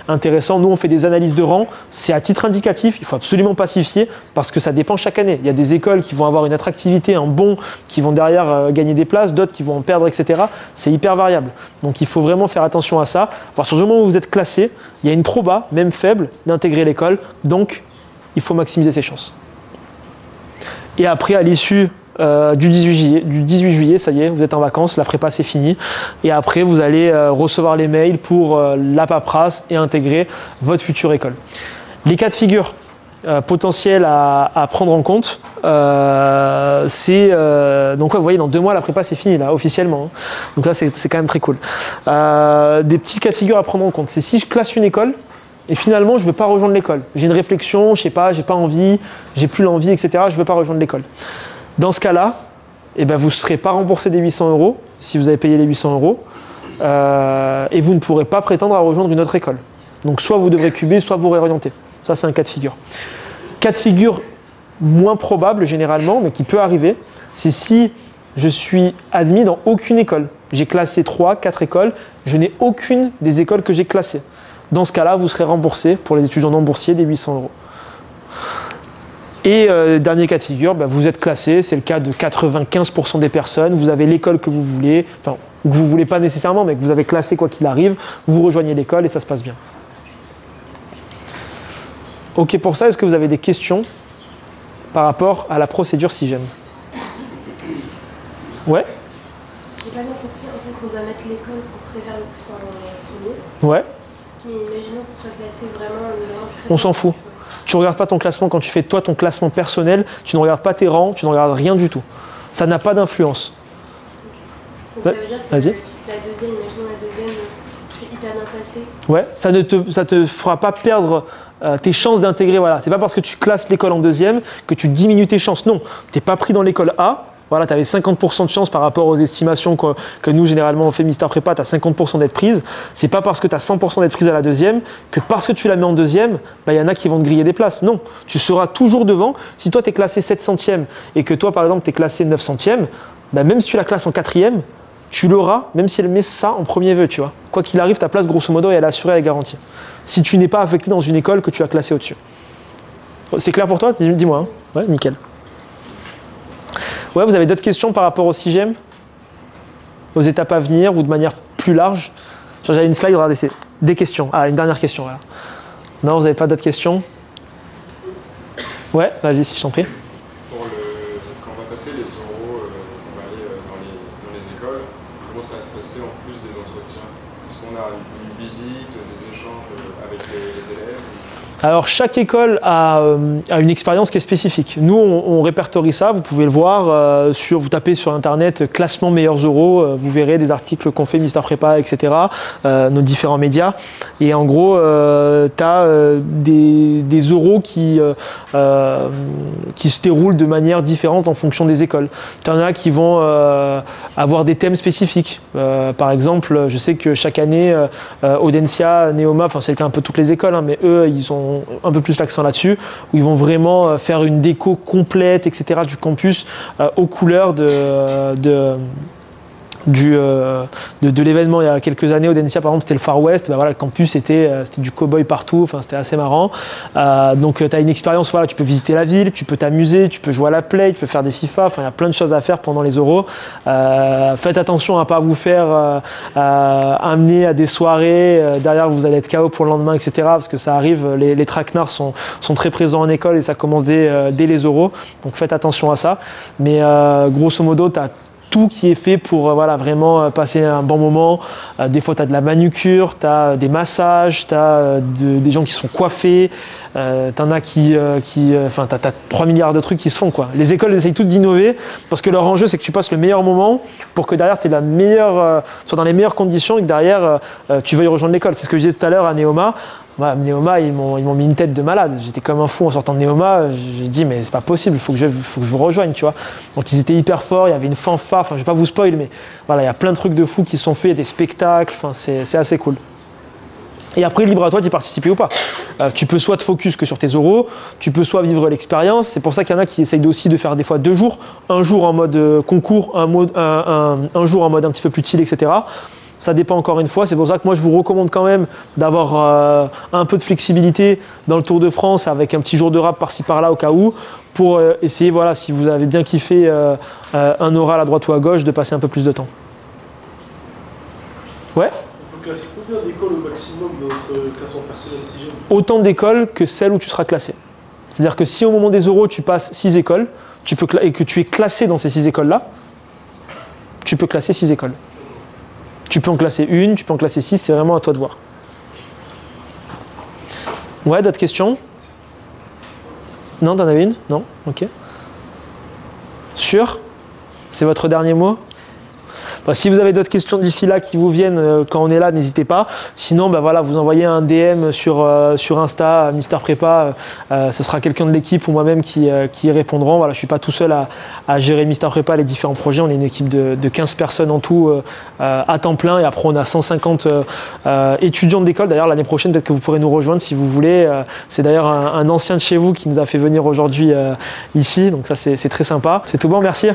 intéressants. Nous, on fait des analyses de rang. C'est à titre indicatif. Il faut absolument pas s'y fier parce que ça dépend chaque année. Il y a des écoles qui vont avoir une attractivité, un bon, qui vont derrière gagner des places, d'autres qui vont en perdre, etc. C'est hyper variable. Donc, il faut vraiment faire attention à ça. À partir du moment où vous êtes classé, il y a une proba, même faible, d'intégrer l'école. Donc, il faut maximiser ses chances. Et après, à l'issue du 18 juillet, ça y est, vous êtes en vacances, la prépa c'est fini. Et après, vous allez recevoir les mails pour la paperasse et intégrer votre future école. Les cas de figure potentiels à prendre en compte, c'est donc ouais, vous voyez, dans 2 mois la prépa c'est fini là officiellement, hein. Donc là c'est quand même très cool. Des petits cas de figure à prendre en compte, c'est si je classe une école et finalement je ne veux pas rejoindre l'école, j'ai une réflexion, je sais pas, j'ai pas envie, j'ai plus l'envie, etc., je ne veux pas rejoindre l'école. Dans ce cas-là, eh ben, vous ne serez pas remboursé des 800 € si vous avez payé les 800 € et vous ne pourrez pas prétendre à rejoindre une autre école. Donc soit vous devrez cuber, soit vous réorienter. Ça c'est un cas de figure. Cas de figure moins probable généralement, mais qui peut arriver, c'est si je suis admis dans aucune école. J'ai classé 3, 4 écoles, je n'ai aucune des écoles que j'ai classées. Dans ce cas-là, vous serez remboursé pour les étudiants non boursiers des 800 €. Et dernier cas de figure, vous êtes classé, c'est le cas de 95% des personnes, vous avez l'école que vous voulez, enfin, que vous ne voulez pas nécessairement, mais que vous avez classé quoi qu'il arrive, vous rejoignez l'école et ça se passe bien. Ok pour ça, est-ce que vous avez des questions par rapport à la procédure SIGEM? Ouais. J'ai pas bien compris, en fait, on doit mettre l'école pour préférer le plus en premier. Ouais. Mais imaginons qu'on soit classé vraiment très On s'en fout. Tu ne regardes pas ton classement quand tu fais toi ton classement personnel, tu ne regardes pas tes rangs, tu ne regardes rien du tout. Ça n'a pas d'influence. Donc ça veut dire que Vas-y. la deuxième, imaginons la deuxième, hyper bien passée. Ouais, ça te fera pas perdre tes chances d'intégrer. Voilà. C'est pas parce que tu classes l'école en deuxième que tu diminues tes chances. Non, tu n'es pas pris dans l'école A. Voilà, tu avais 50% de chance par rapport aux estimations que nous, généralement, on fait Mister Prépa, tu as 50% d'être prise. C'est pas parce que tu as 100% d'être prise à la deuxième que parce que tu la mets en deuxième, y en a qui vont te griller des places. Non, tu seras toujours devant. Si toi, tu es classé 700e et que toi, par exemple, tu es classé 900e, même si tu la classes en 4e, tu l'auras, même si elle met ça en premier vœu, tu vois. Quoi qu'il arrive, ta place, grosso modo, elle est assurée, elle est garantie. Si tu n'es pas affecté dans une école que tu as classée au-dessus. C'est clair pour toi? Dis-moi. Hein. Ouais, nickel. Ouais, vous avez d'autres questions par rapport au SIGEM? Aux étapes à venir ou de manière plus large? J'avais une slide, regardez, c'est des questions. Ah, une dernière question, voilà. Non, vous n'avez pas d'autres questions? Ouais, vas-y, si je t'en prie. Quand on va passer les oraux, on va aller dans les écoles, comment ça va se passer en plus des entretiens? Est-ce qu'on a une visite, des échanges avec les élèves? Alors, chaque école a une expérience qui est spécifique. Nous, on répertorie ça, vous pouvez le voir, vous tapez sur Internet « classement meilleurs oraux », vous verrez des articles qu'on fait, Mister Prépa, etc., nos différents médias. Et en gros, tu as des oraux qui se déroulent de manière différente en fonction des écoles. Tu en as qui vont avoir des thèmes spécifiques. Par exemple, je sais que chaque année, Audencia, Neoma, enfin c'est le cas un peu toutes les écoles, hein, mais eux, ils ont un peu plus l'accent là-dessus, où ils vont vraiment faire une déco complète, etc., du campus aux couleurs de l'événement il y a quelques années. Audencia, par exemple, c'était le Far West. Voilà, le campus, c'était du cow-boy partout. Enfin, c'était assez marrant. Donc, tu as une expérience. Voilà, tu peux visiter la ville, tu peux t'amuser, tu peux jouer à la play, tu peux faire des FIFA. Enfin, il y a plein de choses à faire pendant les oraux. Faites attention à ne pas vous faire amener à des soirées. Derrière, vous allez être KO pour le lendemain, etc. Parce que ça arrive. Les traquenards sont très présents en école et ça commence dès les oraux. Donc, faites attention à ça. Mais grosso modo, tu as tout qui est fait pour vraiment passer un bon moment. Des fois, tu as de la manucure, tu as des massages, tu as des gens qui se font coiffer, tu en as enfin, tu as 3 milliards de trucs qui se font, quoi. Les écoles essayent toutes d'innover parce que leur enjeu, c'est que tu passes le meilleur moment pour que derrière, tu sois dans les meilleures conditions et que derrière, tu veuilles rejoindre l'école. C'est ce que je disais tout à l'heure à Neoma. Neoma, ils m'ont mis une tête de malade. J'étais comme un fou en sortant de Neoma. J'ai dit, mais c'est pas possible, il faut que je vous rejoigne, tu vois. Donc, ils étaient hyper forts, il y avait une fanfare. Enfin, je vais pas vous spoil, mais voilà, il y a plein de trucs de fous qui sont faits, des spectacles. Enfin, c'est assez cool. Et après, libre à toi d'y participer ou pas. Tu peux soit te focus que sur tes euros, tu peux soit vivre l'expérience. C'est pour ça qu'il y en a qui essayent aussi de faire des fois 2 jours. Un jour en mode concours, un jour en mode un petit peu plus chill, etc. Ça dépend encore une fois. C'est pour ça que moi, je vous recommande quand même d'avoir un peu de flexibilité dans le Tour de France avec un petit jour de rap par-ci par-là au cas où, pour essayer, voilà, si vous avez bien kiffé un oral à droite ou à gauche, de passer un peu plus de temps. Ouais. On peut classer combien d'écoles au maximum dans notre classement personnel SIGEM? Autant d'écoles que celles où tu seras classé. C'est-à-dire que si au moment des euros, tu passes 6 écoles et que tu es classé dans ces 6 écoles-là, tu peux classer 6 écoles. Tu peux en classer une, tu peux en classer 6, c'est vraiment à toi de voir. Ouais, d'autres questions? Non, t'en avais une? Non? Ok. Sûr? C'est votre dernier mot? Bah, si vous avez d'autres questions d'ici là qui vous viennent quand on est là, n'hésitez pas. Sinon, bah, voilà, vous envoyez un DM sur Insta, Mister Prépa. Ce sera quelqu'un de l'équipe ou moi-même qui y répondront. Voilà, je ne suis pas tout seul à gérer Mister Prépa, les différents projets. On est une équipe de 15 personnes en tout à temps plein. Et après, on a 150 étudiants d'école. D'ailleurs, l'année prochaine, peut-être que vous pourrez nous rejoindre si vous voulez. C'est d'ailleurs un ancien de chez vous qui nous a fait venir aujourd'hui ici. Donc ça, c'est très sympa. C'est tout bon, merci.